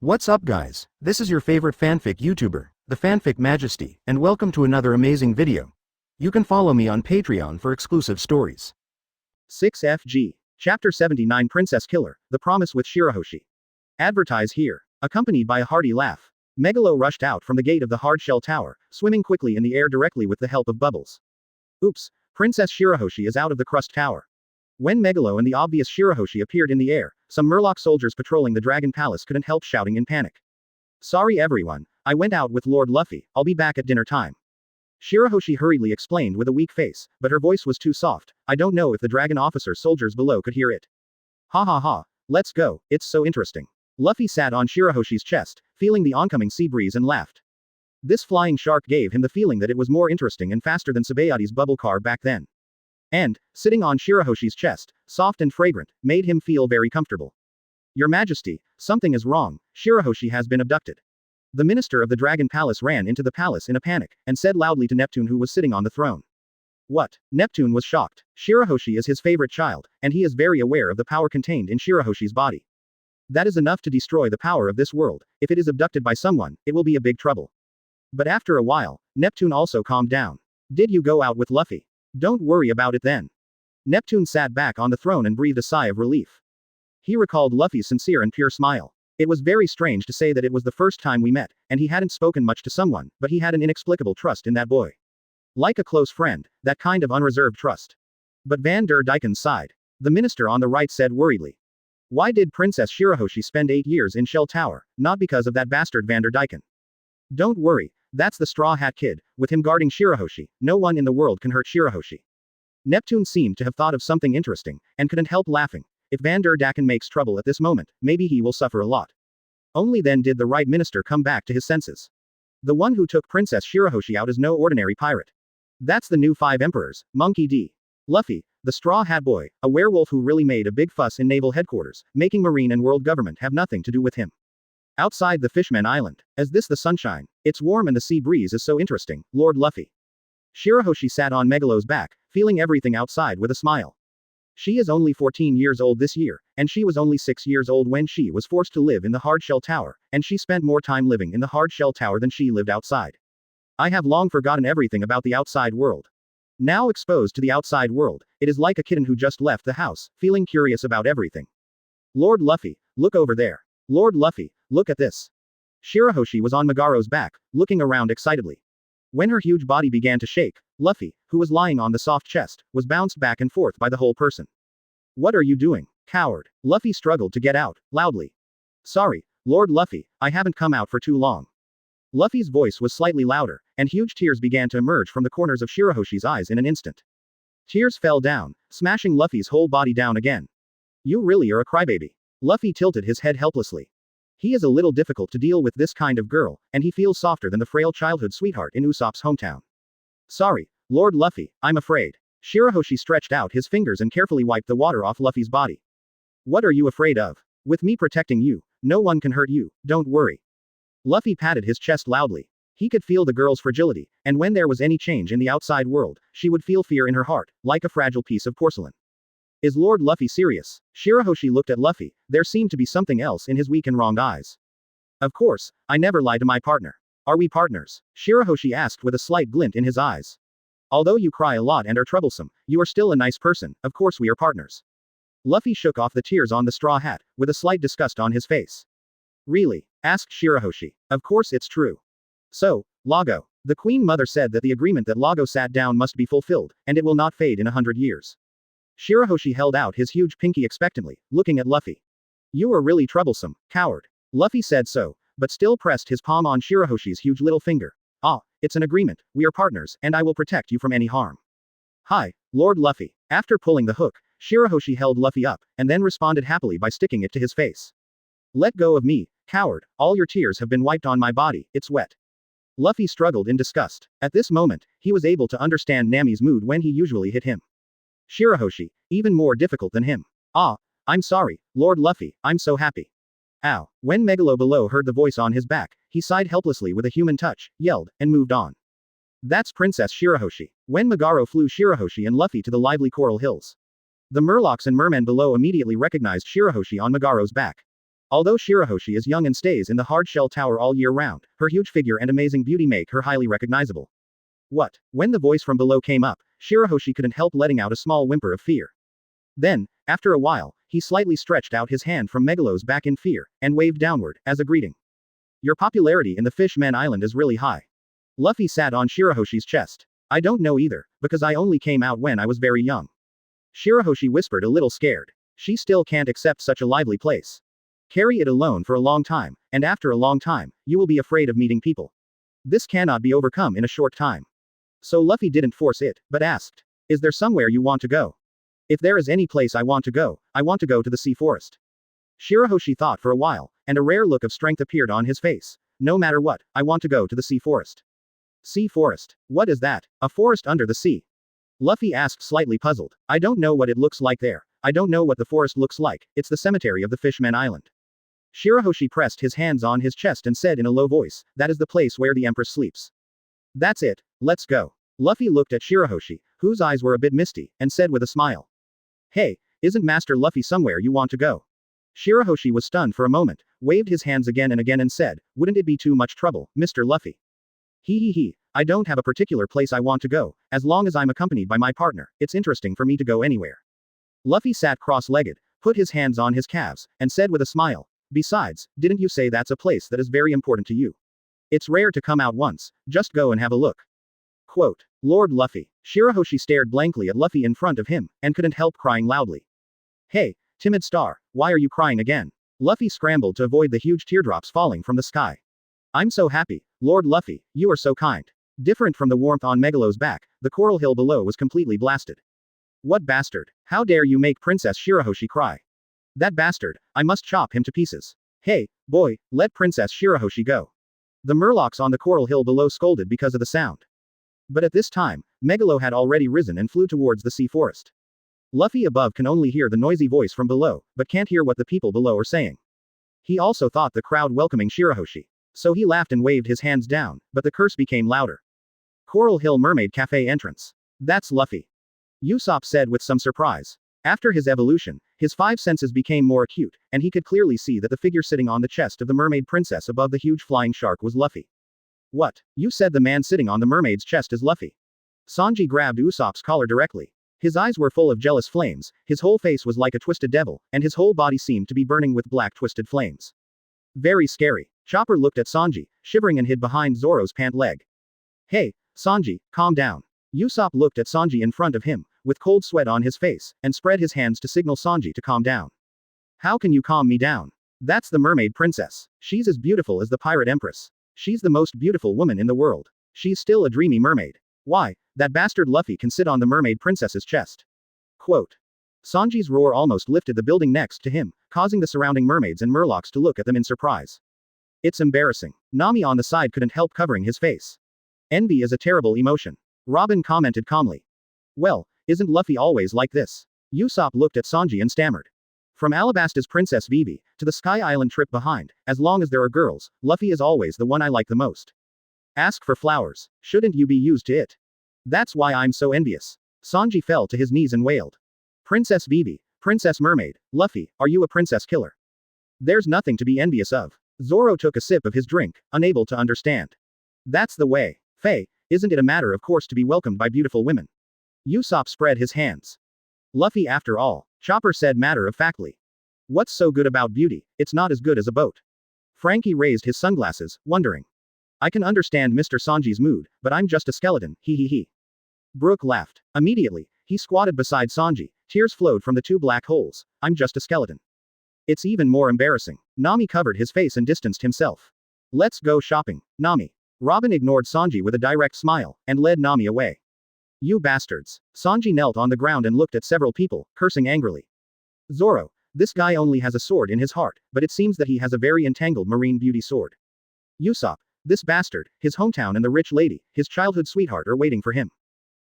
What's up guys, this is your favorite fanfic YouTuber, the Fanfic Majesty, and welcome to another amazing video. You can follow me on Patreon for exclusive stories. 6FG. Chapter 79 Princess Killer, The Promise with Shirahoshi. Advertise here. Accompanied by a hearty laugh, Megalo rushed out from the gate of the hard-shell tower, swimming quickly in the air directly with the help of Bubbles. Oops, Princess Shirahoshi is out of the crust tower. When Megalo and the obvious Shirahoshi appeared in the air, some Murloc soldiers patrolling the Dragon Palace couldn't help shouting in panic. Sorry everyone, I went out with Lord Luffy, I'll be back at dinner time. Shirahoshi hurriedly explained with a weak face, but her voice was too soft, I don't know if the dragon officer soldiers below could hear it. Ha ha ha, let's go, it's so interesting. Luffy sat on Shirahoshi's chest, feeling the oncoming sea breeze and laughed. This flying shark gave him the feeling that it was more interesting and faster than Sabaody's bubble car back then. And, sitting on Shirahoshi's chest, soft and fragrant, made him feel very comfortable. Your Majesty, something is wrong, Shirahoshi has been abducted. The minister of the Dragon Palace ran into the palace in a panic, and said loudly to Neptune who was sitting on the throne. What? Neptune was shocked. Shirahoshi is his favorite child, and he is very aware of the power contained in Shirahoshi's body. That is enough to destroy the power of this world. If it is abducted by someone, it will be a big trouble. But after a while, Neptune also calmed down. Did you go out with Luffy? Don't worry about it then. Neptune sat back on the throne and breathed a sigh of relief. He recalled Luffy's sincere and pure smile. It was very strange to say that it was the first time we met, and he hadn't spoken much to someone, but he had an inexplicable trust in that boy. Like a close friend, that kind of unreserved trust. But Van der Dyken sighed. The minister on the right said worriedly. Why did Princess Shirahoshi spend 8 years in Shell Tower? Not because of that bastard Van der Dyken. Don't worry, that's the Straw Hat Kid, with him guarding Shirahoshi, no one in the world can hurt Shirahoshi. Neptune seemed to have thought of something interesting, and couldn't help laughing. If Van der Dyken makes trouble at this moment, maybe he will suffer a lot. Only then did the right minister come back to his senses. The one who took Princess Shirahoshi out is no ordinary pirate. That's the new 5 emperors, Monkey D. Luffy, the Straw Hat Boy, a werewolf who really made a big fuss in naval headquarters, making Marine and world government have nothing to do with him. Outside the Fishman Island, is this the sunshine? It's warm and the sea breeze is so interesting, Lord Luffy. Shirahoshi sat on Megalo's back, feeling everything outside with a smile. She is only 14 years old this year, and she was only 6 years old when she was forced to live in the hard-shell tower, and she spent more time living in the hard-shell tower than she lived outside. I have long forgotten everything about the outside world. Now exposed to the outside world, it is like a kitten who just left the house, feeling curious about everything. Lord Luffy, look over there. Lord Luffy, look at this. Shirahoshi was on Magaro's back, looking around excitedly. When her huge body began to shake, Luffy, who was lying on the soft chest, was bounced back and forth by the whole person. What are you doing, coward? Luffy struggled to get out, loudly. Sorry, Lord Luffy, I haven't come out for too long. Luffy's voice was slightly louder, and huge tears began to emerge from the corners of Shirahoshi's eyes in an instant. Tears fell down, smashing Luffy's whole body down again. You really are a crybaby. Luffy tilted his head helplessly. He is a little difficult to deal with this kind of girl, and he feels softer than the frail childhood sweetheart in Usopp's hometown. Sorry, Lord Luffy, I'm afraid. Shirahoshi stretched out his fingers and carefully wiped the water off Luffy's body. What are you afraid of? With me protecting you, no one can hurt you, don't worry. Luffy patted his chest loudly. He could feel the girl's fragility, and when there was any change in the outside world, she would feel fear in her heart, like a fragile piece of porcelain. Is Lord Luffy serious? Shirahoshi looked at Luffy, there seemed to be something else in his weak and wrong eyes. Of course, I never lie to my partner. Are we partners? Shirahoshi asked with a slight glint in his eyes. Although you cry a lot and are troublesome, you are still a nice person, of course we are partners. Luffy shook off the tears on the straw hat, with a slight disgust on his face. Really? Asked Shirahoshi. Of course it's true. So, Lago. The Queen Mother said that the agreement that Lago sat down must be fulfilled, and it will not fade in 100 years. Shirahoshi held out his huge pinky expectantly, looking at Luffy. You are really troublesome, coward. Luffy said so, but still pressed his palm on Shirahoshi's huge little finger. Ah, it's an agreement, we are partners, and I will protect you from any harm. Hi, Lord Luffy. After pulling the hook, Shirahoshi held Luffy up, and then responded happily by sticking it to his face. Let go of me, coward, all your tears have been wiped on my body, it's wet. Luffy struggled in disgust. At this moment, he was able to understand Nami's mood when he usually hit him. Shirahoshi, even more difficult than him. Ah, I'm sorry, Lord Luffy, I'm so happy. Ow. When Megalo below heard the voice on his back, he sighed helplessly with a human touch, yelled, and moved on. That's Princess Shirahoshi. When Magaro flew Shirahoshi and Luffy to the lively coral hills. The Murlocs and mermen below immediately recognized Shirahoshi on Magaro's back. Although Shirahoshi is young and stays in the hard-shell tower all year round, her huge figure and amazing beauty make her highly recognizable. What? When the voice from below came up, Shirahoshi couldn't help letting out a small whimper of fear. Then, after a while, he slightly stretched out his hand from Megalo's back in fear, and waved downward, as a greeting. Your popularity in the Fishman Island is really high. Luffy sat on Shirahoshi's chest. I don't know either, because I only came out when I was very young. Shirahoshi whispered a little scared. She still can't accept such a lively place. Carry it alone for a long time, and after a long time, you will be afraid of meeting people. This cannot be overcome in a short time. So Luffy didn't force it, but asked, is there somewhere you want to go? If there is any place I want to go to the sea forest. Shirahoshi thought for a while, and a rare look of strength appeared on his face. No matter what, I want to go to the sea forest. Sea forest? What is that? A forest under the sea? Luffy asked, slightly puzzled. I don't know what it looks like there. I don't know what the forest looks like. It's the cemetery of the Fishman Island. Shirahoshi pressed his hands on his chest and said in a low voice, that is the place where the Empress sleeps. That's it. Let's go. Luffy looked at Shirahoshi, whose eyes were a bit misty, and said with a smile. Hey, isn't Master Luffy somewhere you want to go? Shirahoshi was stunned for a moment, waved his hands again and said, wouldn't it be too much trouble, Mr. Luffy? I don't have a particular place I want to go, as long as I'm accompanied by my partner, it's interesting for me to go anywhere. Luffy sat cross-legged, put his hands on his calves, and said with a smile, besides, didn't you say that's a place that is very important to you? It's rare to come out once, just go and have a look. Quote, Lord Luffy. Shirahoshi stared blankly at Luffy in front of him, and couldn't help crying loudly. Hey, timid star, why are you crying again? Luffy scrambled to avoid the huge teardrops falling from the sky. I'm so happy, Lord Luffy, you are so kind. Different from the warmth on Megalo's back, the coral hill below was completely blasted. What bastard? How dare you make Princess Shirahoshi cry? That bastard, I must chop him to pieces. Hey, boy, let Princess Shirahoshi go. The murlocs on the coral hill below scolded because of the sound. But at this time, Megalo had already risen and flew towards the sea forest. Luffy above can only hear the noisy voice from below, but can't hear what the people below are saying. He also thought the crowd welcoming Shirahoshi. So he laughed and waved his hands down, but the curse became louder. Coral Hill Mermaid Cafe entrance. That's Luffy. Usopp said with some surprise. After his evolution, his five senses became more acute, and he could clearly see that the figure sitting on the chest of the mermaid princess above the huge flying shark was Luffy. What? You said the man sitting on the mermaid's chest is Luffy? Sanji grabbed Usopp's collar directly. His eyes were full of jealous flames, his whole face was like a twisted devil, and his whole body seemed to be burning with black twisted flames. Very scary. Chopper looked at Sanji, shivering and hid behind Zoro's pant leg. Hey, Sanji, calm down. Usopp looked at Sanji in front of him, with cold sweat on his face, and spread his hands to signal Sanji to calm down. How can you calm me down? That's the mermaid princess. She's as beautiful as the pirate empress. She's the most beautiful woman in the world. She's still a dreamy mermaid. Why, that bastard Luffy can sit on the mermaid princess's chest. Quote. Sanji's roar almost lifted the building next to him, causing the surrounding mermaids and murlocs to look at them in surprise. It's embarrassing. Nami on the side couldn't help covering his face. Envy is a terrible emotion. Robin commented calmly. Well, isn't Luffy always like this? Usopp looked at Sanji and stammered. From Alabasta's Princess Vivi, to the Sky Island trip behind, as long as there are girls, Luffy is always the one I like the most. Ask for flowers. Shouldn't you be used to it? That's why I'm so envious. Sanji fell to his knees and wailed. Princess Vivi, Princess Mermaid, Luffy, are you a princess killer? There's nothing to be envious of. Zoro took a sip of his drink, unable to understand. That's the way. Faye, isn't it a matter of course to be welcomed by beautiful women? Usopp spread his hands. Luffy after all, Chopper said matter-of-factly. What's so good about beauty? It's not as good as a boat. Frankie raised his sunglasses, wondering. I can understand Mr. Sanji's mood, but I'm just a skeleton, he. Brook laughed. Immediately, he squatted beside Sanji, tears flowed from the two black holes. I'm just a skeleton. It's even more embarrassing. Nami covered his face and distanced himself. Let's go shopping, Nami. Robin ignored Sanji with a direct smile, and led Nami away. You bastards. Sanji knelt on the ground and looked at several people, cursing angrily. Zoro, this guy only has a sword in his heart, but it seems that he has a very entangled marine beauty sword. Usopp, this bastard, his hometown and the rich lady, his childhood sweetheart are waiting for him.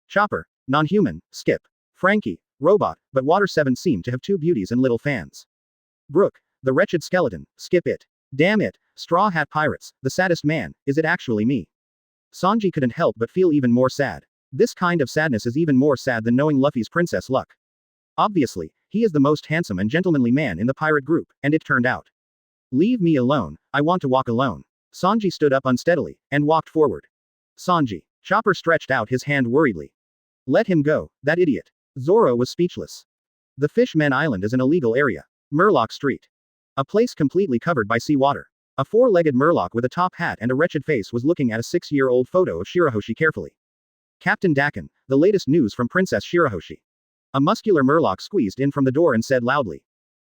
Chopper, non-human, skip. Frankie, robot, but Water 7 seemed to have two beauties and little fans. Brook, the wretched skeleton, skip it. Damn it, Straw Hat Pirates, the saddest man, is it actually me? Sanji couldn't help but feel even more sad. This kind of sadness is even more sad than knowing Luffy's princess luck. Obviously, he is the most handsome and gentlemanly man in the pirate group, and it turned out. Leave me alone, I want to walk alone. Sanji stood up unsteadily, and walked forward. Sanji. Chopper stretched out his hand worriedly. Let him go, that idiot. Zoro was speechless. The Fishman Island is an illegal area. Murloc Street. A place completely covered by seawater. A four-legged Murloc with a top hat and a wretched face was looking at a 6-year-old photo of Shirahoshi carefully. Captain Dakin, the latest news from Princess Shirahoshi. A muscular Murloc squeezed in from the door and said loudly.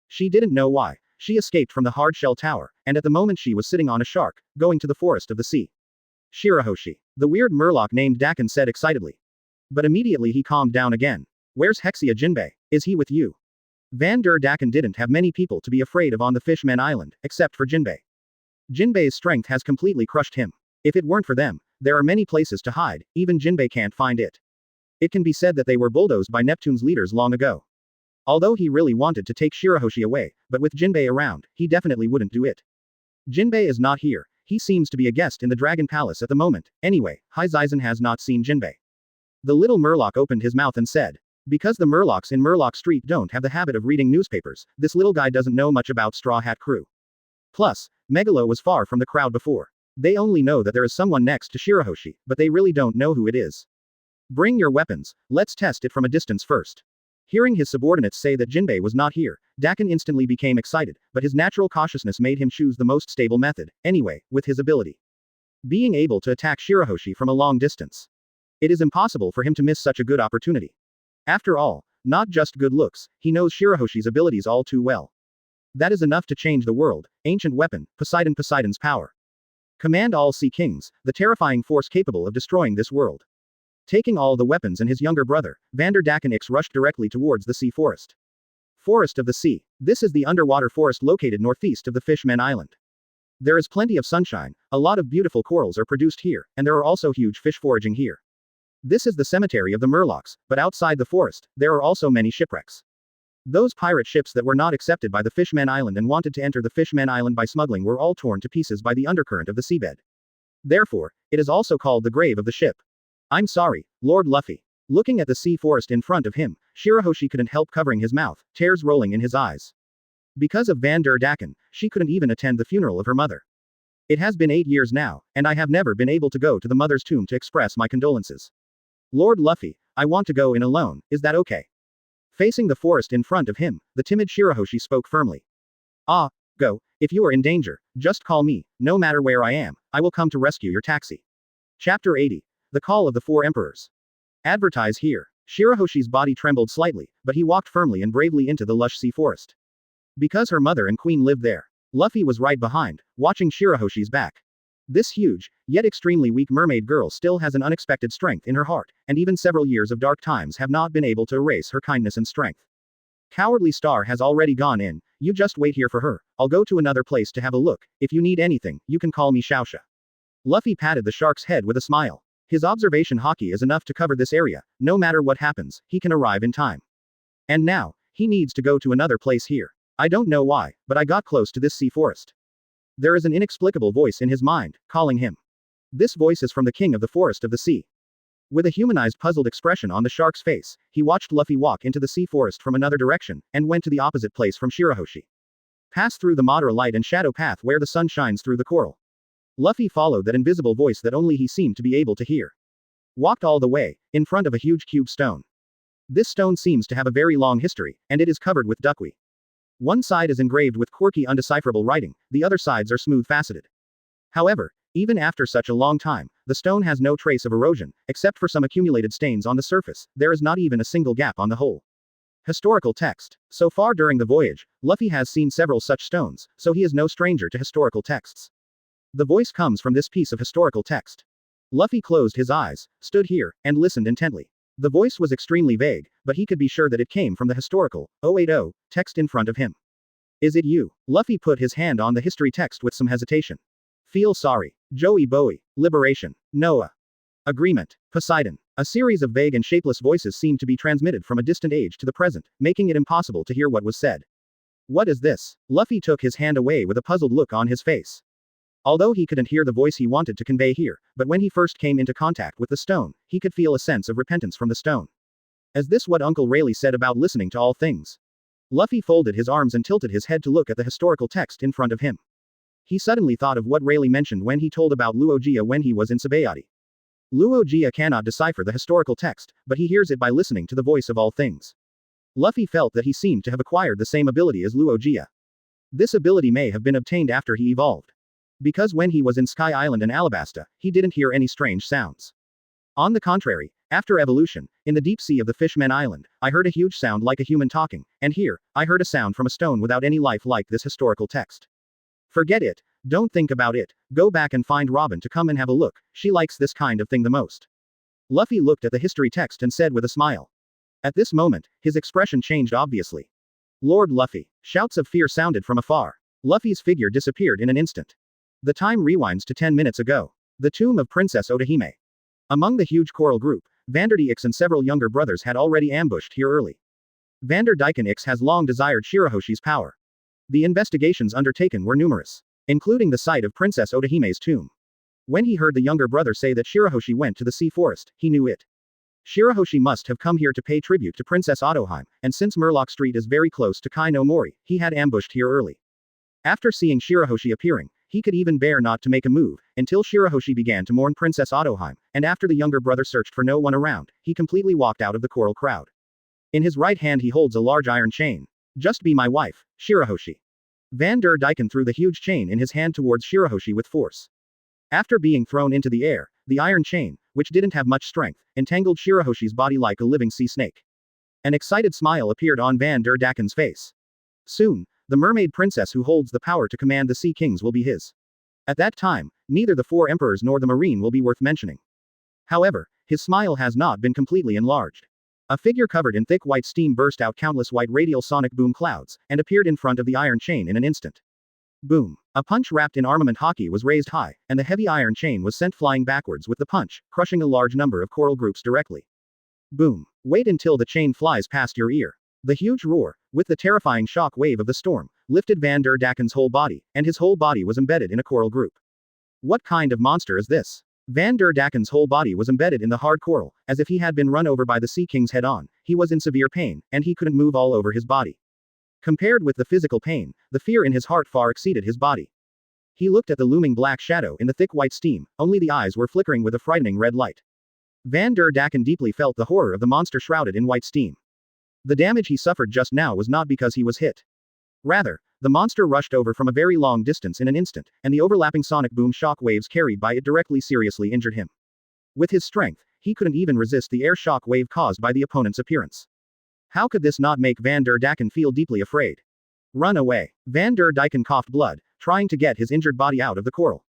She didn't know why. She escaped from the hard-shell tower, and at the moment she was sitting on a shark, going to the forest of the sea. Shirahoshi. The weird Murloc named Dakin said excitedly. But immediately he calmed down again. Where's Hexia Jinbe? Is he with you? Van der Dakin didn't have many people to be afraid of on the Fishman Island, except for Jinbe. Jinbe's strength has completely crushed him. If it weren't for them, there are many places to hide, even Jinbe can't find it. It can be said that they were bulldozed by Neptune's leaders long ago. Although he really wanted to take Shirahoshi away, but with Jinbe around, he definitely wouldn't do it. Jinbe is not here, he seems to be a guest in the Dragon Palace at the moment. Anyway, Hizeisen has not seen Jinbe. The little Murloc opened his mouth and said. Because the Murlocs in Murloc Street don't have the habit of reading newspapers, this little guy doesn't know much about Straw Hat Crew. Plus, Megalo was far from the crowd before. They only know that there is someone next to Shirahoshi, but they really don't know who it is. Bring your weapons, let's test it from a distance first. Hearing his subordinates say that Jinbe was not here, Dakin instantly became excited, but his natural cautiousness made him choose the most stable method, anyway, with his ability. Being able to attack Shirahoshi from a long distance. It is impossible for him to miss such a good opportunity. After all, not just good looks, he knows Shirahoshi's abilities all too well. That is enough to change the world. Ancient weapon, Poseidon's power. Command all Sea Kings, the terrifying force capable of destroying this world. Taking all the weapons and his younger brother, Vander Dakin rushed directly towards the sea forest. Forest of the Sea. This is the underwater forest located northeast of the Fishman Island. There is plenty of sunshine, a lot of beautiful corals are produced here, and there are also huge fish foraging here. This is the cemetery of the Murlocs, but outside the forest, there are also many shipwrecks. Those pirate ships that were not accepted by the Fishman Island and wanted to enter the Fishman Island by smuggling were all torn to pieces by the undercurrent of the seabed. Therefore, it is also called the grave of the ship. I'm sorry, Lord Luffy. Looking at the sea forest in front of him, Shirahoshi couldn't help covering his mouth, tears rolling in his eyes. Because of Van der Dakin, she couldn't even attend the funeral of her mother. It has been 8 years now, and I have never been able to go to the mother's tomb to express my condolences. Lord Luffy, I want to go in alone, is that okay? Facing the forest in front of him, the timid Shirahoshi spoke firmly. Ah, go, if you are in danger, just call me, no matter where I am, I will come to rescue your taxi. Chapter 80. The Call of the Four Emperors. Advertise here. Shirahoshi's body trembled slightly, but he walked firmly and bravely into the lush sea forest. Because her mother and queen lived there. Luffy was right behind, watching Shirahoshi's back. This huge, yet extremely weak mermaid girl still has an unexpected strength in her heart, and even several years of dark times have not been able to erase her kindness and strength. Cowardly Star has already gone in, you just wait here for her, I'll go to another place to have a look, if you need anything, you can call me Shaosha. Luffy patted the shark's head with a smile. His observation Haki is enough to cover this area, no matter what happens, he can arrive in time. And now, he needs to go to another place here. I don't know why, but I got close to this sea forest. There is an inexplicable voice in his mind, calling him. This voice is from the king of the forest of the sea. With a humanized puzzled expression on the shark's face, he watched Luffy walk into the sea forest from another direction, and went to the opposite place from Shirahoshi. Pass through the Madara light and shadow path where the sun shines through the coral. Luffy followed that invisible voice that only he seemed to be able to hear. Walked all the way, in front of a huge cube stone. This stone seems to have a very long history, and it is covered with duckweed. One side is engraved with quirky undecipherable writing, the other sides are smooth-faceted. However, even after such a long time, the stone has no trace of erosion, except for some accumulated stains on the surface, there is not even a single gap on the whole. Historical text. So far during the voyage, Luffy has seen several such stones, so he is no stranger to historical texts. The voice comes from this piece of historical text. Luffy closed his eyes, stood here, and listened intently. The voice was extremely vague, but he could be sure that it came from the historical 080 text in front of him. Is it you? Luffy put his hand on the history text with some hesitation. Feel sorry. Joey Bowie. Liberation. Noah. Agreement. Poseidon. A series of vague and shapeless voices seemed to be transmitted from a distant age to the present, making it impossible to hear what was said. What is this? Luffy took his hand away with a puzzled look on his face. Although he couldn't hear the voice he wanted to convey here, but when he first came into contact with the stone, he could feel a sense of repentance from the stone. Is this what Uncle Rayleigh said about listening to all things? Luffy folded his arms and tilted his head to look at the historical text in front of him. He suddenly thought of what Rayleigh mentioned when he told about Luogia when he was in Sabaody. Luogia cannot decipher the historical text, but he hears it by listening to the voice of all things. Luffy felt that he seemed to have acquired the same ability as Luogia. This ability may have been obtained after he evolved. Because when he was in Sky Island and Alabasta, he didn't hear any strange sounds. On the contrary, after evolution, in the deep sea of the Fishmen Island, I heard a huge sound like a human talking, and here, I heard a sound from a stone without any life like this historical text. Forget it, don't think about it, go back and find Robin to come and have a look, she likes this kind of thing the most. Luffy looked at the history text and said with a smile. At this moment, his expression changed obviously. Lord Luffy. Shouts of fear sounded from afar. Luffy's figure disappeared in an instant. The time rewinds to 10 minutes ago. The tomb of Princess Otahime. Among the huge coral group, Vanderdy X and several younger brothers had already ambushed here early. Vanderdyken X has long desired Shirahoshi's power. The investigations undertaken were numerous, including the site of Princess Otahime's tomb. When he heard the younger brother say that Shirahoshi went to the sea forest, he knew it. Shirahoshi must have come here to pay tribute to Princess Otohime, and since Murloc Street is very close to Kai no Mori, he had ambushed here early. After seeing Shirahoshi appearing, he could even bear not to make a move, until Shirahoshi began to mourn Princess Otohime, and after the younger brother searched for no one around, he completely walked out of the coral crowd. In his right hand he holds a large iron chain. Just be my wife, Shirahoshi. Vanderdyken threw the huge chain in his hand towards Shirahoshi with force. After being thrown into the air, the iron chain, which didn't have much strength, entangled Shirahoshi's body like a living sea snake. An excited smile appeared on Vanderdyken's face. Soon, the mermaid princess who holds the power to command the sea kings will be his. At that time, neither the four emperors nor the marine will be worth mentioning. However, his smile has not been completely enlarged. A figure covered in thick white steam burst out countless white radial sonic boom clouds, and appeared in front of the iron chain in an instant. Boom. A punch wrapped in armament Haki was raised high, and the heavy iron chain was sent flying backwards with the punch, crushing a large number of coral groups directly. Boom. Wait until the chain flies past your ear. The huge roar, with the terrifying shock wave of the storm, lifted Vanderdyken's whole body, and his whole body was embedded in a coral group. What kind of monster is this? Vanderdyken's whole body was embedded in the hard coral, as if he had been run over by the sea kings head-on. He was in severe pain, and he couldn't move all over his body. Compared with the physical pain, the fear in his heart far exceeded his body. He looked at the looming black shadow in the thick white steam, only the eyes were flickering with a frightening red light. Vanderdyken deeply felt the horror of the monster shrouded in white steam. The damage he suffered just now was not because he was hit. Rather, the monster rushed over from a very long distance in an instant, and the overlapping sonic boom shock waves carried by it directly seriously injured him. With his strength, he couldn't even resist the air shock wave caused by the opponent's appearance. How could this not make Vanderdyken feel deeply afraid? Run away. Vanderdyken coughed blood, trying to get his injured body out of the coral.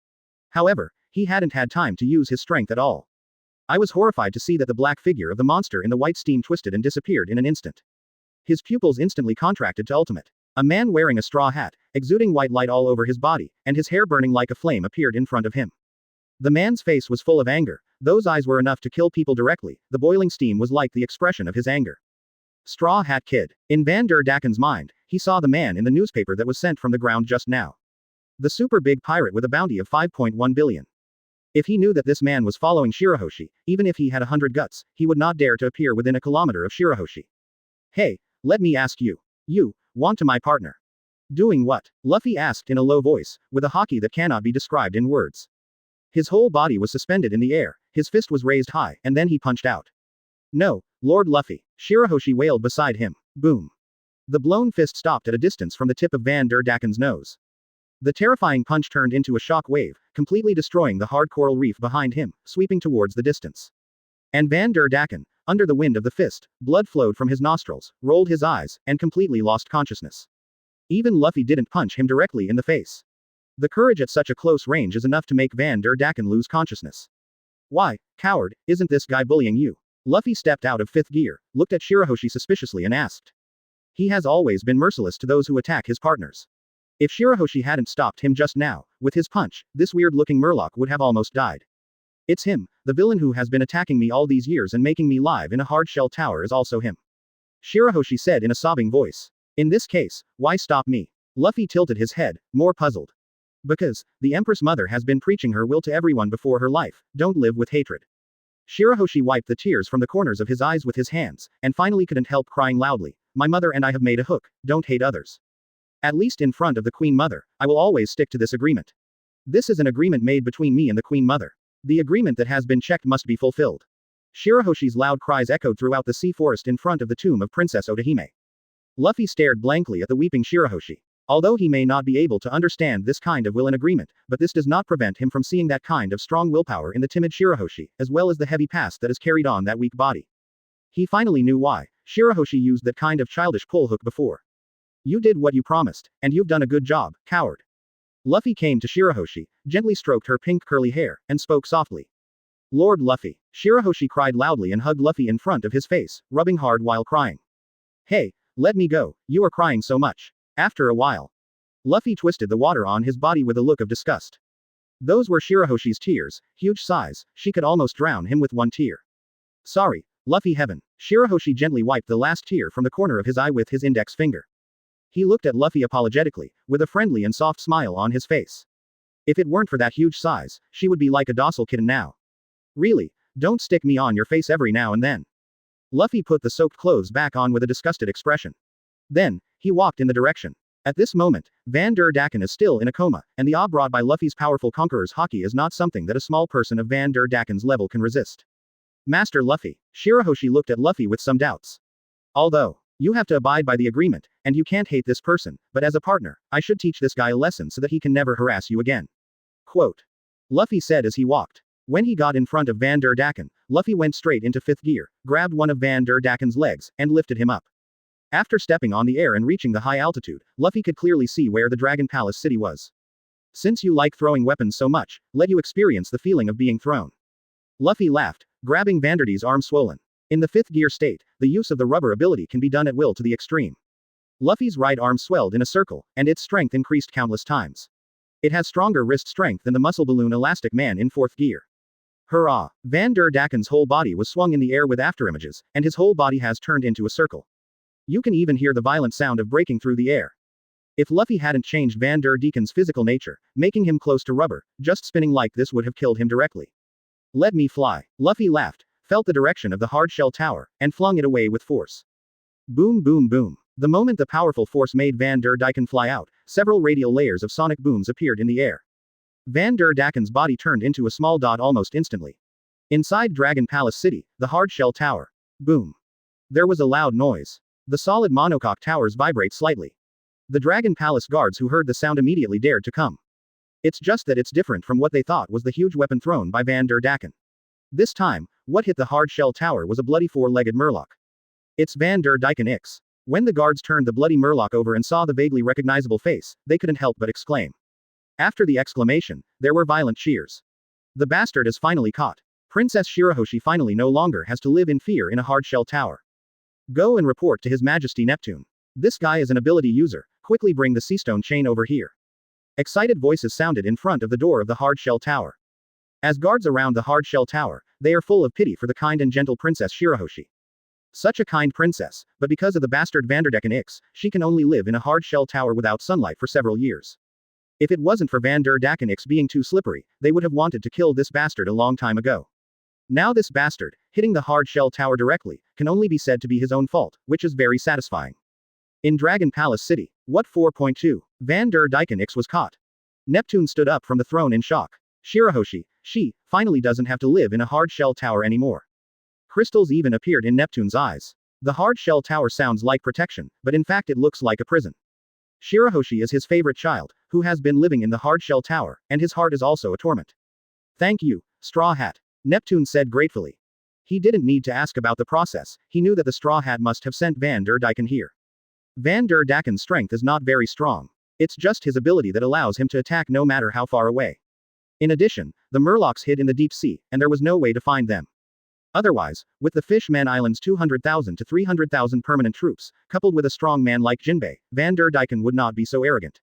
However, he hadn't had time to use his strength at all. I was horrified to see that the black figure of the monster in the white steam twisted and disappeared in an instant. His pupils instantly contracted to ultimate. A man wearing a straw hat, exuding white light all over his body, and his hair burning like a flame appeared in front of him. The man's face was full of anger. Those eyes were enough to kill people directly. The boiling steam was like the expression of his anger. Straw Hat Kid. In Vanderdyken's mind, he saw the man in the newspaper that was sent from the ground just now. The super big pirate with a bounty of 5.1 billion. If he knew that this man was following Shirahoshi, even if he had 100 guts, he would not dare to appear within a kilometer of Shirahoshi. Hey, let me ask you. You want to my partner? Doing what? Luffy asked in a low voice, with a haki that cannot be described in words. His whole body was suspended in the air, his fist was raised high, and then he punched out. No, Lord Luffy. Shirahoshi wailed beside him. Boom. The blown fist stopped at a distance from the tip of Vanderdyken's nose. The terrifying punch turned into a shock wave, completely destroying the hard coral reef behind him, sweeping towards the distance. And Vanderdyken, under the wind of the fist, blood flowed from his nostrils, rolled his eyes, and completely lost consciousness. Even Luffy didn't punch him directly in the face. The courage at such a close range is enough to make Vanderdyken lose consciousness. Why, coward, isn't this guy bullying you? Luffy stepped out of fifth gear, looked at Shirahoshi suspiciously and asked. He has always been merciless to those who attack his partners. If Shirahoshi hadn't stopped him just now, with his punch, this weird-looking Murloc would have almost died. It's him, the villain who has been attacking me all these years and making me live in a hard-shell tower is also him. Shirahoshi said in a sobbing voice. In this case, why stop me? Luffy tilted his head, more puzzled. Because, the Empress Mother has been preaching her will to everyone before her life, don't live with hatred. Shirahoshi wiped the tears from the corners of his eyes with his hands, and finally couldn't help crying loudly. My mother and I have made a hook, don't hate others. At least in front of the Queen Mother, I will always stick to this agreement. This is an agreement made between me and the Queen Mother. The agreement that has been checked must be fulfilled. Shirahoshi's loud cries echoed throughout the sea forest in front of the tomb of Princess Otahime. Luffy stared blankly at the weeping Shirahoshi. Although he may not be able to understand this kind of will and agreement, but this does not prevent him from seeing that kind of strong willpower in the timid Shirahoshi, as well as the heavy past that is carried on that weak body. He finally knew why Shirahoshi used that kind of childish pull hook before. You did what you promised, and you've done a good job, coward. Luffy came to Shirahoshi, gently stroked her pink curly hair, and spoke softly. Lord Luffy. Shirahoshi cried loudly and hugged Luffy in front of his face, rubbing hard while crying. Hey, let me go, you are crying so much. After a while, Luffy twisted the water on his body with a look of disgust. Those were Shirahoshi's tears, huge size, she could almost drown him with one tear. Sorry, Luffy heaven. Shirahoshi gently wiped the last tear from the corner of his eye with his index finger. He looked at Luffy apologetically, with a friendly and soft smile on his face. If it weren't for that huge size, she would be like a docile kitten now. Really, don't stick me on your face every now and then. Luffy put the soaked clothes back on with a disgusted expression. Then, he walked in the direction. At this moment, Van der Daken is still in a coma, and the awe brought by Luffy's powerful conqueror's Haki is not something that a small person of Van der Daken's level can resist. Master Luffy. Shirahoshi looked at Luffy with some doubts. Although, you have to abide by the agreement, and you can't hate this person, but as a partner, I should teach this guy a lesson so that he can never harass you again. Quote. Luffy said as he walked. When he got in front of Van der Daken, Luffy went straight into fifth gear, grabbed one of Van der Daken's legs, and lifted him up. After stepping on the air and reaching the high altitude, Luffy could clearly see where the Dragon Palace city was. Since you like throwing weapons so much, let you experience the feeling of being thrown. Luffy laughed, grabbing Vanderdy's arm swollen. In the fifth gear state, the use of the rubber ability can be done at will to the extreme. Luffy's right arm swelled in a circle, and its strength increased countless times. It has stronger wrist strength than the muscle balloon Elastic Man in fourth gear. Hurrah! Van der Daken's whole body was swung in the air with afterimages, and his whole body has turned into a circle. You can even hear the violent sound of breaking through the air. If Luffy hadn't changed Van der Daken's physical nature, making him close to rubber, just spinning like this would have killed him directly. Let me fly. Luffy laughed, felt the direction of the hard shell tower, and flung it away with force. Boom boom boom. The moment the powerful force made Van der Daken fly out, several radial layers of sonic booms appeared in the air. Van der Daken's body turned into a small dot almost instantly. Inside Dragon Palace City, the hard shell tower. Boom. There was a loud noise. The solid monocoque towers vibrate slightly. The Dragon Palace guards who heard the sound immediately dared to come. It's just that it's different from what they thought was the huge weapon thrown by Van der Daken. This time, what hit the hard shell tower was a bloody four-legged murloc. It's Van der Daken X. When the guards turned the bloody murloc over and saw the vaguely recognizable face, they couldn't help but exclaim. After the exclamation, there were violent cheers. The bastard is finally caught. Princess Shirahoshi finally no longer has to live in fear in a hard shell tower. Go and report to His Majesty Neptune. This guy is an ability user, quickly bring the seastone chain over here. Excited voices sounded in front of the door of the hard shell tower. As guards around the hard shell tower, they are full of pity for the kind and gentle Princess Shirahoshi. Such a kind princess, but because of the bastard Vanderdecken X, she can only live in a hard shell tower without sunlight for several years. If it wasn't for Van der Daken X being too slippery, they would have wanted to kill this bastard a long time ago. Now this bastard, hitting the hard shell tower directly, can only be said to be his own fault, which is very satisfying. In Dragon Palace City, what 4.2? Van der Daken X was caught. Neptune stood up from the throne in shock. Shirahoshi, she, finally doesn't have to live in a hard shell tower anymore. Crystals even appeared in Neptune's eyes. The hard shell tower sounds like protection, but in fact it looks like a prison. Shirahoshi is his favorite child, who has been living in the hard shell tower, and his heart is also a torment. Thank you, Straw Hat. Neptune said gratefully. He didn't need to ask about the process, he knew that the Straw Hat must have sent Van der Daken here. Van der Daken's strength is not very strong. It's just his ability that allows him to attack no matter how far away. In addition, the Murlocs hid in the deep sea, and there was no way to find them. Otherwise, with the Fishman Island's 200,000 to 300,000 permanent troops, coupled with a strong man like Jinbe, Van der Daken would not be so arrogant.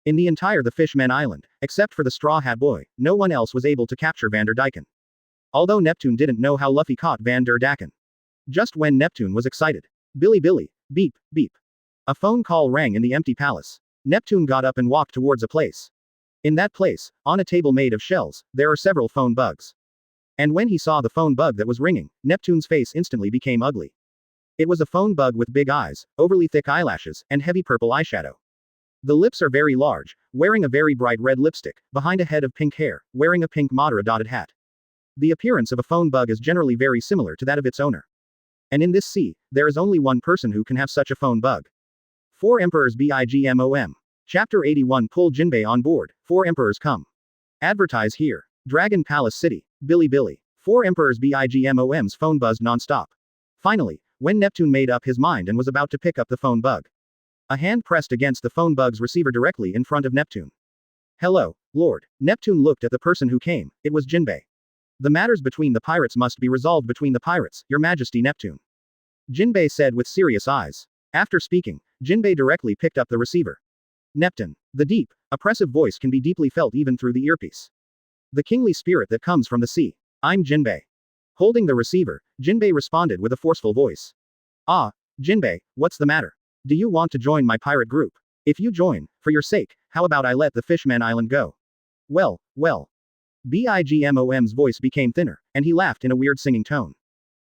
In the entire the Fishman Island, except for the Straw Hat Boy, no one else was able to capture Van der Daken. Although Neptune didn't know how Luffy caught Van der Daken. Just when Neptune was excited. Billy Billy, beep, beep. A phone call rang in the empty palace. Neptune got up and walked towards a place. In that place, on a table made of shells, there are several phone bugs. And when he saw the phone bug that was ringing, Neptune's face instantly became ugly. It was a phone bug with big eyes, overly thick eyelashes, and heavy purple eyeshadow. The lips are very large, wearing a very bright red lipstick, behind a head of pink hair, wearing a pink Madara dotted hat. The appearance of a phone bug is generally very similar to that of its owner. And in this sea, there is only one person who can have such a phone bug. 4 Emperors BIGMOM. Chapter 81 Pull Jinbe on board, 4 Emperors come. Advertise here. Dragon Palace City. Billy. 4 Emperors BIGMOM's phone buzzed non-stop. Finally, when Neptune made up his mind and was about to pick up the phone bug, a hand pressed against the phone bug's receiver directly in front of Neptune. Hello, Lord. Neptune looked at the person who came. It was Jinbe. The matters between the pirates must be resolved between the pirates, Your Majesty Neptune. Jinbe said with serious eyes. After speaking, Jinbe directly picked up the receiver. Neptune. The deep, oppressive voice can be deeply felt even through the earpiece. The kingly spirit that comes from the sea. I'm Jinbe. Holding the receiver, Jinbe responded with a forceful voice. Ah, Jinbe, what's the matter? Do you want to join my pirate group? If you join, for your sake, how about I let the Fishman Island go? Well. BIGMOM's voice became thinner, and he laughed in a weird singing tone.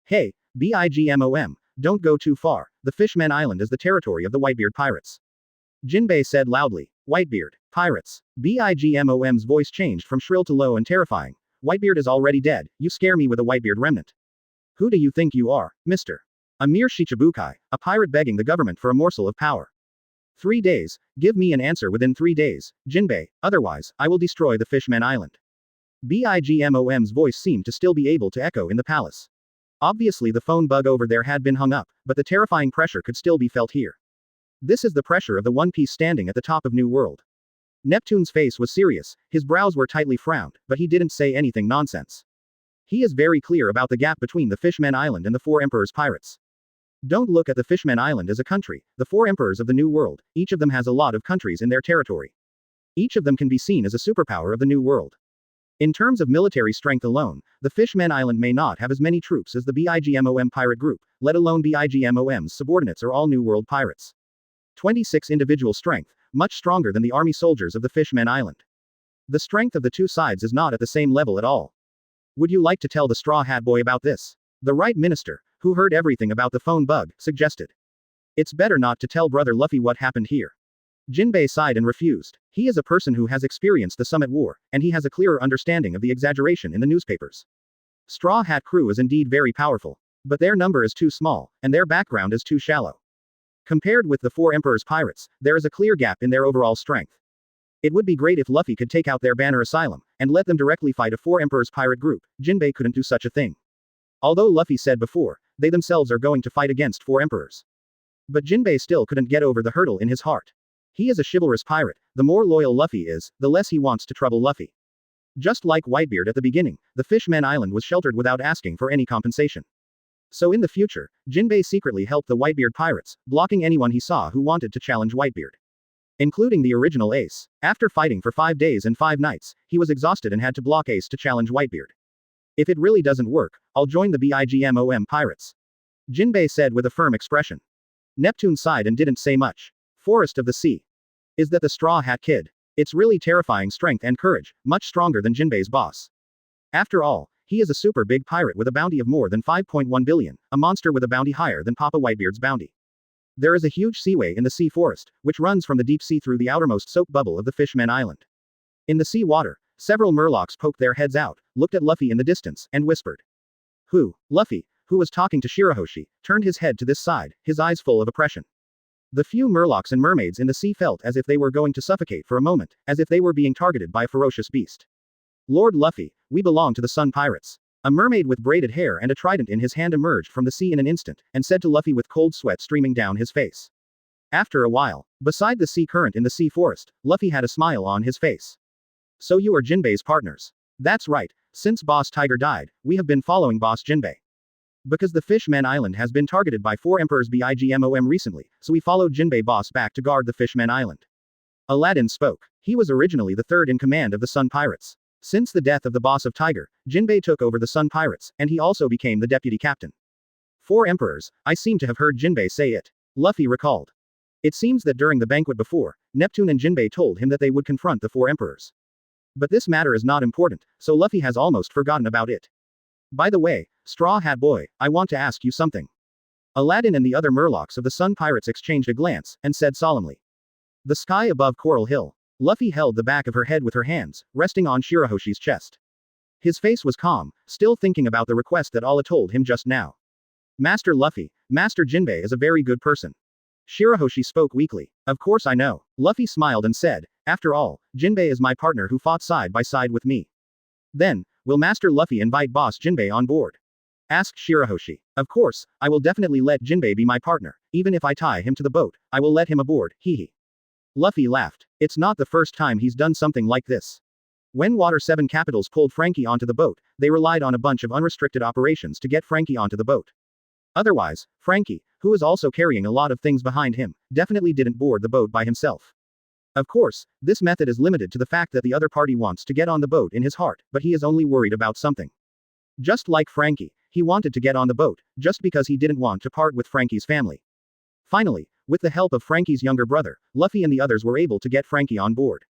Hey, BIGMOM, don't go too far, the Fishman Island is the territory of the Whitebeard pirates. Jinbe said loudly. Whitebeard, pirates. BIGMOM's voice changed from shrill to low and terrifying. Whitebeard is already dead, you scare me with a Whitebeard remnant. Who do you think you are, mister? A mere Shichibukai, a pirate begging the government for a morsel of power. 3 days, give me an answer within 3 days, Jinbe, otherwise, I will destroy the Fishman Island. BIGMOM's voice seemed to still be able to echo in the palace. Obviously the phone bug over there had been hung up, but the terrifying pressure could still be felt here. This is the pressure of the One Piece standing at the top of New World. Neptune's face was serious, his brows were tightly frowned, but he didn't say anything nonsense. He is very clear about the gap between the Fishman Island and the 4 Emperors pirates. Don't look at the Fishman Island as a country, the 4 Emperors of the New World, each of them has a lot of countries in their territory. Each of them can be seen as a superpower of the New World. In terms of military strength alone, the Fishman Island may not have as many troops as the BIGMOM pirate group, let alone BIGMOM's subordinates or all New World pirates. 26 individual strength, much stronger than the army soldiers of the Fishman Island. The strength of the two sides is not at the same level at all. Would you like to tell the Straw Hat Boy about this? The Right Minister, who heard everything about the phone bug, suggested. It's better not to tell Brother Luffy what happened here. Jinbe sighed and refused. He is a person who has experienced the Summit War, and he has a clearer understanding of the exaggeration in the newspapers. Straw Hat Crew is indeed very powerful, but their number is too small, and their background is too shallow. Compared with the 4 Emperors pirates, there is a clear gap in their overall strength. It would be great if Luffy could take out their banner asylum, and let them directly fight a 4 Emperors pirate group. Jinbe couldn't do such a thing. Although Luffy said before, they themselves are going to fight against 4 Emperors. But Jinbe still couldn't get over the hurdle in his heart. He is a chivalrous pirate, the more loyal Luffy is, the less he wants to trouble Luffy. Just like Whitebeard at the beginning, the Fishman Island was sheltered without asking for any compensation. So in the future, Jinbe secretly helped the Whitebeard pirates, blocking anyone he saw who wanted to challenge Whitebeard. Including the original Ace. After fighting for 5 days and 5 nights, he was exhausted and had to block Ace to challenge Whitebeard. If it really doesn't work, I'll join the BIGMOM pirates. Jinbe said with a firm expression. Neptune sighed and didn't say much. Forest of the Sea. Is that the Straw Hat Kid? It's really terrifying strength and courage, much stronger than Jinbe's boss. After all, he is a super big pirate with a bounty of more than 5.1 billion, a monster with a bounty higher than Papa Whitebeard's bounty. There is a huge seaway in the sea forest, which runs from the deep sea through the outermost soap bubble of the Fishman Island. In the sea water, several murlocs poked their heads out, looked at Luffy in the distance, and whispered. Who? Luffy, who was talking to Shirahoshi, turned his head to this side, his eyes full of oppression. The few murlocs and mermaids in the sea felt as if they were going to suffocate for a moment, as if they were being targeted by a ferocious beast. Lord Luffy, we belong to the Sun Pirates. A mermaid with braided hair and a trident in his hand emerged from the sea in an instant, and said to Luffy with cold sweat streaming down his face. After a while, beside the sea current in the sea forest, Luffy had a smile on his face. So you are Jinbe's partners. That's right, since Boss Tiger died, we have been following Boss Jinbe. Because the Fishman Island has been targeted by 4 Emperors BIGMOM recently, so we followed Jinbe Boss back to guard the Fishman Island. Aladdin spoke. He was originally the third in command of the Sun Pirates. Since the death of the boss of Tiger, Jinbe took over the Sun Pirates, and he also became the deputy captain. 4 Emperors, I seem to have heard Jinbe say it. Luffy recalled. It seems that during the banquet before, Neptune and Jinbe told him that they would confront the 4 Emperors. But this matter is not important, so Luffy has almost forgotten about it. By the way, Straw Hat Boy, I want to ask you something. Aladdin and the other murlocs of the Sun Pirates exchanged a glance, and said solemnly. The sky above Coral Hill. Luffy held the back of her head with her hands, resting on Shirahoshi's chest. His face was calm, still thinking about the request that Alla told him just now. Master Luffy, Master Jinbe is a very good person. Shirahoshi spoke weakly. Of course I know. Luffy smiled and said, after all, Jinbe is my partner who fought side by side with me. Then, will Master Luffy invite Boss Jinbe on board? Asked Shirahoshi. Of course, I will definitely let Jinbe be my partner, even if I tie him to the boat, I will let him aboard, hee. Luffy laughed. It's not the first time he's done something like this. When Water 7 Capitals pulled Frankie onto the boat, they relied on a bunch of unrestricted operations to get Frankie onto the boat. Otherwise, Frankie, who is also carrying a lot of things behind him, definitely didn't board the boat by himself. Of course, this method is limited to the fact that the other party wants to get on the boat in his heart, but he is only worried about something. Just like Frankie, he wanted to get on the boat, just because he didn't want to part with Frankie's family. Finally, with the help of Frankie's younger brother, Luffy and the others were able to get Frankie on board.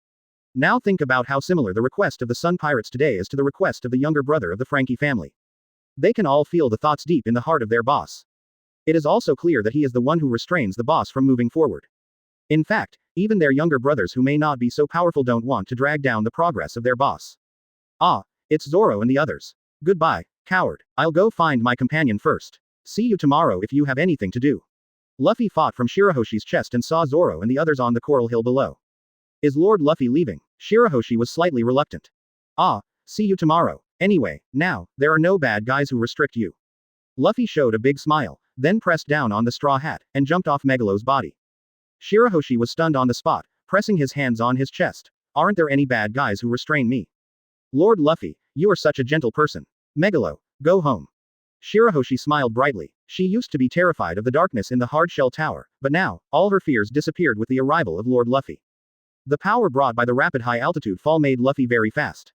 Now think about how similar the request of the Sun Pirates today is to the request of the younger brother of the Frankie family. They can all feel the thoughts deep in the heart of their boss. It is also clear that he is the one who restrains the boss from moving forward. In fact, even their younger brothers who may not be so powerful don't want to drag down the progress of their boss. Ah, it's Zoro and the others. Goodbye, coward. I'll go find my companion first. See you tomorrow if you have anything to do. Luffy fought from Shirahoshi's chest and saw Zoro and the others on the Coral Hill below. Is Lord Luffy leaving? Shirahoshi was slightly reluctant. Ah, see you tomorrow. Anyway, now, there are no bad guys who restrict you. Luffy showed a big smile, then pressed down on the straw hat, and jumped off Megalo's body. Shirahoshi was stunned on the spot, pressing his hands on his chest. Aren't there any bad guys who restrain me? Lord Luffy, you are such a gentle person. Megalo, go home. Shirahoshi smiled brightly. She used to be terrified of the darkness in the hard-shell tower, but now, all her fears disappeared with the arrival of Lord Luffy. The power brought by the rapid high-altitude fall made Luffy very fast.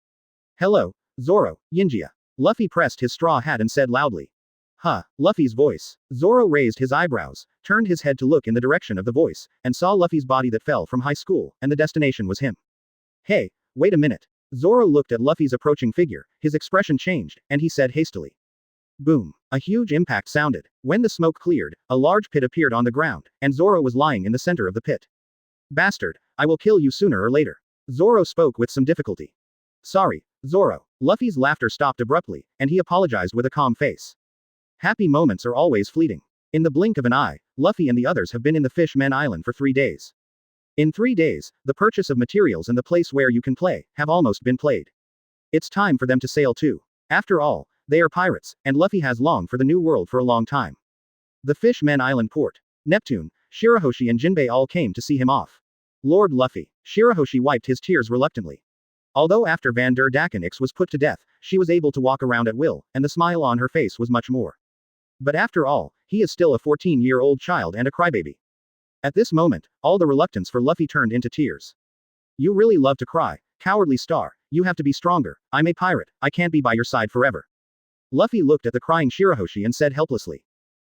Hello, Zoro, Yinjia. Luffy pressed his straw hat and said loudly. Huh, Luffy's voice. Zoro raised his eyebrows, turned his head to look in the direction of the voice, and saw Luffy's body that fell from high school, and the destination was him. Hey, wait a minute. Zoro looked at Luffy's approaching figure, his expression changed, and he said hastily. Boom. A huge impact sounded. When the smoke cleared, a large pit appeared on the ground, and Zoro was lying in the center of the pit. Bastard, I will kill you sooner or later. Zoro spoke with some difficulty. Sorry, Zoro. Luffy's laughter stopped abruptly, and he apologized with a calm face. Happy moments are always fleeting. In the blink of an eye, Luffy and the others have been in the Fishman Island for 3 days. In 3 days, the purchase of materials and the place where you can play have almost been played. It's time for them to sail too. After all, they are pirates, and Luffy has longed for the new world for a long time. The Fishman Island port. Neptune, Shirahoshi and Jinbe all came to see him off. Lord Luffy. Shirahoshi wiped his tears reluctantly. Although after Van der Dakenix was put to death, she was able to walk around at will, and the smile on her face was much more. But after all, he is still a 14-year-old child and a crybaby. At this moment, all the reluctance for Luffy turned into tears. You really love to cry, cowardly star, you have to be stronger, I'm a pirate, I can't be by your side forever. Luffy looked at the crying Shirahoshi and said helplessly.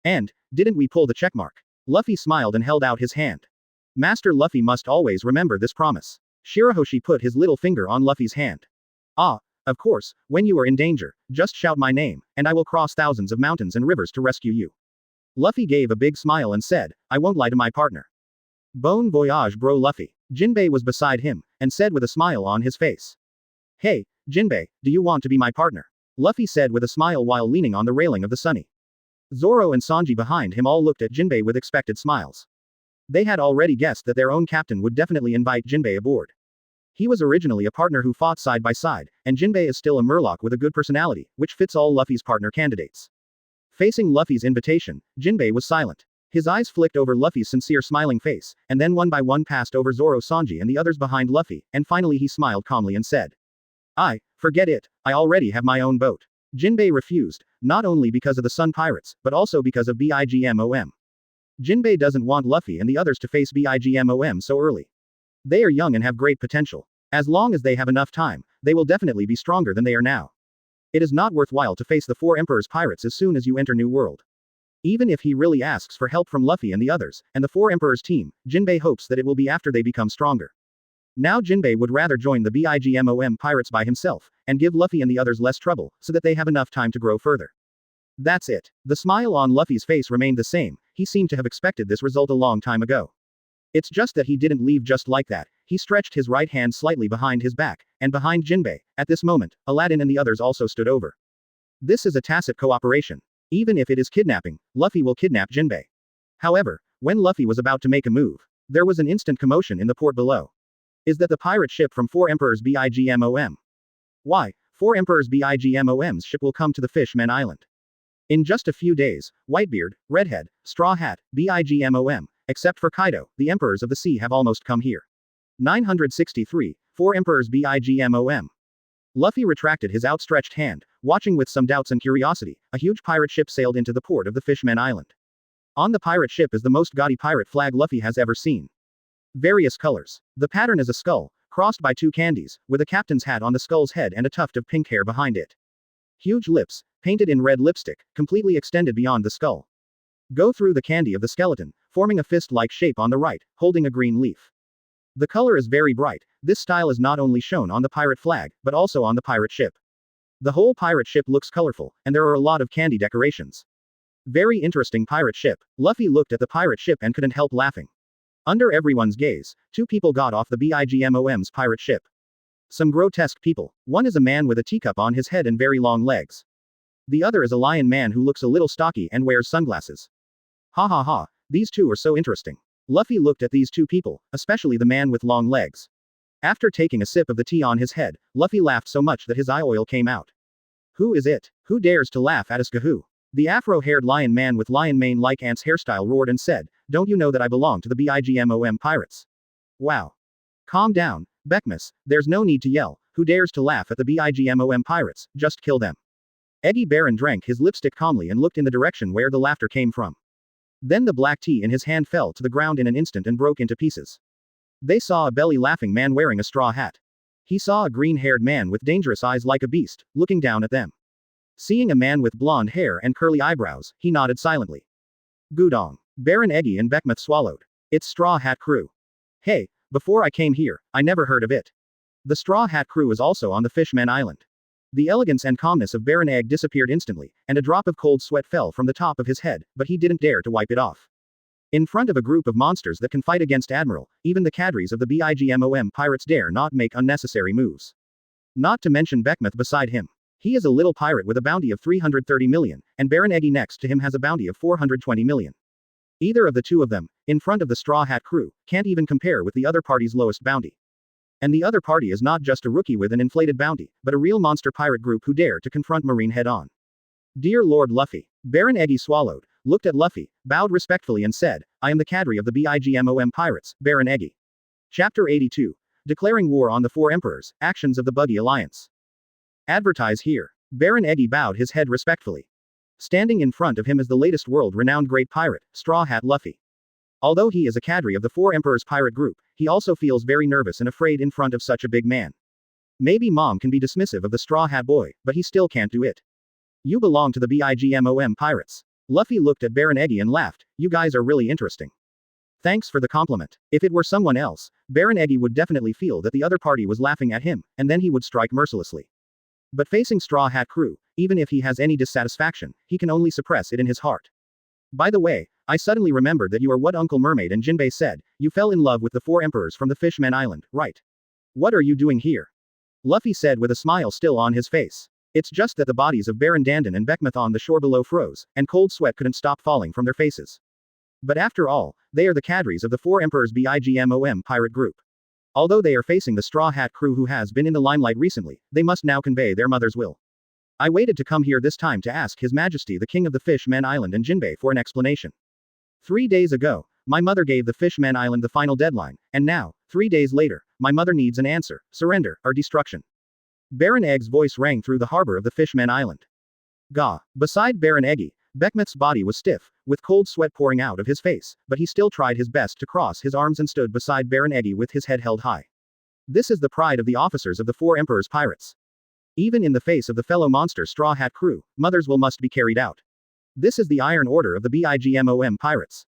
And, didn't we pull the checkmark? Luffy smiled and held out his hand. Master Luffy must always remember this promise. Shirahoshi put his little finger on Luffy's hand. Ah, of course, when you are in danger, just shout my name, and I will cross thousands of mountains and rivers to rescue you. Luffy gave a big smile and said, I won't lie to my partner. Bon voyage bro Luffy. Jinbe was beside him, and said with a smile on his face. Hey, Jinbe, do you want to be my partner? Luffy said with a smile while leaning on the railing of the Sunny. Zoro and Sanji behind him all looked at Jinbe with expected smiles. They had already guessed that their own captain would definitely invite Jinbe aboard. He was originally a partner who fought side by side, and Jinbe is still a murloc with a good personality, which fits all Luffy's partner candidates. Facing Luffy's invitation, Jinbe was silent. His eyes flicked over Luffy's sincere smiling face, and then one by one passed over Zoro, Sanji and the others behind Luffy, and finally he smiled calmly and said. Forget it, I already have my own boat. Jinbe refused, not only because of the Sun Pirates, but also because of BIGMOM. Jinbe doesn't want Luffy and the others to face BIGMOM so early. They are young and have great potential. As long as they have enough time, they will definitely be stronger than they are now. It is not worthwhile to face the 4 Emperor's pirates as soon as you enter New World. Even if he really asks for help from Luffy and the others, and the 4 Emperor's team, Jinbe hopes that it will be after they become stronger. Now Jinbe would rather join the BIGMOM pirates by himself, and give Luffy and the others less trouble, so that they have enough time to grow further. That's it. The smile on Luffy's face remained the same, he seemed to have expected this result a long time ago. It's just that he didn't leave just like that. He stretched his right hand slightly behind his back, and behind Jinbe. At this moment, Aladdin and the others also stood over. This is a tacit cooperation. Even if it is kidnapping, Luffy will kidnap Jinbe. However, when Luffy was about to make a move, there was an instant commotion in the port below. Is that the pirate ship from 4 Emperors Bigmom? Why, 4 Emperors Bigmom's ship will come to the Fishman Island. In just a few days, Whitebeard, Redhead, Straw Hat, Bigmom, except for Kaido, the Emperors of the Sea have almost come here. 963, 4 Emperors Bigmom. Luffy retracted his outstretched hand, watching with some doubts and curiosity. A huge pirate ship sailed into the port of the Fishman Island. On the pirate ship is the most gaudy pirate flag Luffy has ever seen. Various colors. The pattern is a skull, crossed by 2 candies, with a captain's hat on the skull's head and a tuft of pink hair behind it. Huge lips, painted in red lipstick, completely extended beyond the skull. Go through the candy of the skeleton, forming a fist-like shape on the right, holding a green leaf. The color is very bright. This style is not only shown on the pirate flag, but also on the pirate ship. The whole pirate ship looks colorful, and there are a lot of candy decorations. Very interesting pirate ship. Luffy looked at the pirate ship and couldn't help laughing. Under everyone's gaze, 2 people got off the Bigmom's pirate ship. Some grotesque people. One is a man with a teacup on his head and very long legs. The other is a lion man who looks a little stocky and wears sunglasses. Ha ha ha, these 2 are so interesting. Luffy looked at these 2 people, especially the man with long legs. After taking a sip of the tea on his head, Luffy laughed so much that his eye oil came out. Who is it? Who dares to laugh at us Gahoo? The afro-haired lion man with lion mane like ants hairstyle roared and said, don't you know that I belong to the Bigmom pirates? Wow. Calm down, Beckmas, there's no need to yell. Who dares to laugh at the Bigmom pirates? Just kill them. Eggy Baron drank his lipstick calmly and looked in the direction where the laughter came from. Then the black tea in his hand fell to the ground in an instant and broke into pieces. They saw a belly-laughing man wearing a straw hat. He saw a green-haired man with dangerous eyes like a beast, looking down at them. Seeing a man with blonde hair and curly eyebrows, he nodded silently. Gudong. Baron Eggy and Beckmuth swallowed. It's Straw Hat Crew. Hey, before I came here, I never heard of it. The Straw Hat Crew is also on the Fishman Island. The elegance and calmness of Baron Egg disappeared instantly, and a drop of cold sweat fell from the top of his head, but he didn't dare to wipe it off. In front of a group of monsters that can fight against Admiral, even the cadres of the Bigmom pirates dare not make unnecessary moves. Not to mention Beckmuth beside him. He is a little pirate with a bounty of 330 million, and Baron Eggy next to him has a bounty of 420 million. Either of the 2 of them, in front of the Straw Hat Crew, can't even compare with the other party's lowest bounty. And the other party is not just a rookie with an inflated bounty, but a real monster pirate group who dare to confront Marine head-on. Dear Lord Luffy. Baron Eggy swallowed, looked at Luffy, bowed respectfully and said, I am the cadre of the Bigmom pirates, Baron Eggy. Chapter 82. Declaring war on the 4 emperors, actions of the Buggy Alliance. Advertise here. Baron Eggy bowed his head respectfully. Standing in front of him is the latest world-renowned great pirate, Straw Hat Luffy. Although he is a cadre of the 4 Emperors pirate group, he also feels very nervous and afraid in front of such a big man. Maybe Mom can be dismissive of the Straw Hat boy, but he still can't do it. You belong to the Bigmom pirates. Luffy looked at Baron Eggy and laughed, you guys are really interesting. Thanks for the compliment. If it were someone else, Baron Eggy would definitely feel that the other party was laughing at him, and then he would strike mercilessly. But facing Straw Hat Crew, even if he has any dissatisfaction, he can only suppress it in his heart. By the way, I suddenly remembered that you are what Uncle Mermaid and Jinbe said, you fell in love with the 4 emperors from the Fishman Island, right? What are you doing here? Luffy said with a smile still on his face. It's just that the bodies of Baron Dandan and Beckmuth on the shore below froze, and cold sweat couldn't stop falling from their faces. But after all, they are the cadres of the 4 emperors Bigmom pirate group. Although they are facing the Straw Hat Crew who has been in the limelight recently, they must now convey their mother's will. I waited to come here this time to ask His Majesty the King of the Fishman Island and Jinbe for an explanation. 3 days ago, my mother gave the Fishman Island the final deadline, and now, 3 days later, my mother needs an answer, surrender, or destruction. Baron Egg's voice rang through the harbor of the Fishman Island. Gah. Beside Baron Eggy, Beckmuth's body was stiff, with cold sweat pouring out of his face, but he still tried his best to cross his arms and stood beside Baron Eggy with his head held high. This is the pride of the officers of the 4 Emperors pirates. Even in the face of the fellow monster Straw Hat Crew, mother's will must be carried out. This is the iron order of the Bigmom pirates.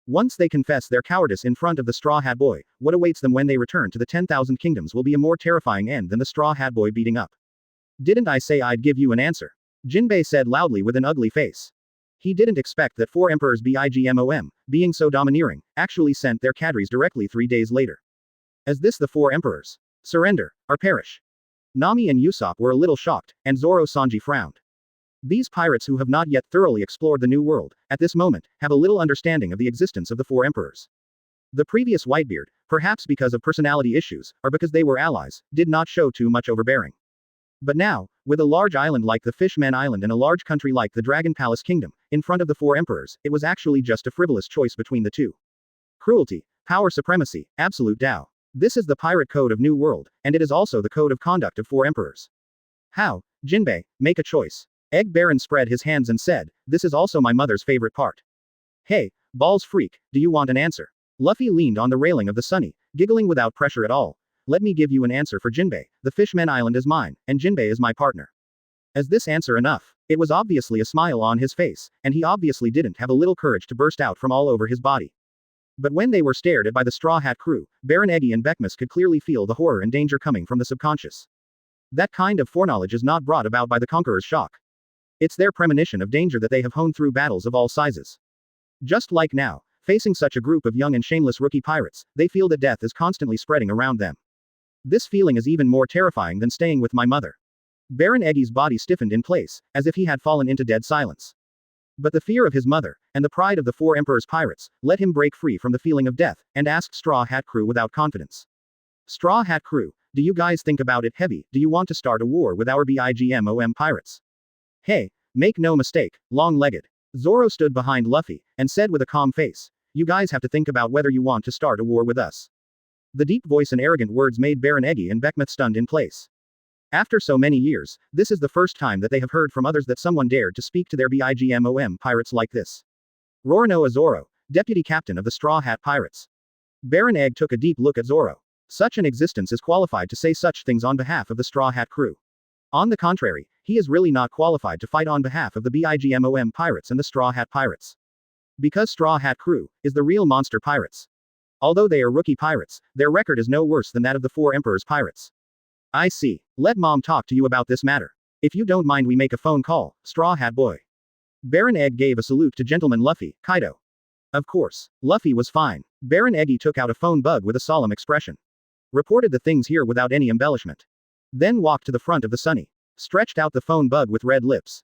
Once they confess their cowardice in front of the Straw Hat Boy, what awaits them when they return to the 10,000 kingdoms will be a more terrifying end than the Straw Hat Boy beating up. Didn't I say I'd give you an answer? Jinbe said loudly with an ugly face. He didn't expect that 4 emperors BIGMOM, being so domineering, actually sent their cadres directly 3 days later. As this the 4 emperors surrender, or perish. Nami and Usopp were a little shocked, and Zoro Sanji frowned. These pirates who have not yet thoroughly explored the New World, at this moment, have a little understanding of the existence of the 4 emperors. The previous Whitebeard, perhaps because of personality issues, or because they were allies, did not show too much overbearing. But now, with a large island like the Fishman Island and a large country like the Dragon Palace Kingdom, in front of the 4 emperors, it was actually just a frivolous choice between the two. Cruelty, power supremacy, absolute Tao. This is the pirate code of New World, and it is also the code of conduct of 4 emperors. How? Jinbe, make a choice. Egg Baron spread his hands and said, this is also my mother's favorite part. Hey, balls freak, do you want an answer? Luffy leaned on the railing of the Sunny, giggling without pressure at all. Let me give you an answer for Jinbe. The Fishman Island is mine, and Jinbe is my partner. Is this answer enough? It was obviously a smile on his face, and he obviously didn't have a little courage to burst out from all over his body. But when they were stared at by the Straw Hat crew, Baron Eggy and Beckmus could clearly feel the horror and danger coming from the subconscious. That kind of foreknowledge is not brought about by the conqueror's shock. It's their premonition of danger that they have honed through battles of all sizes. Just like now, facing such a group of young and shameless rookie pirates, they feel that death is constantly spreading around them. This feeling is even more terrifying than staying with my mother. Baron Eggy's body stiffened in place, as if he had fallen into dead silence. But the fear of his mother, and the pride of the 4 emperors' pirates, let him break free from the feeling of death, and asked Straw Hat Crew without confidence. Straw Hat Crew, do you guys think about it heavy? Do you want to start a war with our BIGMOM pirates? Hey, make no mistake, long-legged. Zoro stood behind Luffy, and said with a calm face, you guys have to think about whether you want to start a war with us. The deep voice and arrogant words made Baron Eggy and Beckmuth stunned in place. After so many years, this is the first time that they have heard from others that someone dared to speak to their BIGMOM pirates like this. Roronoa Zoro, deputy captain of the Straw Hat Pirates. Baron Egg took a deep look at Zoro. Such an existence is qualified to say such things on behalf of the Straw Hat crew. On the contrary, he is really not qualified to fight on behalf of the BIGMOM pirates and the Straw Hat Pirates. Because Straw Hat crew is the real monster pirates. Although they are rookie pirates, their record is no worse than that of the 4 emperors' pirates. I see. Let Mom talk to you about this matter. If you don't mind we make a phone call, Straw Hat boy. Baron Egg gave a salute to Gentleman Luffy, Kaido. Of course. Luffy was fine. Baron Eggy took out a phone bug with a solemn expression. Reported the things here without any embellishment. Then walked to the front of the Sunny. Stretched out the phone bug with red lips.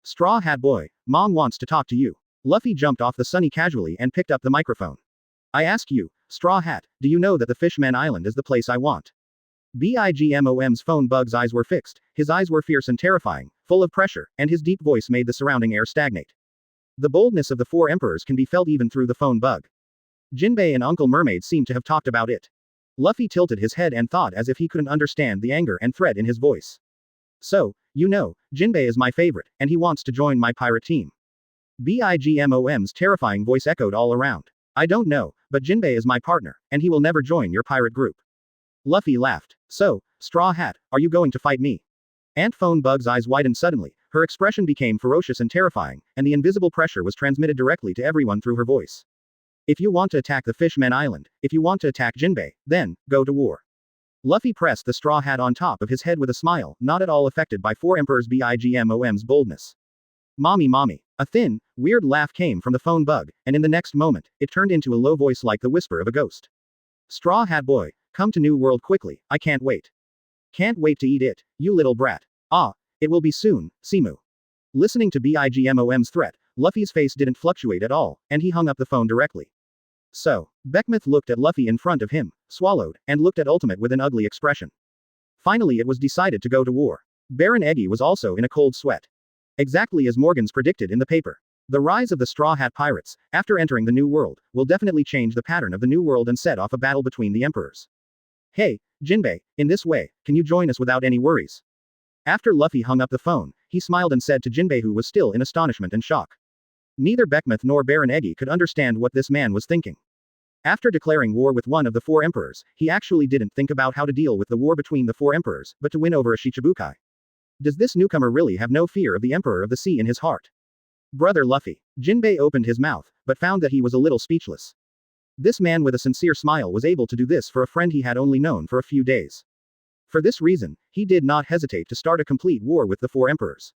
Straw Hat boy, Mom wants to talk to you. Luffy jumped off the Sunny casually and picked up the microphone. I ask you, Straw Hat, do you know that the Fishman Island is the place I want? BIGMOM's phone bug's eyes were fixed, his eyes were fierce and terrifying, full of pressure, and his deep voice made the surrounding air stagnate. The boldness of the 4 emperors can be felt even through the phone bug. Jinbe and Uncle Mermaid seemed to have talked about it. Luffy tilted his head and thought as if he couldn't understand the anger and threat in his voice. So, you know, Jinbe is my favorite, and he wants to join my pirate team. BIGMOM's terrifying voice echoed all around. I don't know, but Jinbe is my partner, and he will never join your pirate group. Luffy laughed. So, Straw Hat, are you going to fight me? Ant Phone Bug's eyes widened suddenly, her expression became ferocious and terrifying, and the invisible pressure was transmitted directly to everyone through her voice. If you want to attack the Fishman Island, if you want to attack Jinbe, then, go to war. Luffy pressed the straw hat on top of his head with a smile, not at all affected by 4 Emperors BIGMOM's boldness. Mommy. A thin, weird laugh came from the phone bug, and in the next moment, it turned into a low voice like the whisper of a ghost. Straw Hat Boy, come to New World quickly, I can't wait. Can't wait to eat it, you little brat. Ah, it will be soon, Simu. Listening to BIGMOM's threat, Luffy's face didn't fluctuate at all, and he hung up the phone directly. So, Beckmuth looked at Luffy in front of him, swallowed, and looked at Ultimate with an ugly expression. Finally it was decided to go to war. Baron Eggy was also in a cold sweat. Exactly as Morgans predicted in the paper. The rise of the Straw Hat Pirates, after entering the New World, will definitely change the pattern of the New World and set off a battle between the emperors. Hey, Jinbe, in this way, can you join us without any worries? After Luffy hung up the phone, he smiled and said to Jinbe, who was still in astonishment and shock. Neither Beckmuth nor Baron Eggy could understand what this man was thinking. After declaring war with one of the 4 emperors, he actually didn't think about how to deal with the war between the 4 emperors, but to win over a Shichibukai. Does this newcomer really have no fear of the Emperor of the Sea in his heart? Brother Luffy. Jinbe opened his mouth, but found that he was a little speechless. This man with a sincere smile was able to do this for a friend he had only known for a few days. For this reason, he did not hesitate to start a complete war with the 4 emperors.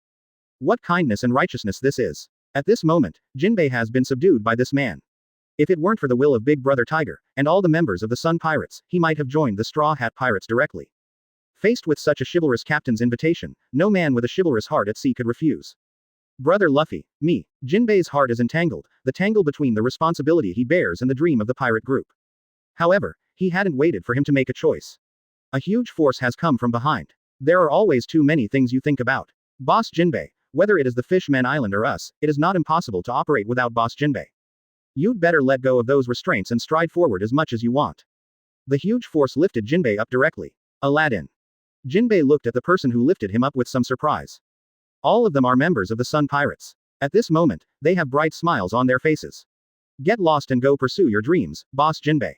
What kindness and righteousness this is. At this moment, Jinbe has been subdued by this man. If it weren't for the will of Big Brother Tiger, and all the members of the Sun Pirates, he might have joined the Straw Hat Pirates directly. Faced with such a chivalrous captain's invitation, no man with a chivalrous heart at sea could refuse. Brother Luffy, me, Jinbe's heart is entangled, the tangle between the responsibility he bears and the dream of the pirate group. However, he hadn't waited for him to make a choice. A huge force has come from behind. There are always too many things you think about. Boss Jinbe, whether it is the Fishman Island or us, it is not impossible to operate without Boss Jinbe. You'd better let go of those restraints and stride forward as much as you want. The huge force lifted Jinbe up directly. Aladdin. Jinbe looked at the person who lifted him up with some surprise. All of them are members of the Sun Pirates. At this moment, they have bright smiles on their faces. Get lost and go pursue your dreams, Boss Jinbe.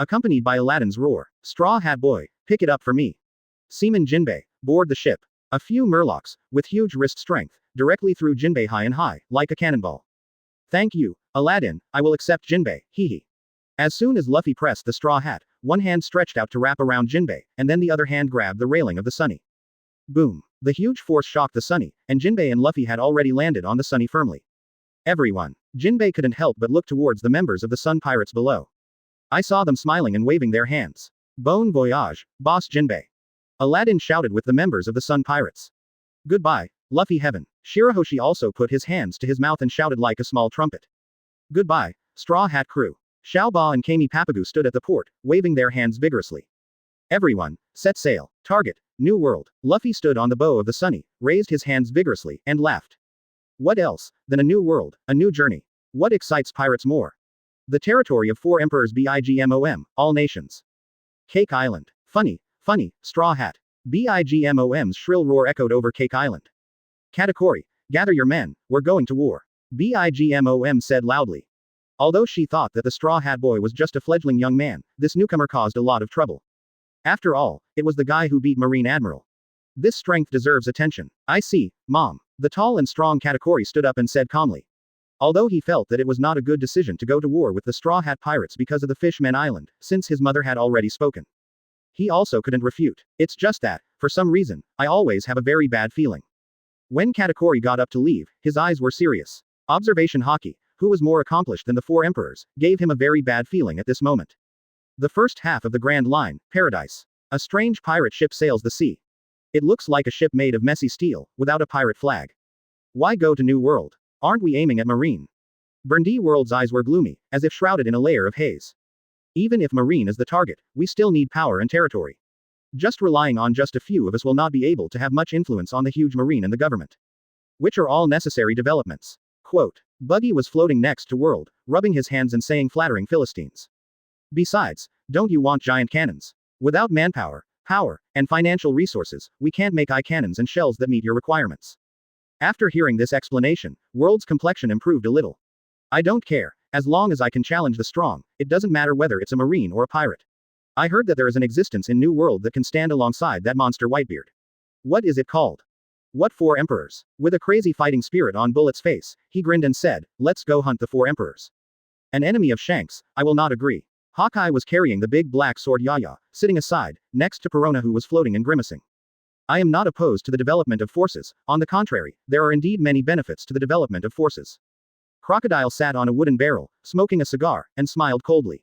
Accompanied by Aladdin's roar, Straw Hat Boy, pick it up for me. Seaman Jinbe, board the ship. A few murlocs, with huge wrist strength, directly threw Jinbe high and high, like a cannonball. Thank you, Aladdin, I will accept Jinbe, hee hee. As soon as Luffy pressed the straw hat, one hand stretched out to wrap around Jinbe, and then the other hand grabbed the railing of the Sunny. Boom. The huge force shocked the Sunny, and Jinbe and Luffy had already landed on the Sunny firmly. Everyone. Jinbe couldn't help but look towards the members of the Sun Pirates below. I saw them smiling and waving their hands. Bon voyage, Boss Jinbe. Aladdin shouted with the members of the Sun Pirates. Goodbye, Luffy Heaven. Shirahoshi also put his hands to his mouth and shouted like a small trumpet. Goodbye, Straw Hat Crew. Xiaoba and Kami Papagu stood at the port, waving their hands vigorously. Everyone, set sail. Target, New World. Luffy stood on the bow of the Sunny, raised his hands vigorously, and laughed. What else than a new world, a new journey? What excites pirates more? The territory of 4 emperors BIGMOM, all nations. Cake Island. Funny, funny, Straw Hat. BIGMOM's shrill roar echoed over Cake Island. Katakuri, gather your men, we're going to war. BIGMOM said loudly. Although she thought that the Straw Hat Boy was just a fledgling young man, this newcomer caused a lot of trouble. After all, it was the guy who beat Marine Admiral. This strength deserves attention. I see, Mom. The tall and strong Katakuri stood up and said calmly. Although he felt that it was not a good decision to go to war with the Straw Hat Pirates because of the Fishman Island, since his mother had already spoken. He also couldn't refute. It's just that, for some reason, I always have a very bad feeling. When Katakuri got up to leave, his eyes were serious. Observation Haki, who was more accomplished than the 4 emperors, gave him a very bad feeling at this moment. The first half of the Grand Line, Paradise. A strange pirate ship sails the sea. It looks like a ship made of messy steel, without a pirate flag. Why go to New World? Aren't we aiming at Marine? Burndy World's eyes were gloomy, as if shrouded in a layer of haze. Even if Marine is the target, we still need power and territory. Just relying on just a few of us will not be able to have much influence on the huge Marine and the government. Which are all necessary developments. Quote. Buggy was floating next to World, rubbing his hands and saying flattering Philistines. Besides, don't you want giant cannons? Without manpower, power, and financial resources, we can't make eye cannons and shells that meet your requirements. After hearing this explanation, World's complexion improved a little. I don't care, as long as I can challenge the strong, it doesn't matter whether it's a Marine or a pirate. I heard that there is an existence in New World that can stand alongside that monster Whitebeard. What is it called? What 4 emperors? With a crazy fighting spirit on Bullet's face, he grinned and said, let's go hunt the 4 emperors. An enemy of Shanks, I will not agree. Hawkeye was carrying the big black sword Yaya, sitting aside, next to Perona who was floating and grimacing. I am not opposed to the development of forces, on the contrary, there are indeed many benefits to the development of forces. Crocodile sat on a wooden barrel, smoking a cigar, and smiled coldly.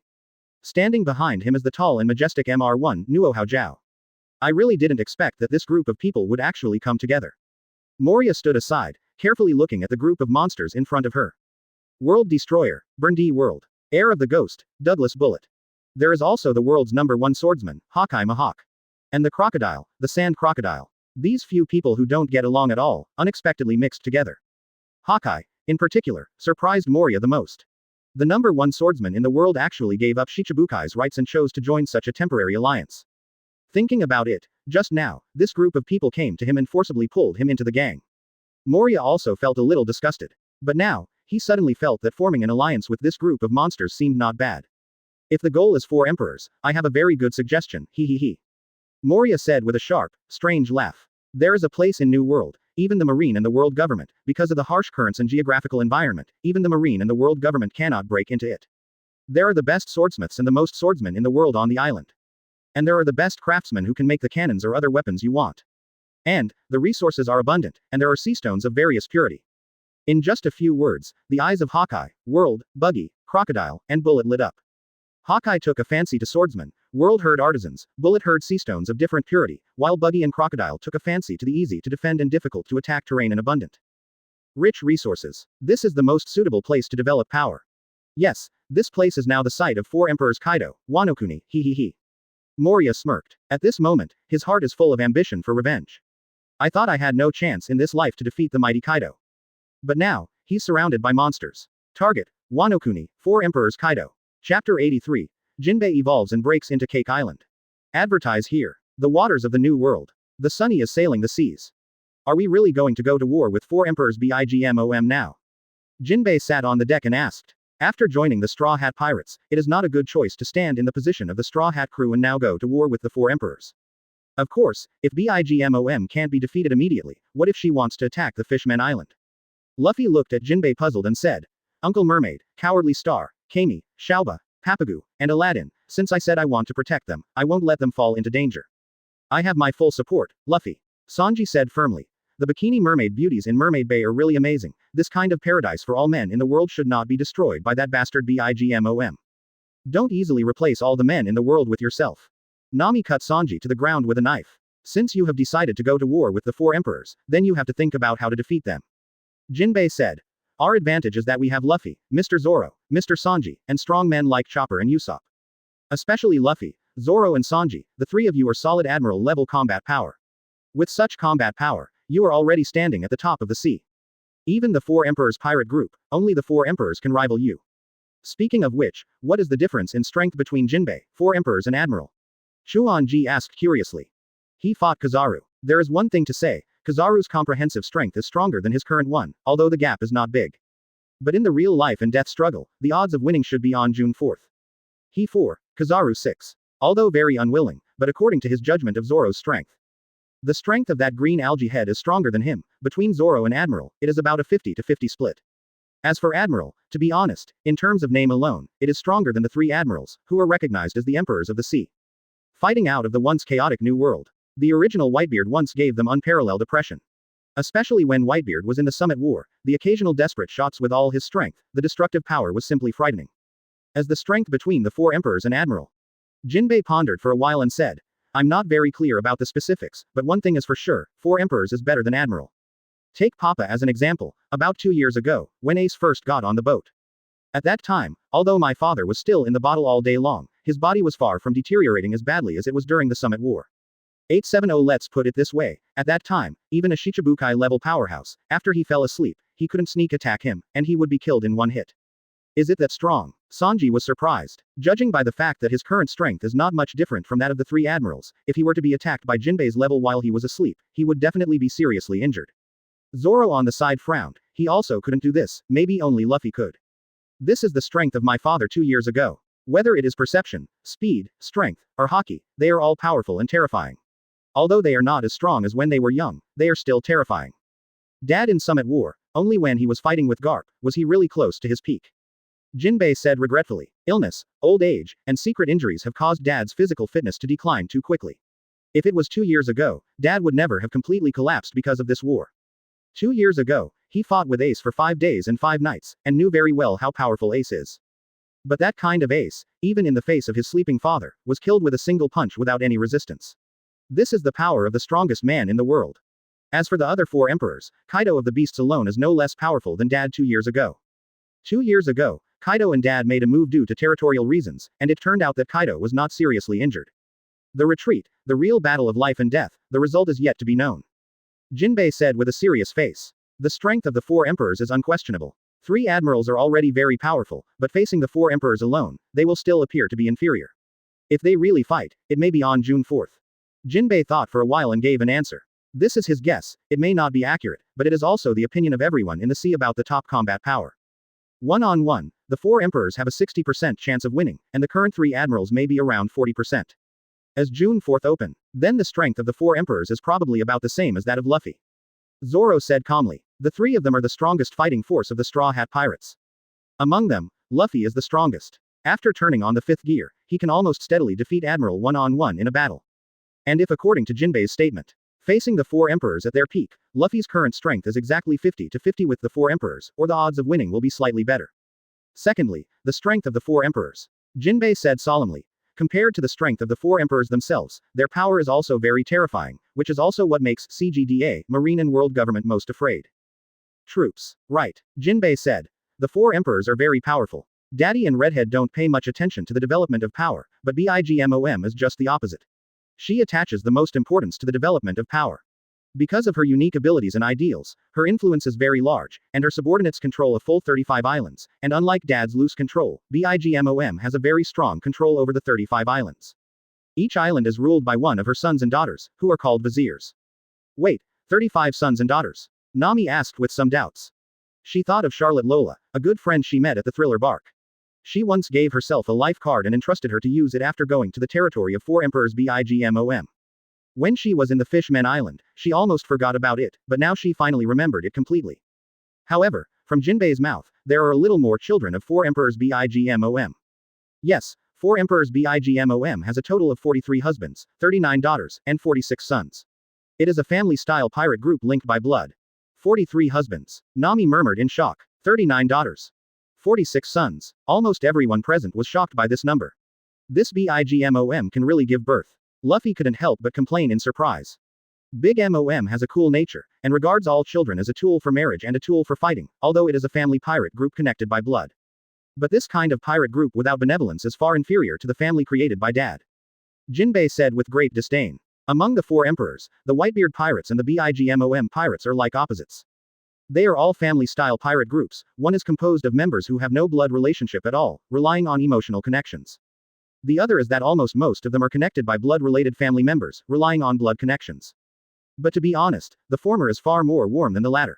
Standing behind him is the tall and majestic MR1, Nuo Hao Jiao. I really didn't expect that this group of people would actually come together. Moria stood aside, carefully looking at the group of monsters in front of her. World Destroyer, Burndy World. Heir of the Ghost, Douglas Bullet. There is also the world's #1 swordsman, Hawkeye Mahawk. And the crocodile, the sand crocodile. These few people who don't get along at all, unexpectedly mixed together. Hawkeye, in particular, surprised Moria the most. The #1 swordsman in the world actually gave up Shichibukai's rights and chose to join such a temporary alliance. Thinking about it, just now, this group of people came to him and forcibly pulled him into the gang. Moria also felt a little disgusted. But now, he suddenly felt that forming an alliance with this group of monsters seemed not bad. If the goal is 4 emperors, I have a very good suggestion, he. Moria said with a sharp, strange laugh. There is a place in New World, even the Marine and the world government, because of the harsh currents and geographical environment, even the Marine and the world government cannot break into it. There are the best swordsmiths and the most swordsmen in the world on the island. And there are the best craftsmen who can make the cannons or other weapons you want. And, the resources are abundant, and there are sea stones of various purity. In just a few words, the eyes of Hawkeye, World, Buggy, Crocodile, and Bullet lit up. Hawkeye took a fancy to swordsmen, World heard artisans, Bullet heard sea stones of different purity, while Buggy and Crocodile took a fancy to the easy to defend and difficult to attack terrain and abundant. Rich resources. This is the most suitable place to develop power. Yes, this place is now the site of 4 Emperors Kaido, Wano-kuni, he. Moria smirked. At this moment, his heart is full of ambition for revenge. I thought I had no chance in this life to defeat the mighty Kaido. But now, he's surrounded by monsters. Target, Wano-kuni, 4 Emperors Kaido. Chapter 83. Jinbe evolves and breaks into Cake Island. Advertise here. The waters of the New World. The Sunny is sailing the seas. Are we really going to go to war with 4 Emperors Bigmom now? Jinbe sat on the deck and asked. After joining the Straw Hat Pirates, it is not a good choice to stand in the position of the Straw Hat crew and now go to war with the 4 Emperors. Of course, if Bigmom can't be defeated immediately, what if she wants to attack the Fishman Island? Luffy looked at Jinbe puzzled and said, Uncle Mermaid, Cowardly Star, Kami, Shauba, Papagu, and Aladdin, since I said I want to protect them, I won't let them fall into danger. I have my full support, Luffy. Sanji said firmly. The Bikini Mermaid beauties in Mermaid Bay are really amazing. This kind of paradise for all men in the world should not be destroyed by that bastard Bigmom. Don't easily replace all the men in the world with yourself. Nami cut Sanji to the ground with a knife. Since you have decided to go to war with the 4 Emperors, then you have to think about how to defeat them. Jinbe said. Our advantage is that we have Luffy, Mr. Zoro, Mr. Sanji, and strong men like Chopper and Usopp. Especially Luffy, Zoro and Sanji, the 3 of you are solid admiral level combat power. With such combat power, you are already standing at the top of the sea. Even the 4 Emperors pirate group, only the 4 Emperors can rival you. Speaking of which, what is the difference in strength between Jinbe, 4 Emperors and Admiral? Chuan-ji asked curiously. He fought Kizaru. There is one thing to say, Kizaru's comprehensive strength is stronger than his current one, although the gap is not big. But in the real life and death struggle, the odds of winning should be on June 4th. He 4, Kizaru 6. Although very unwilling, but according to his judgment of Zoro's strength. The strength of that green algae head is stronger than him. Between Zoro and Admiral, it is about a 50-50 split. As for Admiral, to be honest, in terms of name alone, it is stronger than the 3 admirals, who are recognized as the emperors of the sea. Fighting out of the once chaotic New World. The original Whitebeard once gave them unparalleled oppression. Especially when Whitebeard was in the Summit War, the occasional desperate shots with all his strength, the destructive power was simply frightening. As the strength between the 4 emperors and Admiral. Jinbe pondered for a while and said, I'm not very clear about the specifics, but one thing is for sure, 4 emperors is better than Admiral. Take Papa as an example, about 2 years ago, when Ace first got on the boat. At that time, although my father was still in the bottle all day long, his body was far from deteriorating as badly as it was during the Summit War. 870 Let's put it this way, at that time, even a Shichibukai level powerhouse, after he fell asleep, he couldn't sneak attack him, and he would be killed in one hit. Is it that strong? Sanji was surprised. Judging by the fact that his current strength is not much different from that of the 3 admirals, if he were to be attacked by Jinbe's level while he was asleep, he would definitely be seriously injured. Zoro on the side frowned. He also couldn't do this, maybe only Luffy could. This is the strength of my father 2 years ago. Whether it is perception, speed, strength, or Haki, they are all powerful and terrifying. Although they are not as strong as when they were young, they are still terrifying. Dad in Summit War, only when he was fighting with Garp, was he really close to his peak. Jinbe said regretfully, illness, old age, and secret injuries have caused Dad's physical fitness to decline too quickly. If it was 2 years ago, Dad would never have completely collapsed because of this war. 2 years ago, he fought with Ace for 5 days and 5 nights, and knew very well how powerful Ace is. But that kind of Ace, even in the face of his sleeping father, was killed with a single punch without any resistance. This is the power of the strongest man in the world. As for the other 4 emperors, Kaido of the Beasts alone is no less powerful than Dad 2 years ago. 2 years ago, Kaido and Dad made a move due to territorial reasons, and it turned out that Kaido was not seriously injured. The retreat, the real battle of life and death, the result is yet to be known. Jinbe said with a serious face. The strength of the 4 emperors is unquestionable. 3 admirals are already very powerful, but facing the 4 emperors alone, they will still appear to be inferior. If they really fight, it may be on June 4th. Jinbe thought for a while and gave an answer. This is his guess, it may not be accurate, but it is also the opinion of everyone in the sea about the top combat power. One-on-one, the 4 emperors have a 60% chance of winning, and the current 3 admirals may be around 40%. As June 4th open, then the strength of the 4 emperors is probably about the same as that of Luffy. Zoro said calmly. The 3 of them are the strongest fighting force of the Straw Hat Pirates. Among them, Luffy is the strongest. After turning on the 5th gear, he can almost steadily defeat Admiral one-on-one in a battle. And if according to Jinbe's statement, Facing the four emperors at their peak, Luffy's current strength is exactly 50-50 with the four emperors, or the odds of winning will be slightly better. Secondly, the strength of the four emperors. Jinbe said solemnly. Compared to the strength of the four emperors themselves, their power is also very terrifying, which is also what makes CGDA, Marine and World Government most afraid. Troops. Right. Jinbe said. The four emperors are very powerful. Daddy and Redhead don't pay much attention to the development of power, but BIGMOM is just the opposite. She attaches the most importance to the development of power. Because of her unique abilities and ideals, her influence is very large, and her subordinates control a full 35 islands, and unlike Dad's loose control, BIGMOM has a very strong control over the 35 islands. Each island is ruled by one of her sons and daughters, who are called viziers. Wait, 35 sons and daughters? Nami asked with some doubts. She thought of Charlotte Lola, a good friend she met at the thriller barque. She once gave herself a life card and entrusted her to use it after going to the territory of four emperors BIGMOM. When she was in the Fishmen Island, she almost forgot about it, but now she finally remembered it completely. However, from Jinbei's mouth, there are a little more children of four emperors BIGMOM. Yes, four emperors BIGMOM has a total of 43 husbands, 39 daughters, and 46 sons. It is a family-style pirate group linked by blood. 43 husbands. Nami murmured in shock. 39 daughters. 46 sons. Almost everyone present was shocked by this number. This BIGMOM can really give birth. Luffy couldn't help but complain in surprise. Big MOM has a cool nature, and regards all children as a tool for marriage and a tool for fighting, although it is a family pirate group connected by blood. But this kind of pirate group without benevolence is far inferior to the family created by Dad. Jinbei said with great disdain. Among the four emperors, the Whitebeard pirates and the BIGMOM pirates are like opposites. They are all family-style pirate groups, one is composed of members who have no blood relationship at all, relying on emotional connections. The other is that almost most of them are connected by blood-related family members, relying on blood connections. But to be honest, the former is far more warm than the latter.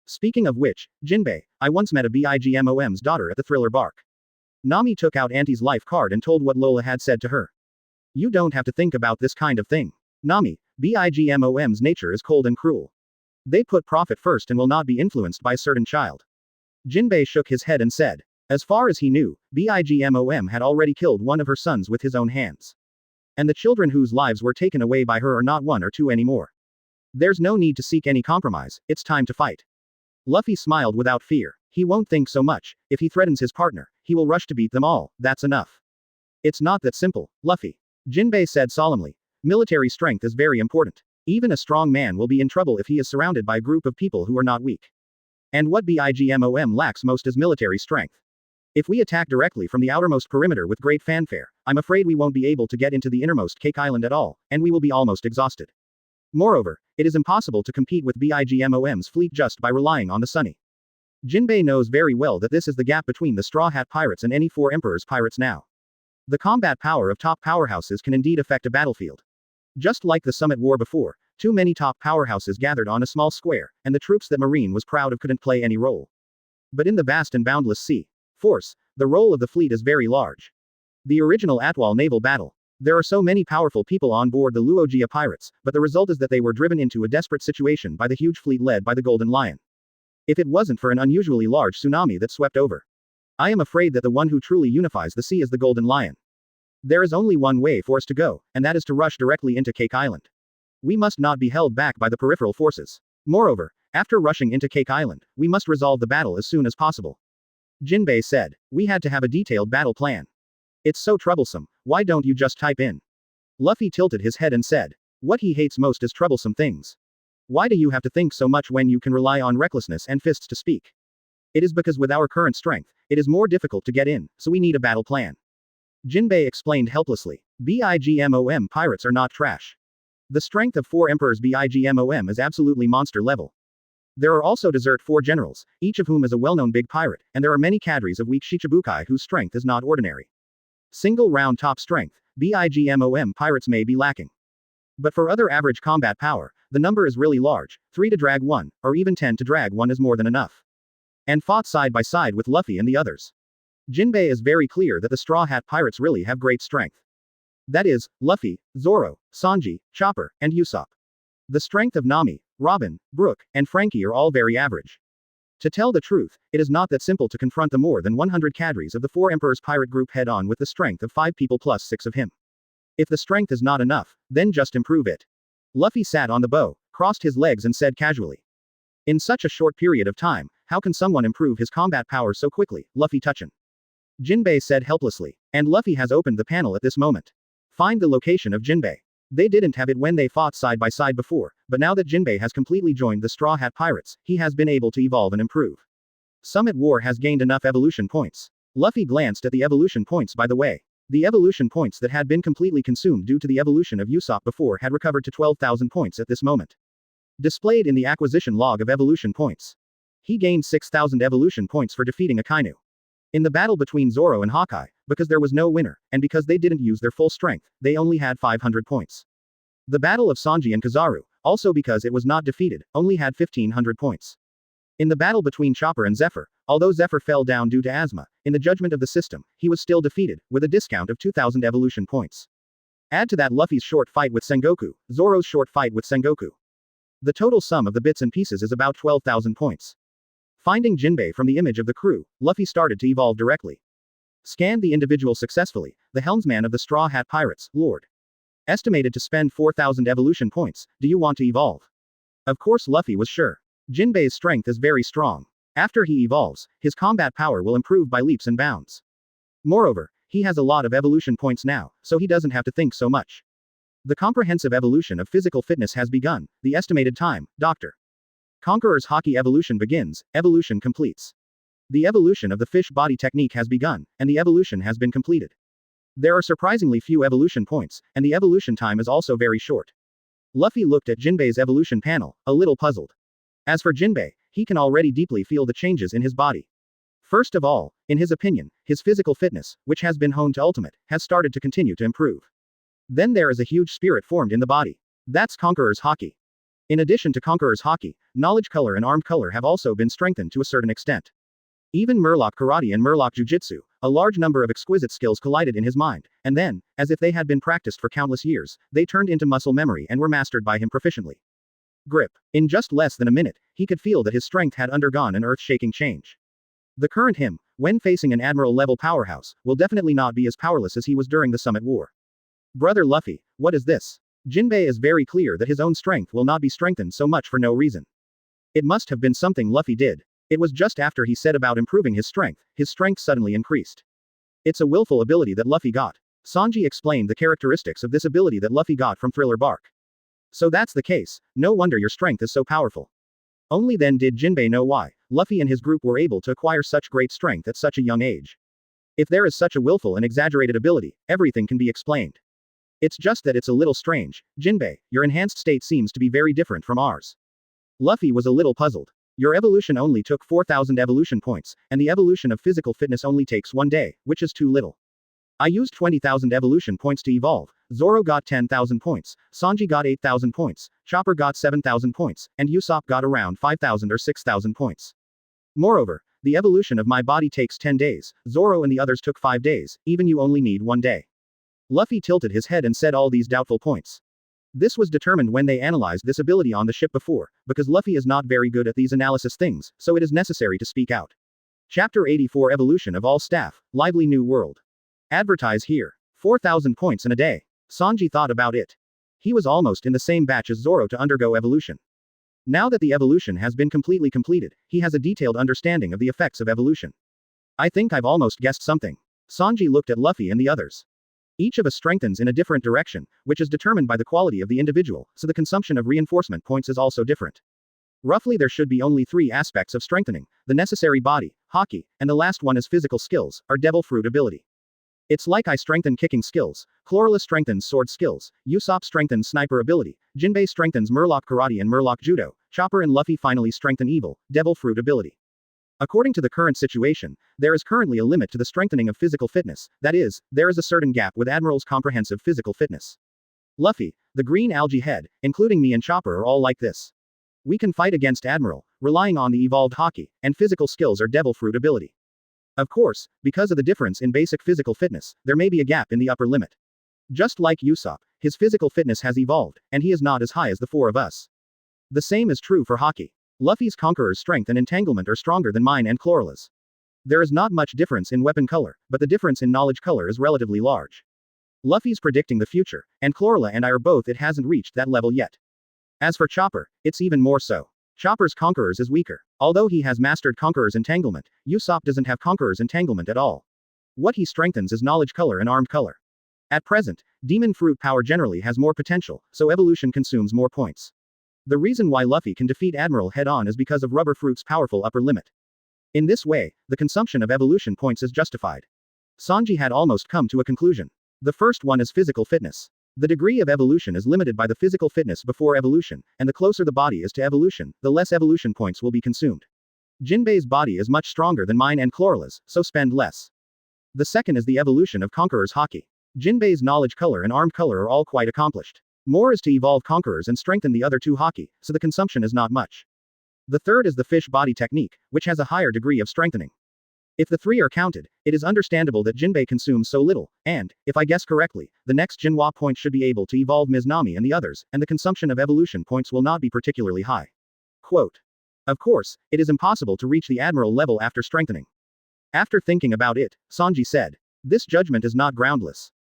Speaking of which, Jinbei, I once met a BIGMOM's daughter at the thriller barque. Nami took out Auntie's life card and told what Lola had said to her. You don't have to think about this kind of thing. Nami, BIGMOM's nature is cold and cruel. They put profit first and will not be influenced by a certain child. Jinbei shook his head and said. As far as he knew, BIGMOM had already killed one of her sons with his own hands. And the children whose lives were taken away by her are not one or two anymore. There's no need to seek any compromise, it's time to fight. Luffy smiled without fear. He won't think so much. If he threatens his partner, he will rush to beat them all, that's enough. It's not that simple, Luffy. Jinbei said solemnly. Military strength is very important. Even a strong man will be in trouble if he is surrounded by a group of people who are not weak. And what BIGMOM lacks most is military strength. If we attack directly from the outermost perimeter with great fanfare, I'm afraid we won't be able to get into the innermost Cake Island at all, and we will be almost exhausted. Moreover, it is impossible to compete with BIGMOM's fleet just by relying on the Sunny. Jinbei knows very well that this is the gap between the Straw Hat Pirates and any four Emperors pirates now. The combat power of top powerhouses can indeed affect a battlefield. Just like the Summit War before, too many top powerhouses gathered on a small square, and the troops that Marine was proud of couldn't play any role. But in the vast and boundless sea force, the role of the fleet is very large. The original Atwal naval battle. There are so many powerful people on board the Luogia pirates, but the result is that they were driven into a desperate situation by the huge fleet led by the Golden Lion. If it wasn't for an unusually large tsunami that swept over. I am afraid that the one who truly unifies the sea is the Golden Lion. There is only one way for us to go, and that is to rush directly into Cake Island. We must not be held back by the peripheral forces. Moreover, after rushing into Cake Island, we must resolve the battle as soon as possible. Jinbei said. We had to have a detailed battle plan. It's so troublesome, why don't you just type in? Luffy tilted his head and said. What he hates most is troublesome things. Why do you have to think so much when you can rely on recklessness and fists to speak? It is because with our current strength, it is more difficult to get in, so we need a battle plan. Jinbei explained helplessly. BIGMOM pirates are not trash. The strength of four emperors BIGMOM is absolutely monster level. There are also desert four generals, each of whom is a well-known big pirate, and there are many cadres of weak Shichibukai whose strength is not ordinary. Single round top strength, BIGMOM pirates may be lacking. But for other average combat power, the number is really large, 3 to drag 1, or even 10 to drag 1 is more than enough. And fought side by side with Luffy and the others. Jinbei is very clear that the Straw Hat Pirates really have great strength. That is, Luffy, Zoro, Sanji, Chopper, and Usopp. The strength of Nami, Robin, Brook, and Frankie are all very average. To tell the truth, it is not that simple to confront the more than 100 cadres of the Four Emperors pirate group head-on with the strength of 5 people plus 6 of him. If the strength is not enough, then just improve it. Luffy sat on the bow, crossed his legs and said casually. In such a short period of time, how can someone improve his combat power so quickly, Luffy Tuchin? Jinbe said helplessly. And Luffy has opened the panel at this moment. Find the location of Jinbe. They didn't have it when they fought side by side before, but now that Jinbe has completely joined the Straw Hat Pirates, he has been able to evolve and improve. Summit War has gained enough evolution points. Luffy glanced at the evolution points by the way. The evolution points that had been completely consumed due to the evolution of Usopp before had recovered to 12,000 points at this moment. Displayed in the acquisition log of evolution points. He gained 6,000 evolution points for defeating Akainu. In the battle between Zoro and Hawkeye, because there was no winner, and because they didn't use their full strength, they only had 500 points. The battle of Sanji and Kizaru, also because it was not defeated, only had 1,500 points. In the battle between Chopper and Zephyr, although Zephyr fell down due to asthma, in the judgment of the system, he was still defeated, with a discount of 2,000 evolution points. Add to that Luffy's short fight with Sengoku, Zoro's short fight with Sengoku. The total sum of the bits and pieces is about 12,000 points. Finding Jinbe from the image of the crew, Luffy started to evolve directly. Scanned the individual successfully, the helmsman of the Straw Hat Pirates, Lord. Estimated to spend 4,000 evolution points, do you want to evolve? Of course Luffy was sure. Jinbe's strength is very strong. After he evolves, his combat power will improve by leaps and bounds. Moreover, he has a lot of evolution points now, so he doesn't have to think so much. The comprehensive evolution of physical fitness has begun, the estimated time, Dr. Conqueror's Haki evolution begins, evolution completes. The evolution of the fish body technique has begun, and the evolution has been completed. There are surprisingly few evolution points, and the evolution time is also very short. Luffy looked at Jinbe's evolution panel, a little puzzled. As for Jinbe, he can already deeply feel the changes in his body. First of all, in his opinion, his physical fitness, which has been honed to ultimate, has started to continue to improve. Then there is a huge spirit formed in the body. That's Conqueror's Haki. In addition to Conqueror's Haki, Knowledge Color and Armed Color have also been strengthened to a certain extent. Even Murloc Karate and Murloc Jujitsu, a large number of exquisite skills collided in his mind, and then, as if they had been practiced for countless years, they turned into muscle memory and were mastered by him proficiently. Grip. In just less than a minute, he could feel that his strength had undergone an earth-shaking change. The current him, when facing an admiral-level powerhouse, will definitely not be as powerless as he was during the Summit War. Brother Luffy, what is this? Jinbe is very clear that his own strength will not be strengthened so much for no reason. It must have been something Luffy did. It was just after he said about improving his strength suddenly increased. It's a willful ability that Luffy got. Sanji explained the characteristics of this ability that Luffy got from Thriller Bark. So that's the case, no wonder your strength is so powerful. Only then did Jinbe know why Luffy and his group were able to acquire such great strength at such a young age. If there is such a willful and exaggerated ability, everything can be explained. It's just that it's a little strange. Jinbe, your enhanced state seems to be very different from ours. Luffy was a little puzzled. Your evolution only took 4,000 evolution points, and the evolution of physical fitness only takes 1 day, which is too little. I used 20,000 evolution points to evolve. Zoro got 10,000 points, Sanji got 8,000 points, Chopper got 7,000 points, and Usopp got around 5,000 or 6,000 points. Moreover, the evolution of my body takes 10 days, Zoro and the others took 5 days, even you only need 1 day. Luffy tilted his head and said all these doubtful points. This was determined when they analyzed this ability on the ship before, because Luffy is not very good at these analysis things, so it is necessary to speak out. Chapter 84 Evolution of All Staff, Lively New World. Advertise here. 4,000 points in a day. Sanji thought about it. He was almost in the same batch as Zoro to undergo evolution. Now that the evolution has been completely completed, he has a detailed understanding of the effects of evolution. I think I've almost guessed something. Sanji looked at Luffy and the others. Each of us strengthens in a different direction, which is determined by the quality of the individual, so the consumption of reinforcement points is also different. Roughly there should be only 3 aspects of strengthening: the necessary body, Haki, and the last one is physical skills, or devil fruit ability. It's like I strengthen kicking skills, Chlorella strengthens sword skills, Usopp strengthens sniper ability, Jinbe strengthens Murloc Karate and Murloc Judo, Chopper and Luffy finally strengthen evil, devil fruit ability. According to the current situation, there is currently a limit to the strengthening of physical fitness, that is, there is a certain gap with Admiral's comprehensive physical fitness. Luffy, the green algae head, including me and Chopper are all like this. We can fight against Admiral, relying on the evolved Haki, and physical skills or devil fruit ability. Of course, because of the difference in basic physical fitness, there may be a gap in the upper limit. Just like Usopp, his physical fitness has evolved, and he is not as high as the 4 of us. The same is true for Haki. Luffy's Conqueror's strength and entanglement are stronger than mine and Chlorela's. There is not much difference in weapon color, but the difference in knowledge color is relatively large. Luffy's predicting the future, and Chlorella and I are both it hasn't reached that level yet. As for Chopper, it's even more so. Chopper's Conqueror's is weaker. Although he has mastered Conqueror's entanglement, Usopp doesn't have Conqueror's entanglement at all. What he strengthens is knowledge color and armed color. At present, demon fruit power generally has more potential, so evolution consumes more points. The reason why Luffy can defeat Admiral head-on is because of rubber fruit's powerful upper limit. In this way, the consumption of evolution points is justified. Sanji had almost come to a conclusion. The first one is physical fitness. The degree of evolution is limited by the physical fitness before evolution, and the closer the body is to evolution, the less evolution points will be consumed. Jinbe's body is much stronger than mine and Chlorela's, so spend less. The second is the evolution of Conqueror's Haki. Jinbe's knowledge color and armed color are all quite accomplished. More is to evolve Conquerors and strengthen the other two Haki, so the consumption is not much. The third is the fish body technique, which has a higher degree of strengthening. If the three are counted, it is understandable that Jinbe consumes so little, and, if I guess correctly, the next Jinwa point should be able to evolve Ms. Nami and the others, and the consumption of evolution points will not be particularly high. Quote. Of course, it is impossible to reach the Admiral level after strengthening. After thinking about it, Sanji said. This judgment is not groundless.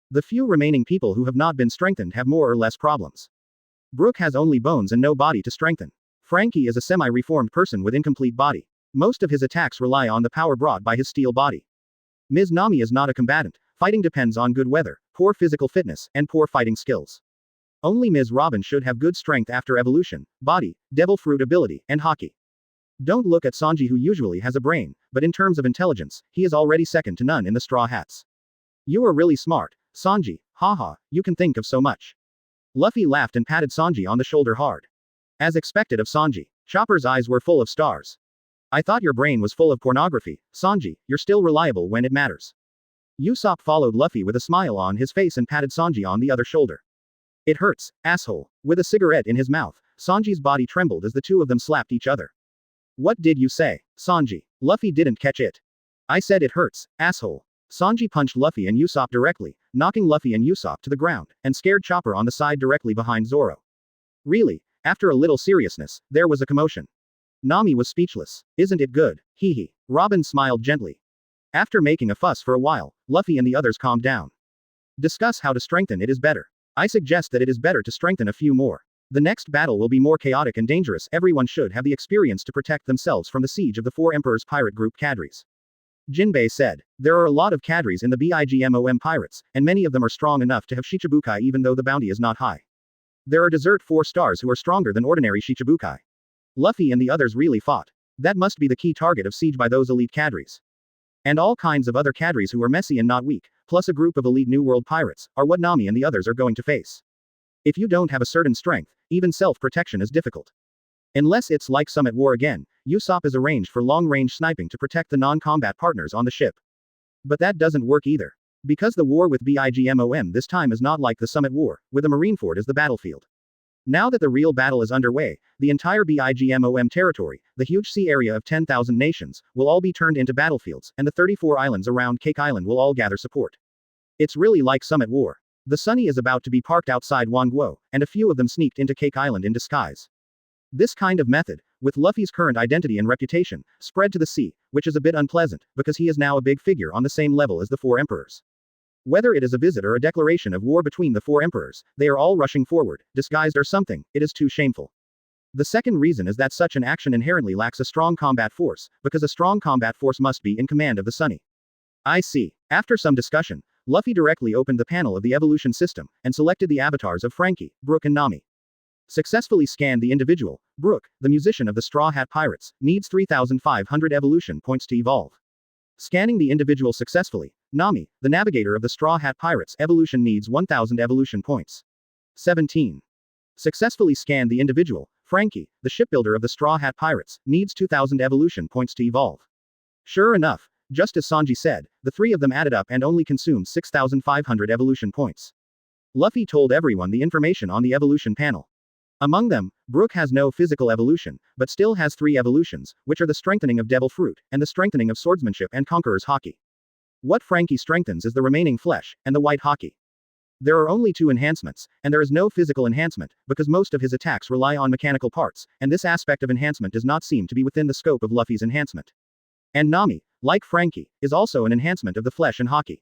The few remaining people who have not been strengthened have more or less problems. Brook has only bones and no body to strengthen. Frankie is a semi-reformed person with incomplete body. Most of his attacks rely on the power brought by his steel body. Ms. Nami is not a combatant. Fighting depends on good weather, poor physical fitness, and poor fighting skills. Only Ms. Robin should have good strength after evolution, body, devil fruit ability, and Haki. Don't look at Sanji, who usually has a brain, but in terms of intelligence, he is already second to none in the Straw Hats. You are really smart, Sanji, haha, you can think of so much. Luffy laughed and patted Sanji on the shoulder hard. As expected of Sanji, Chopper's eyes were full of stars. I thought your brain was full of pornography, Sanji, you're still reliable when it matters. Usopp followed Luffy with a smile on his face and patted Sanji on the other shoulder. It hurts, asshole. With a cigarette in his mouth, Sanji's body trembled as the two of them slapped each other. What did you say, Sanji? Luffy didn't catch it. I said it hurts, asshole. Sanji punched Luffy and Usopp directly, knocking Luffy and Usopp to the ground, and scared Chopper on the side directly behind Zoro. Really, after a little seriousness, there was a commotion. Nami was speechless. Isn't it good? Hee hee. Robin smiled gently. After making a fuss for a while, Luffy and the others calmed down. Discuss how to strengthen it is better. I suggest that it is better to strengthen a few more. The next battle will be more chaotic and dangerous. Everyone should have the experience to protect themselves from the siege of the Four Emperors pirate group cadres. Jinbe said. There are a lot of cadres in the BIGMOM pirates, and many of them are strong enough to have Shichibukai even though the bounty is not high. There are desert 4 stars who are stronger than ordinary Shichibukai. Luffy and the others really fought. That must be the key target of siege by those elite cadres. And all kinds of other cadres who are messy and not weak, plus a group of elite New World pirates, are what Nami and the others are going to face. If you don't have a certain strength, even self-protection is difficult. Unless it's like Summit War again, Usopp is arranged for long-range sniping to protect the non-combat partners on the ship. But that doesn't work either. Because the war with BIGMOM this time is not like the Summit War, with the Marineford as the battlefield. Now that the real battle is underway, the entire BIGMOM territory, the huge sea area of 10,000 nations, will all be turned into battlefields, and the 34 islands around Cake Island will all gather support. It's really like Summit War. The Sunny is about to be parked outside Wonguo, and a few of them sneaked into Cake Island in disguise. This kind of method, with Luffy's current identity and reputation, spread to the sea, which is a bit unpleasant, because he is now a big figure on the same level as the 4 emperors. Whether it is a visit or a declaration of war between the 4 emperors, they are all rushing forward, disguised or something, it is too shameful. The second reason is that such an action inherently lacks a strong combat force, because a strong combat force must be in command of the Sunny. I see. After some discussion, Luffy directly opened the panel of the evolution system, and selected the avatars of Frankie, Brook and Nami. Successfully scanned the individual. Brook, the musician of the Straw Hat Pirates, needs 3,500 evolution points to evolve. Scanning the individual successfully, Nami, the navigator of the Straw Hat Pirates, evolution needs 1,000 evolution points. 17. Successfully scanned the individual. Frankie, the shipbuilder of the Straw Hat Pirates, needs 2,000 evolution points to evolve. Sure enough, just as Sanji said, the three of them added up and only consumed 6,500 evolution points. Luffy told everyone the information on the evolution panel. Among them, Brook has no physical evolution, but still has 3 evolutions, which are the strengthening of Devil Fruit, and the strengthening of Swordsmanship and Conqueror's Haki. What Frankie strengthens is the remaining flesh, and the white Haki. There are only 2 enhancements, and there is no physical enhancement, because most of his attacks rely on mechanical parts, and this aspect of enhancement does not seem to be within the scope of Luffy's enhancement. And Nami, like Frankie, is also an enhancement of the flesh and Haki.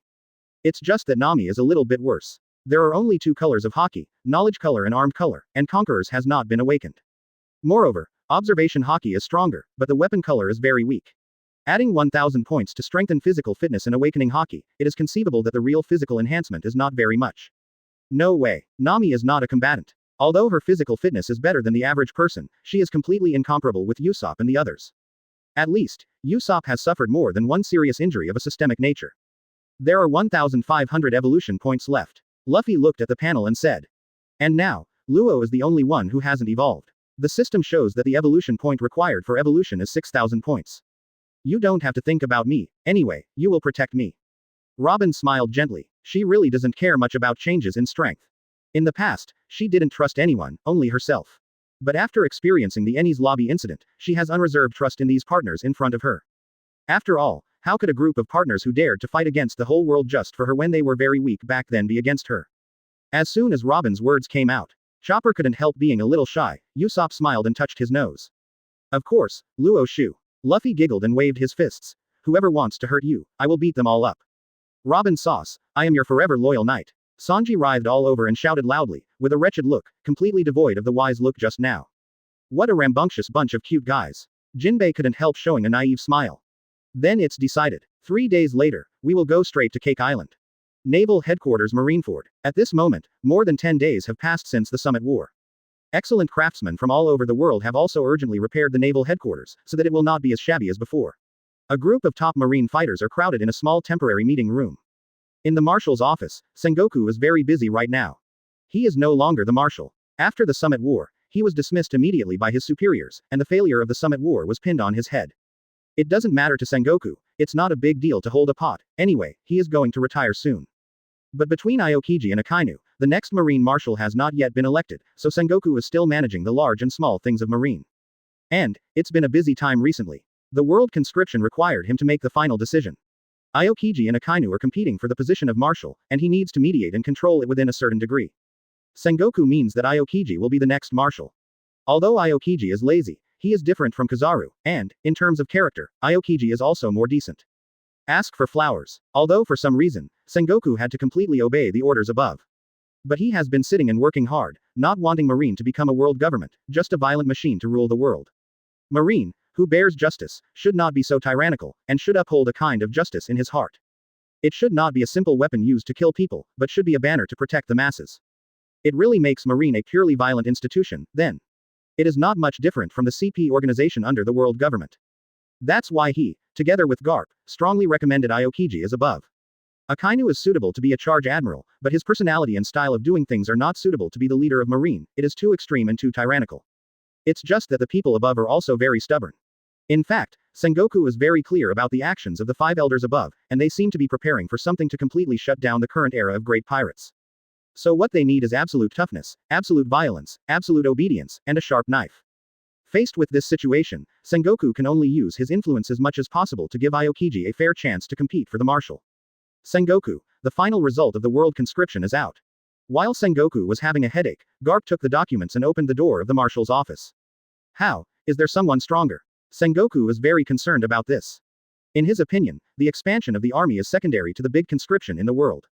It's just that Nami is a little bit worse. There are only two colors of Haki, knowledge color and armed color, and Conqueror's has not been awakened. Moreover, observation Haki is stronger, but the weapon color is very weak. Adding 1000 points to strengthen physical fitness and awakening Haki, it is conceivable that the real physical enhancement is not very much. No way. Nami is not a combatant. Although her physical fitness is better than the average person, she is completely incomparable with Usopp and the others. At least, Usopp has suffered more than one serious injury of a systemic nature. There are 1,500 evolution points left. Luffy looked at the panel and said. And now, Luo is the only one who hasn't evolved. The system shows that the evolution point required for evolution is 6,000 points. You don't have to think about me, anyway, you will protect me. Robin smiled gently. She really doesn't care much about changes in strength. In the past, she didn't trust anyone, only herself. But after experiencing the Enies Lobby incident, she has unreserved trust in these partners in front of her. After all, how could a group of partners who dared to fight against the whole world just for her when they were very weak back then be against her? As soon as Robin's words came out, Chopper couldn't help being a little shy. Usopp smiled and touched his nose. Of course, Luo Shu. Luffy giggled and waved his fists. Whoever wants to hurt you, I will beat them all up. Robin Sauce, I am your forever loyal knight. Sanji writhed all over and shouted loudly, with a wretched look, completely devoid of the wise look just now. What a rambunctious bunch of cute guys. Jinbe couldn't help showing a naive smile. Then it's decided. 3 days later, we will go straight to Cake Island. Naval Headquarters Marineford. At this moment, more than 10 days have passed since the Summit War. Excellent craftsmen from all over the world have also urgently repaired the naval headquarters, so that it will not be as shabby as before. A group of top marine fighters are crowded in a small temporary meeting room. In the marshal's office, Sengoku is very busy right now. He is no longer the marshal. After the Summit War, he was dismissed immediately by his superiors, and the failure of the Summit War was pinned on his head. It doesn't matter to Sengoku, it's not a big deal to hold a pot, anyway, he is going to retire soon. But between Aokiji and Akainu, the next Marine Marshal has not yet been elected, so Sengoku is still managing the large and small things of Marine. And, it's been a busy time recently. The world conscription required him to make the final decision. Aokiji and Akainu are competing for the position of Marshal, and he needs to mediate and control it within a certain degree. Sengoku means that Aokiji will be the next Marshal. Although Aokiji is lazy, he is different from Kizaru, and, in terms of character, Aokiji is also more decent. Ask for flowers. Although for some reason, Sengoku had to completely obey the orders above. But he has been sitting and working hard, not wanting Marine to become a world government, just a violent machine to rule the world. Marine, who bears justice, should not be so tyrannical, and should uphold a kind of justice in his heart. It should not be a simple weapon used to kill people, but should be a banner to protect the masses. It really makes Marine a purely violent institution, then. It is not much different from the CP organization under the world government. That's why he, together with Garp, strongly recommended Aokiji as above. Akainu is suitable to be a charge admiral, but his personality and style of doing things are not suitable to be the leader of Marine, it is too extreme and too tyrannical. It's just that the people above are also very stubborn. In fact, Sengoku is very clear about the actions of the 5 elders above, and they seem to be preparing for something to completely shut down the current era of great pirates. So what they need is absolute toughness, absolute violence, absolute obedience, and a sharp knife. Faced with this situation, Sengoku can only use his influence as much as possible to give Aokiji a fair chance to compete for the marshal. Sengoku, the final result of the world conscription is out. While Sengoku was having a headache, Garp took the documents and opened the door of the marshal's office. How? Is there someone stronger? Sengoku is very concerned about this. In his opinion, the expansion of the army is secondary to the big conscription in the world.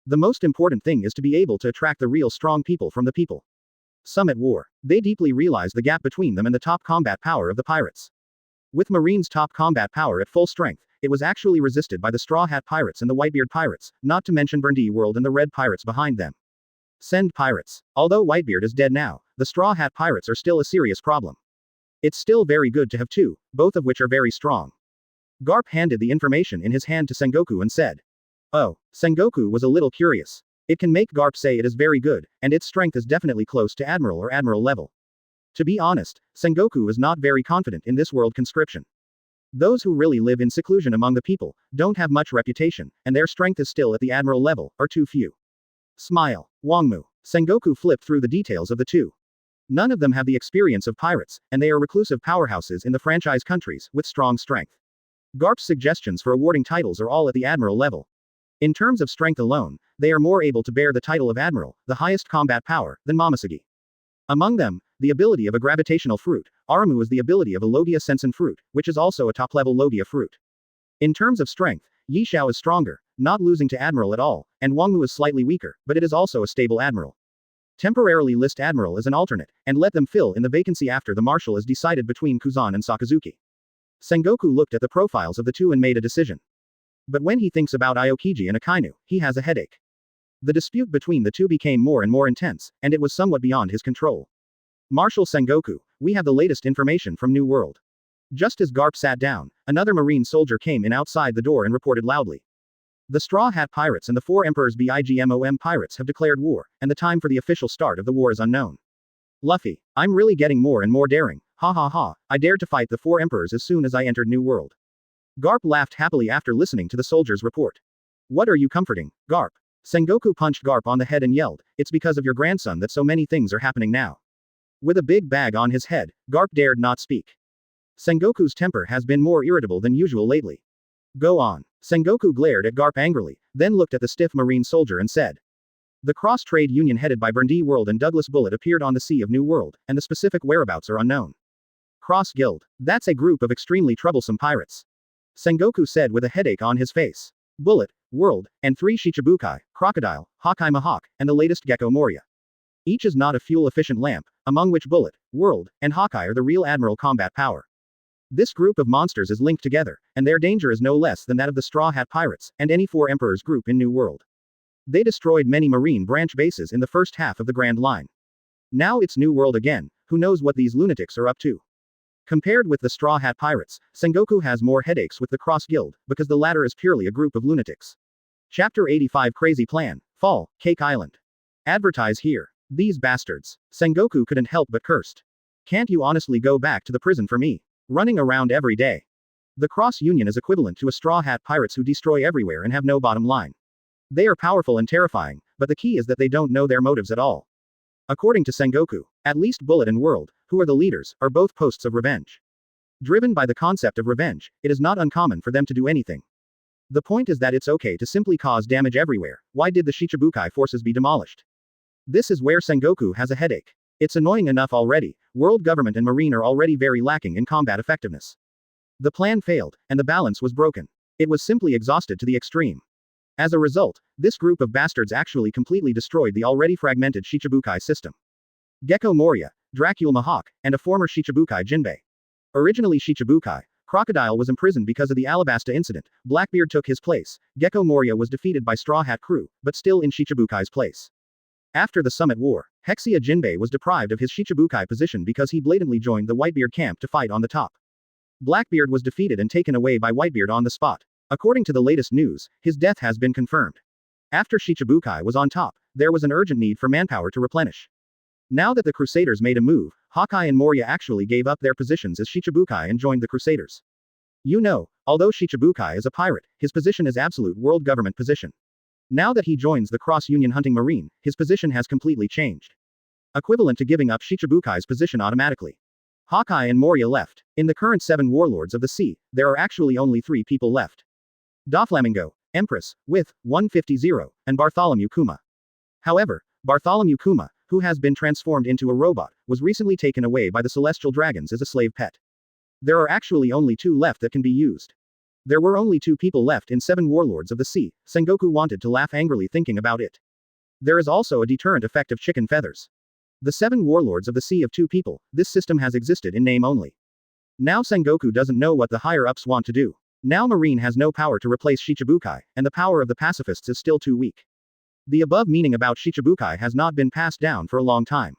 The most important thing is to be able to attract the real strong people from the people. Summit War. They deeply realized the gap between them and the top combat power of the pirates. With Marine's top combat power at full strength, it was actually resisted by the Straw Hat Pirates and the Whitebeard Pirates, not to mention Burndy World and the Red Pirates behind them. Send pirates. Although Whitebeard is dead now, the Straw Hat Pirates are still a serious problem. It's still very good to have two, both of which are very strong. Garp handed the information in his hand to Sengoku and said. Oh, Sengoku was a little curious. It can make Garp say it is very good, and its strength is definitely close to Admiral or Admiral level. To be honest, Sengoku is not very confident in this world conscription. Those who really live in seclusion among the people, don't have much reputation, and their strength is still at the Admiral level, are too few. Smile. Wangmu. Sengoku flipped through the details of the two. None of them have the experience of pirates, and they are reclusive powerhouses in the franchise countries, with strong strength. Garp's suggestions for awarding titles are all at the Admiral level. In terms of strength alone, they are more able to bear the title of Admiral, the highest combat power, than Momoshiki. Among them, the ability of a gravitational fruit, Aramu is the ability of a Logia Sensen fruit, which is also a top-level Logia fruit. In terms of strength, Yishao is stronger, not losing to Admiral at all, and Wangmu is slightly weaker, but it is also a stable Admiral. Temporarily list Admiral as an alternate, and let them fill in the vacancy after the Marshal is decided between Kuzan and Sakazuki. Sengoku looked at the profiles of the two and made a decision. But when he thinks about Aokiji and Akainu, he has a headache. The dispute between the two became more and more intense, and it was somewhat beyond his control. Marshal Sengoku, we have the latest information from New World. Just as Garp sat down, another marine soldier came in outside the door and reported loudly. The Straw Hat Pirates and the 4 Emperors Bigmom Pirates have declared war, and the time for the official start of the war is unknown. Luffy, I'm really getting more and more daring, ha ha ha, I dared to fight the 4 Emperors as soon as I entered New World. Garp laughed happily after listening to the soldier's report. What are you comforting, Garp? Sengoku punched Garp on the head and yelled, it's because of your grandson that so many things are happening now. With a big bag on his head, Garp dared not speak. Sengoku's temper has been more irritable than usual lately. Go on. Sengoku glared at Garp angrily, then looked at the stiff marine soldier and said. The cross-trade union headed by Burndy World and Douglas Bullet appeared on the Sea of New World, and the specific whereabouts are unknown. Cross Guild. That's a group of extremely troublesome pirates. Sengoku said with a headache on his face. Bullet, World, and 3 Shichibukai, Crocodile, Hawkeye Mahawk, and the latest Gecko Moria. Each is not a fuel-efficient lamp, among which Bullet, World, and Hawkeye are the real Admiral combat power. This group of monsters is linked together, and their danger is no less than that of the Straw Hat Pirates, and any 4 Emperors group in New World. They destroyed many marine branch bases in the first half of the Grand Line. Now it's New World again, who knows what these lunatics are up to. Compared with the Straw Hat Pirates, Sengoku has more headaches with the Cross Guild, because the latter is purely a group of lunatics. Chapter 85 Crazy Plan, Fall, Cake Island. Advertise here. These bastards. Sengoku couldn't help but cursed. Can't you honestly go back to the prison for me? Running around every day. The Cross Union is equivalent to a Straw Hat Pirates who destroy everywhere and have no bottom line. They are powerful and terrifying, but the key is that they don't know their motives at all. According to Sengoku, at least Bullet and World, who are the leaders, are both posts of revenge. Driven by the concept of revenge, it is not uncommon for them to do anything. The point is that it's okay to simply cause damage everywhere. Why did the Shichibukai forces be demolished? This is where Sengoku has a headache. It's annoying enough already, world government and marine are already very lacking in combat effectiveness. The plan failed, and the balance was broken. It was simply exhausted to the extreme. As a result, this group of bastards actually completely destroyed the already fragmented Shichibukai system. Gecko Moria, Dracula Mahawk, and a former Shichibukai Jinbe. Originally Shichibukai, Crocodile was imprisoned because of the Alabasta incident, Blackbeard took his place, Gecko Moria was defeated by Straw Hat Crew, but still in Shichibukai's place. After the Summit War, Hexia Jinbe was deprived of his Shichibukai position because he blatantly joined the Whitebeard camp to fight on the top. Blackbeard was defeated and taken away by Whitebeard on the spot. According to the latest news, his death has been confirmed. After Shichibukai was on top, there was an urgent need for manpower to replenish. Now that the Crusaders made a move, Hawkeye and Moria actually gave up their positions as Shichibukai and joined the Crusaders. You know, although Shichibukai is a pirate, his position is absolute world government position. Now that he joins the cross-union hunting marine, his position has completely changed. Equivalent to giving up Shichibukai's position automatically. Hawkeye and Moria left. In the current 7 warlords of the sea, there are actually only 3 people left. Doflamingo, Empress, with 150, and Bartholomew Kuma. However, Bartholomew Kuma, who has been transformed into a robot, was recently taken away by the Celestial Dragons as a slave pet. There are actually only 2 left that can be used. There were only 2 people left in 7 warlords of the sea. Sengoku wanted to laugh angrily thinking about it. There is also a deterrent effect of chicken feathers. The 7 warlords of the sea of 2 people, this system has existed in name only. Now Sengoku doesn't know what the higher-ups want to do. Now Marine has no power to replace Shichibukai, and the power of the pacifists is still too weak. The above meaning about Shichibukai has not been passed down for a long time.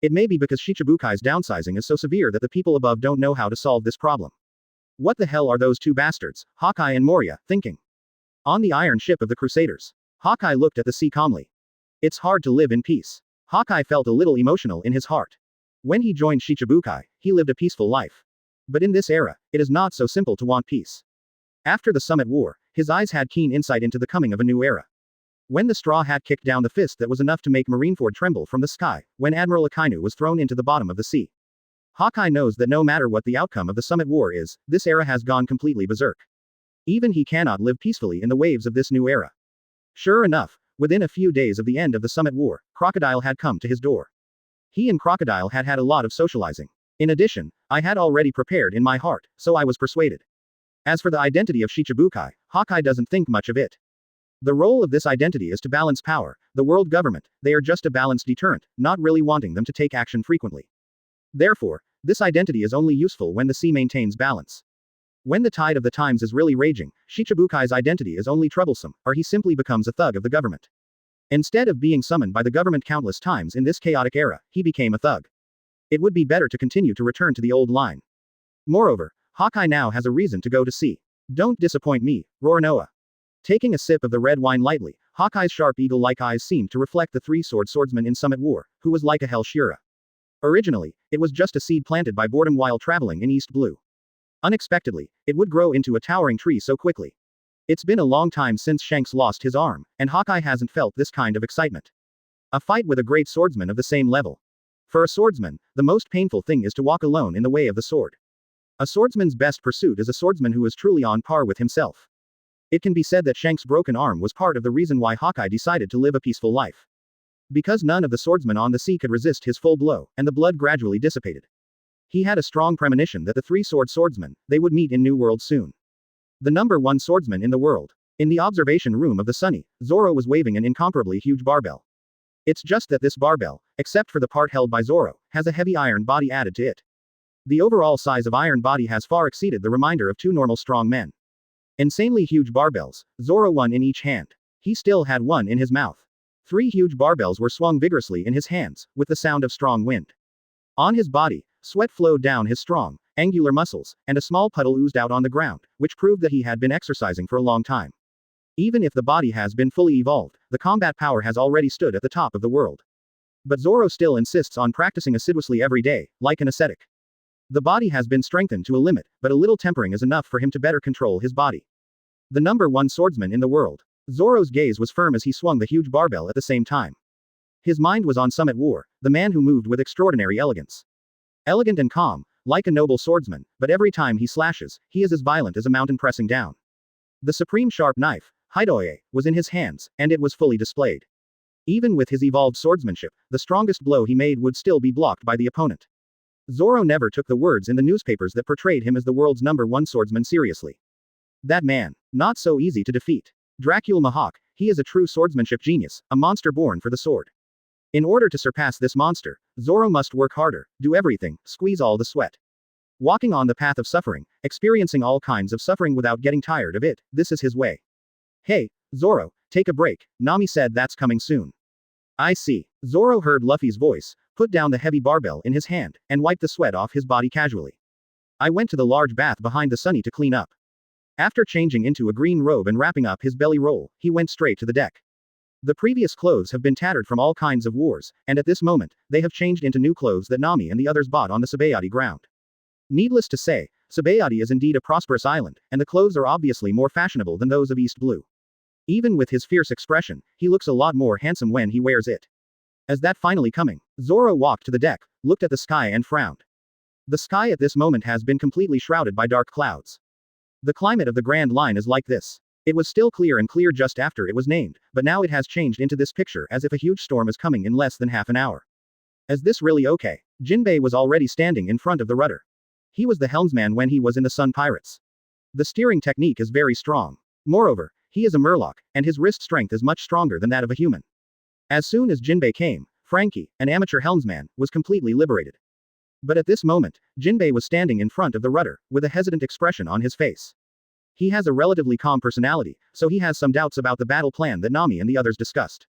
It may be because Shichibukai's downsizing is so severe that the people above don't know how to solve this problem. What the hell are those 2 bastards, Hawkeye and Moria, thinking? On the iron ship of the Crusaders. Hawkeye looked at the sea calmly. It's hard to live in peace. Hawkeye felt a little emotional in his heart. When he joined Shichibukai, he lived a peaceful life. But in this era, it is not so simple to want peace. After the Summit War, his eyes had keen insight into the coming of a new era. When the Straw Hat kicked down the fist that was enough to make Marineford tremble from the sky, when Admiral Akainu was thrown into the bottom of the sea. Hawkeye knows that no matter what the outcome of the Summit War is, this era has gone completely berserk. Even he cannot live peacefully in the waves of this new era. Sure enough, within a few days of the end of the Summit War, Crocodile had come to his door. He and Crocodile had had a lot of socializing. In addition, I had already prepared in my heart, so I was persuaded. As for the identity of Shichibukai, Hawkeye doesn't think much of it. The role of this identity is to balance power, the world government, they are just a balanced deterrent, not really wanting them to take action frequently. Therefore, this identity is only useful when the sea maintains balance. When the tide of the times is really raging, Shichibukai's identity is only troublesome, or he simply becomes a thug of the government. Instead of being summoned by the government countless times in this chaotic era, he became a thug. It would be better to continue to return to the old line. Moreover, Haki now has a reason to go to sea. Don't disappoint me, roared Noah. Taking a sip of the red wine lightly, Hawkeye's sharp eagle-like eyes seemed to reflect the three-sword swordsman in Summit War, who was like a hell Shira. Originally, it was just a seed planted by boredom while traveling in East Blue. Unexpectedly, it would grow into a towering tree so quickly. It's been a long time since Shanks lost his arm, and Hawkeye hasn't felt this kind of excitement. A fight with a great swordsman of the same level. For a swordsman, the most painful thing is to walk alone in the way of the sword. A swordsman's best pursuit is a swordsman who is truly on par with himself. It can be said that Shanks' broken arm was part of the reason why Hawkeye decided to live a peaceful life. Because none of the swordsmen on the sea could resist his full blow, and the blood gradually dissipated. He had a strong premonition that the three-sword swordsmen, they would meet in New World soon. The number one swordsman in the world. In the observation room of the Sunny, Zoro was waving an incomparably huge barbell. It's just that this barbell, except for the part held by Zoro, has a heavy iron body added to it. The overall size of iron body has far exceeded the remainder of two normal strong men. Insanely huge barbells, Zoro one in each hand. He still had one in his mouth. 3 huge barbells were swung vigorously in his hands, with the sound of strong wind. On his body, sweat flowed down his strong, angular muscles, and a small puddle oozed out on the ground, which proved that he had been exercising for a long time. Even if the body has been fully evolved, the combat power has already stood at the top of the world. But Zoro still insists on practicing assiduously every day, like an ascetic. The body has been strengthened to a limit, but a little tempering is enough for him to better control his body. The number one swordsman in the world. Zoro's gaze was firm as he swung the huge barbell at the same time. His mind was on Summit War, the man who moved with extraordinary elegance. Elegant and calm, like a noble swordsman, but every time he slashes, he is as violent as a mountain pressing down. The supreme sharp knife, Hidoye, was in his hands, and it was fully displayed. Even with his evolved swordsmanship, the strongest blow he made would still be blocked by the opponent. Zoro never took the words in the newspapers that portrayed him as the world's number one swordsman seriously. That man, not so easy to defeat. Dracula Mahawk, he is a true swordsmanship genius, a monster born for the sword. In order to surpass this monster, Zoro must work harder, do everything, squeeze all the sweat. Walking on the path of suffering, experiencing all kinds of suffering without getting tired of it, this is his way. Hey, Zoro, take a break, Nami said that's coming soon. I see. Zoro heard Luffy's voice, put down the heavy barbell in his hand, and wiped the sweat off his body casually. I went to the large bath behind the Sunny to clean up. After changing into a green robe and wrapping up his belly roll, he went straight to the deck. The previous clothes have been tattered from all kinds of wars, and at this moment, they have changed into new clothes that Nami and the others bought on the Sabaody ground. Needless to say, Sabaody is indeed a prosperous island, and the clothes are obviously more fashionable than those of East Blue. Even with his fierce expression, he looks a lot more handsome when he wears it. As that finally coming, Zoro walked to the deck, looked at the sky and frowned. The sky at this moment has been completely shrouded by dark clouds. The climate of the Grand Line is like this. It was still clear and clear just after it was named, but now it has changed into this picture as if a huge storm is coming in less than half an hour. Is this really okay? Jinbe was already standing in front of the rudder. He was the helmsman when he was in the Sun Pirates. The steering technique is very strong. Moreover, he is a Murloc, and his wrist strength is much stronger than that of a human. As soon as Jinbe came, Frankie, an amateur helmsman, was completely liberated. But at this moment, Jinbe was standing in front of the rudder, with a hesitant expression on his face. He has a relatively calm personality, so he has some doubts about the battle plan that Nami and the others discussed.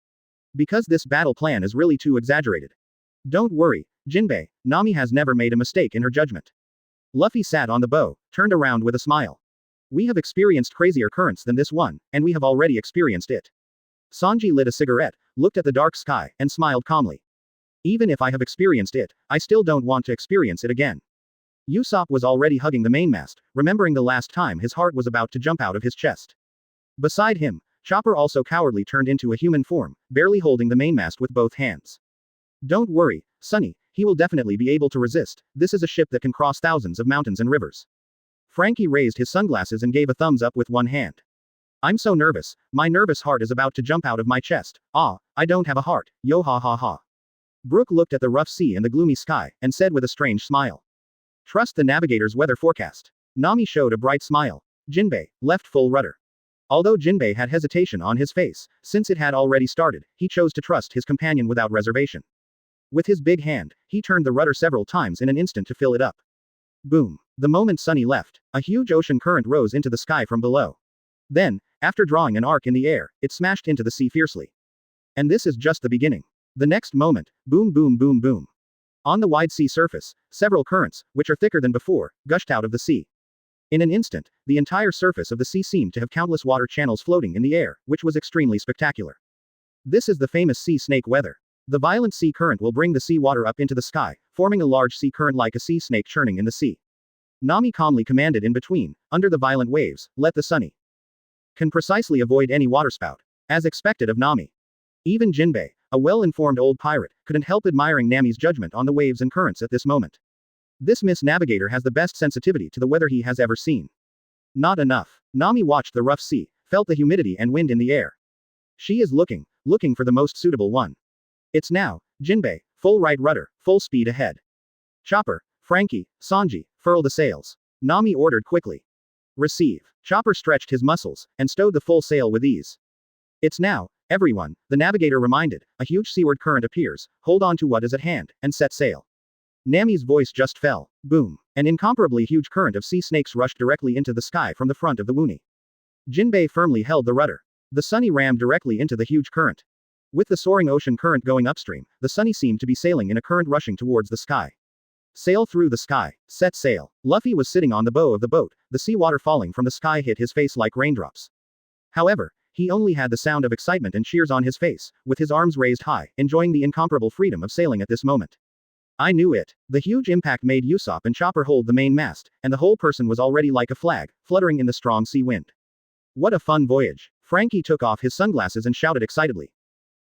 Because this battle plan is really too exaggerated. Don't worry, Jinbe, Nami has never made a mistake in her judgment. Luffy sat on the bow, turned around with a smile. We have experienced crazier currents than this one, and we have already experienced it. Sanji lit a cigarette, looked at the dark sky, and smiled calmly. Even if I have experienced it, I still don't want to experience it again. Usopp was already hugging the mainmast, remembering the last time his heart was about to jump out of his chest. Beside him, Chopper also cowardly turned into a human form, barely holding the mainmast with both hands. Don't worry, Sunny, he will definitely be able to resist. This is a ship that can cross thousands of mountains and rivers. Frankie raised his sunglasses and gave a thumbs up with one hand. I'm so nervous, my nervous heart is about to jump out of my chest. Ah, I don't have a heart, yo ha ha ha. Brook looked at the rough sea and the gloomy sky, and said with a strange smile. Trust the navigator's weather forecast. Nami showed a bright smile. Jinbe, left full rudder. Although Jinbe had hesitation on his face, since it had already started, he chose to trust his companion without reservation. With his big hand, he turned the rudder several times in an instant to fill it up. Boom. The moment Sunny left, a huge ocean current rose into the sky from below. Then, after drawing an arc in the air, it smashed into the sea fiercely. And this is just the beginning. The next moment, boom boom boom boom. On the wide sea surface, several currents, which are thicker than before, gushed out of the sea. In an instant, the entire surface of the sea seemed to have countless water channels floating in the air, which was extremely spectacular. This is the famous sea snake weather. The violent sea current will bring the sea water up into the sky, forming a large sea current like a sea snake churning in the sea. Nami calmly commanded in between, under the violent waves, let the Sunny can precisely avoid any waterspout. As expected of Nami. Even Jinbe, a well-informed old pirate, couldn't help admiring Nami's judgment on the waves and currents at this moment. This Miss Navigator has the best sensitivity to the weather he has ever seen. Not enough. Nami watched the rough sea, felt the humidity and wind in the air. She is looking for the most suitable one. It's now, Jinbe, full right rudder, full speed ahead. Chopper, Frankie, Sanji, furl the sails. Nami ordered quickly. Receive. Chopper stretched his muscles, and stowed the full sail with ease. It's now, everyone, the navigator reminded, a huge seaward current appears, hold on to what is at hand, and set sail. Nami's voice just fell. Boom. An incomparably huge current of sea snakes rushed directly into the sky from the front of the Woonie. Jinbe firmly held the rudder. The Sunny rammed directly into the huge current. With the soaring ocean current going upstream, the Sunny seemed to be sailing in a current rushing towards the sky. Sail through the sky. Set sail. Luffy was sitting on the bow of the boat, the seawater falling from the sky hit his face like raindrops. However, he only had the sound of excitement and cheers on his face, with his arms raised high, enjoying the incomparable freedom of sailing at this moment. I knew it. The huge impact made Usopp and Chopper hold the main mast, and the whole person was already like a flag, fluttering in the strong sea wind. What a fun voyage. Frankie took off his sunglasses and shouted excitedly.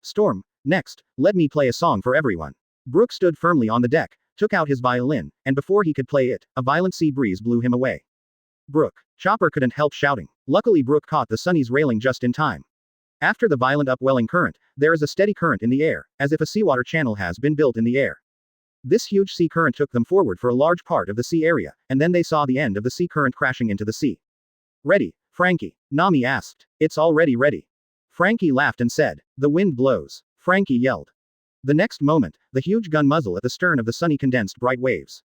Storm, next, let me play a song for everyone. Brook stood firmly on the deck, took out his violin, and before he could play it, a violent sea breeze blew him away. Brook. Chopper couldn't help shouting. Luckily Brook caught the Sunny's railing just in time. After the violent upwelling current, there is a steady current in the air, as if a seawater channel has been built in the air. This huge sea current took them forward for a large part of the sea area, and then they saw the end of the sea current crashing into the sea. Ready, Frankie? Nami asked. It's already ready. Frankie laughed and said, the wind blows. Frankie yelled. The next moment, the huge gun muzzle at the stern of the Sunny condensed bright waves.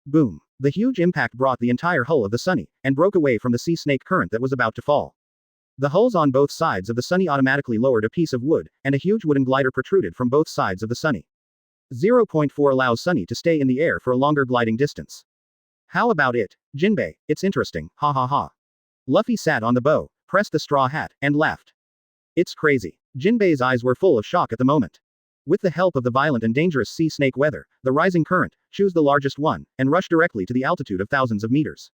Boom. The huge impact brought the entire hull of the Sunny, and broke away from the sea snake current that was about to fall. The hulls on both sides of the Sunny automatically lowered a piece of wood, and a huge wooden glider protruded from both sides of the Sunny. 0.4 allows Sunny to stay in the air for a longer gliding distance. How about it, Jinbe? It's interesting, ha ha ha. Luffy sat on the bow, pressed the straw hat, and laughed. It's crazy. Jinbe's eyes were full of shock at the moment. With the help of the violent and dangerous sea snake weather, the rising current, choose the largest one, and rush directly to the altitude of thousands of meters.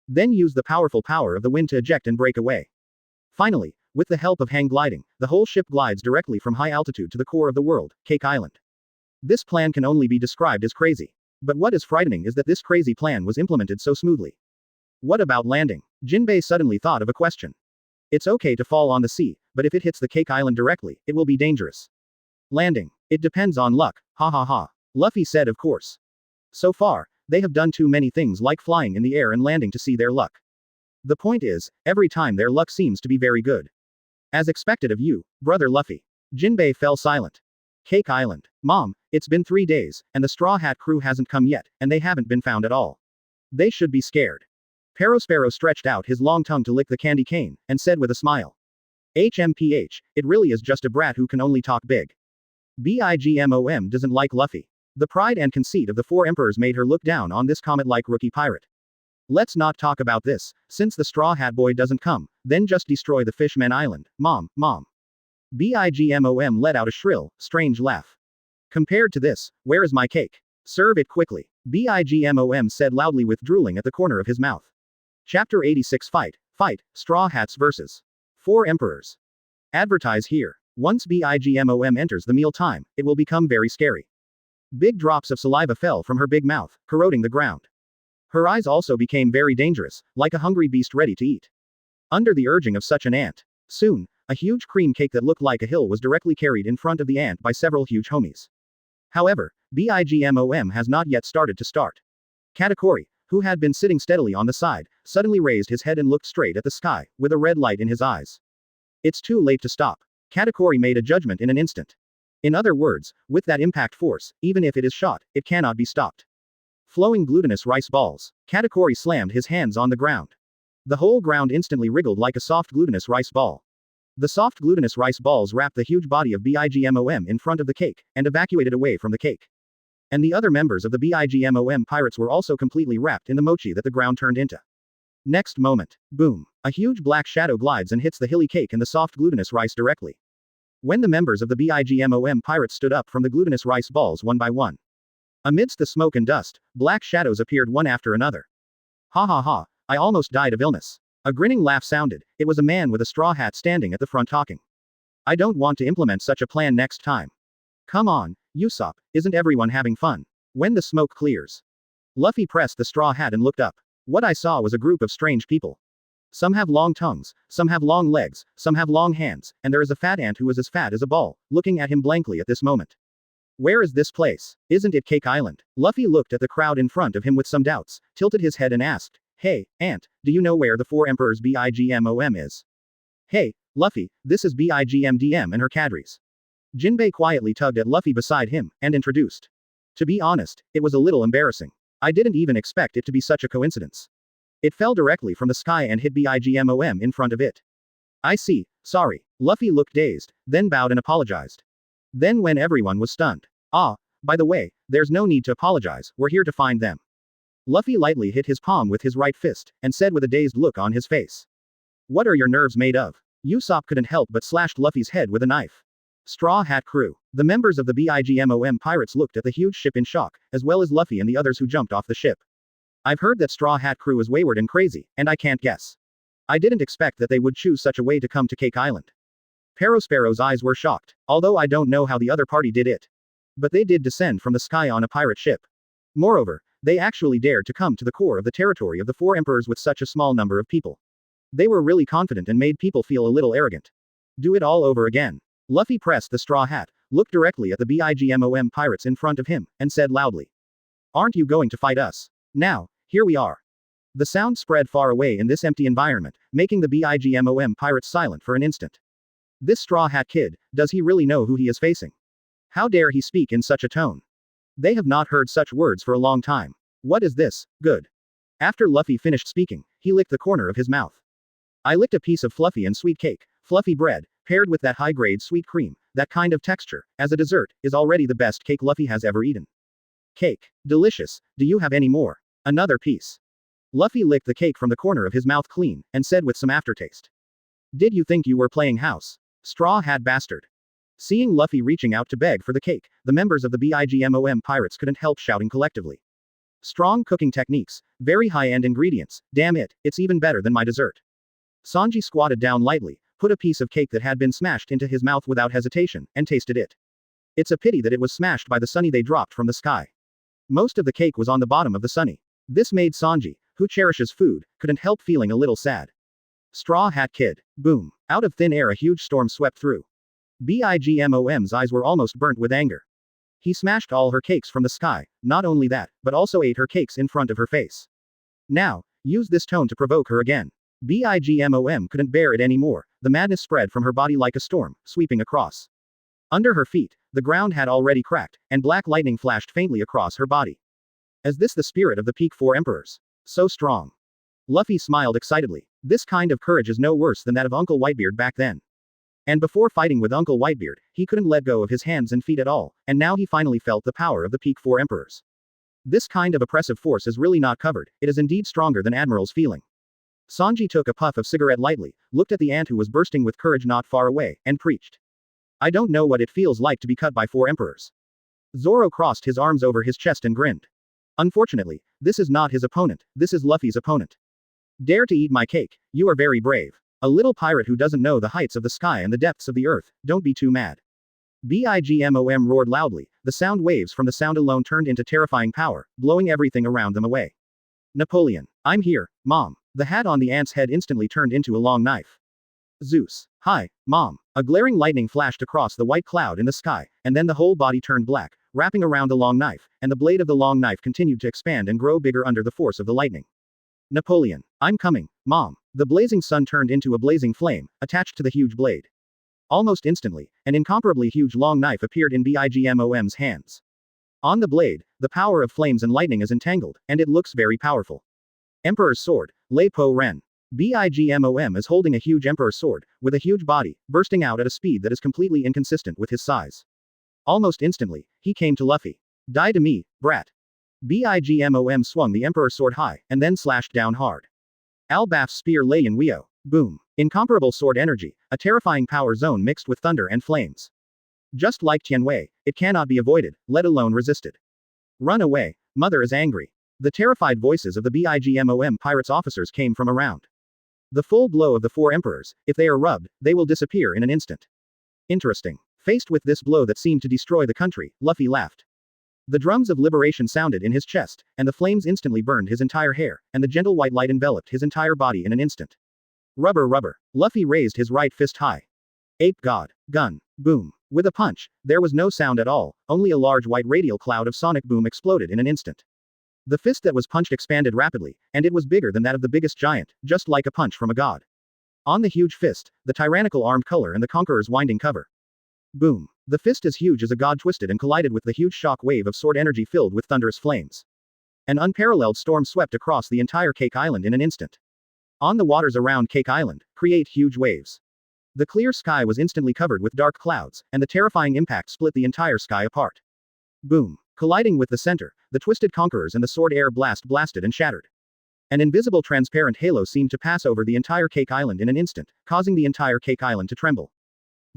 Then use the powerful power of the wind to eject and break away. Finally, with the help of hang gliding, the whole ship glides directly from high altitude to the core of the world, Cake Island. This plan can only be described as crazy. But what is frightening is that this crazy plan was implemented so smoothly. What about landing? Jinbe suddenly thought of a question. It's okay to fall on the sea, but if it hits the Cake Island directly, it will be dangerous. Landing. It depends on luck, ha ha ha. Luffy said of course. So far, they have done too many things like flying in the air and landing to see their luck. The point is, every time their luck seems to be very good. As expected of you, brother Luffy. Jinbe fell silent. Cake Island. Mom, it's been 3 days, and the Straw Hat crew hasn't come yet, and they haven't been found at all. They should be scared. Perospero stretched out his long tongue to lick the candy cane, and said with a smile. HMPH, it really is just a brat who can only talk big. Bigmom doesn't like Luffy. The pride and conceit of the 4 emperors made her look down on this comet-like rookie pirate. Let's not talk about this, since the Straw Hat Boy doesn't come, then just destroy the Fishman Island, Mom. Bigmom let out a shrill, strange laugh. Compared to this, where is my cake? Serve it quickly. Bigmom said loudly with drooling at the corner of his mouth. Chapter 86 Fight, Straw Hats vs. 4 Emperors. Advertise here. Once Bigmom enters the meal time, it will become very scary. Big drops of saliva fell from her big mouth, corroding the ground. Her eyes also became very dangerous, like a hungry beast ready to eat. Under the urging of such an ant. Soon, a huge cream cake that looked like a hill was directly carried in front of the ant by several huge homies. However, Bigmom has not yet started to start. Katakuri, who had been sitting steadily on the side, suddenly raised his head and looked straight at the sky, with a red light in his eyes. It's too late to stop. Katakuri made a judgment in an instant. In other words, with that impact force, even if it is shot, it cannot be stopped. Flowing glutinous rice balls. Katakuri slammed his hands on the ground. The whole ground instantly wriggled like a soft glutinous rice ball. The soft glutinous rice balls wrapped the huge body of Bigmom in front of the cake, and evacuated away from the cake. And the other members of the Bigmom pirates were also completely wrapped in the mochi that the ground turned into. Next moment, boom, a huge black shadow glides and hits the hilly cake and the soft glutinous rice directly. When the members of the Bigmom pirates stood up from the glutinous rice balls one by one. Amidst the smoke and dust, black shadows appeared one after another. Ha ha ha, I almost died of illness. A grinning laugh sounded. It was a man with a straw hat standing at the front talking. I don't want to implement such a plan next time. Come on, Usopp, isn't everyone having fun? When the smoke clears. Luffy pressed the straw hat and looked up. What I saw was a group of strange people. Some have long tongues, some have long legs, some have long hands, and there is a fat ant who is as fat as a ball, looking at him blankly at this moment. Where is this place? Isn't it Cake Island? Luffy looked at the crowd in front of him with some doubts, tilted his head and asked, Hey, Ant, do you know where the Four Emperors Bigmom is? Hey, Luffy, this is Bigmdm and her cadres. Jinbe quietly tugged at Luffy beside him, and introduced. To be honest, it was a little embarrassing. I didn't even expect it to be such a coincidence. It fell directly from the sky and hit Bigmom in front of it. I see, sorry. Luffy looked dazed, then bowed and apologized. Then when everyone was stunned. Ah, by the way, there's no need to apologize, we're here to find them. Luffy lightly hit his palm with his right fist, and said with a dazed look on his face. What are your nerves made of? Usopp couldn't help but slashed Luffy's head with a knife. Straw Hat Crew. The members of the Bigmom pirates looked at the huge ship in shock, as well as Luffy and the others who jumped off the ship. I've heard that Straw Hat Crew is wayward and crazy, and I can't guess. I didn't expect that they would choose such a way to come to Cake Island. Parosparrow's eyes were shocked, although I don't know how the other party did it. But they did descend from the sky on a pirate ship. Moreover, they actually dared to come to the core of the territory of the Four Emperors with such a small number of people. They were really confident and made people feel a little arrogant. Do it all over again. Luffy pressed the straw hat, looked directly at the Bigmom pirates in front of him, and said loudly. Aren't you going to fight us? Now, here we are. The sound spread far away in this empty environment, making the Bigmom pirates silent for an instant. This straw hat kid, does he really know who he is facing? How dare he speak in such a tone? They have not heard such words for a long time. What is this? Good. After Luffy finished speaking, he licked the corner of his mouth. I licked a piece of fluffy and sweet cake, fluffy bread, paired with that high-grade sweet cream, that kind of texture, as a dessert, is already the best cake Luffy has ever eaten. Cake. Delicious. Do you have any more? Another piece. Luffy licked the cake from the corner of his mouth clean, and said with some aftertaste. Did you think you were playing house? Straw Hat Bastard. Seeing Luffy reaching out to beg for the cake, the members of the Bigmom pirates couldn't help shouting collectively. Strong cooking techniques, very high-end ingredients, damn it, it's even better than my dessert. Sanji squatted down lightly, put a piece of cake that had been smashed into his mouth without hesitation, and tasted it. It's a pity that it was smashed by the sunny they dropped from the sky. Most of the cake was on the bottom of the sunny. This made Sanji, who cherishes food, couldn't help feeling a little sad. Straw Hat Kid. Boom. Out of thin air a huge storm swept through. Bigmom's eyes were almost burnt with anger. He smashed all her cakes from the sky, not only that, but also ate her cakes in front of her face. Now, use this tone to provoke her again. Bigmom couldn't bear it anymore, the madness spread from her body like a storm, sweeping across. Under her feet, the ground had already cracked, and black lightning flashed faintly across her body. Is this the spirit of the Peak Four Emperors? So strong. Luffy smiled excitedly. This kind of courage is no worse than that of Uncle Whitebeard back then. And before fighting with Uncle Whitebeard, he couldn't let go of his hands and feet at all, and now he finally felt the power of the Peak Four Emperors. This kind of oppressive force is really not covered, it is indeed stronger than Admiral's feeling. Sanji took a puff of cigarette lightly, looked at the ant who was bursting with courage not far away, and preached. I don't know what it feels like to be cut by four emperors. Zoro crossed his arms over his chest and grinned. Unfortunately, this is not his opponent, this is Luffy's opponent. Dare to eat my cake, you are very brave. A little pirate who doesn't know the heights of the sky and the depths of the earth, don't be too mad. Bigmom roared loudly, the sound waves from the sound alone turned into terrifying power, blowing everything around them away. Napoleon. I'm here, Mom. The hat on the ant's head instantly turned into a long knife. Zeus. Hi, Mom. A glaring lightning flashed across the white cloud in the sky, and then the whole body turned black, wrapping around the long knife, and the blade of the long knife continued to expand and grow bigger under the force of the lightning. Napoleon. I'm coming, Mom. The blazing sun turned into a blazing flame, attached to the huge blade. Almost instantly, an incomparably huge long knife appeared in Bigmom's hands. On the blade, the power of flames and lightning is entangled, and it looks very powerful. Emperor's Sword, Lei Po Ren. Bigmom is holding a huge Emperor's Sword, with a huge body, bursting out at a speed that is completely inconsistent with his size. Almost instantly, he came to Luffy. Die to me, brat. Bigmom swung the Emperor's Sword high, and then slashed down hard. Albaf's spear lay in Weo. Boom. Incomparable sword energy, a terrifying power zone mixed with thunder and flames. Just like Tianwei, it cannot be avoided, let alone resisted. Run away, mother is angry. The terrified voices of the Bigmom pirates officers came from around. The full blow of the four emperors, if they are rubbed, they will disappear in an instant. Interesting. Faced with this blow that seemed to destroy the country, Luffy laughed. The drums of liberation sounded in his chest, and the flames instantly burned his entire hair, and the gentle white light enveloped his entire body in an instant. Rubber rubber. Luffy raised his right fist high. Ape God. Gun. Boom. With a punch, there was no sound at all, only a large white radial cloud of sonic boom exploded in an instant. The fist that was punched expanded rapidly, and it was bigger than that of the biggest giant, just like a punch from a god. On the huge fist, the tyrannical armed color and the conqueror's winding cover. Boom. The fist as huge as a god twisted and collided with the huge shock wave of sword energy filled with thunderous flames. An unparalleled storm swept across the entire Cake Island in an instant. On the waters around Cake Island, create huge waves. The clear sky was instantly covered with dark clouds, and the terrifying impact split the entire sky apart. Boom. Colliding with the center, the twisted conquerors and the sword air blast blasted and shattered. An invisible transparent halo seemed to pass over the entire Cake Island in an instant, causing the entire Cake Island to tremble.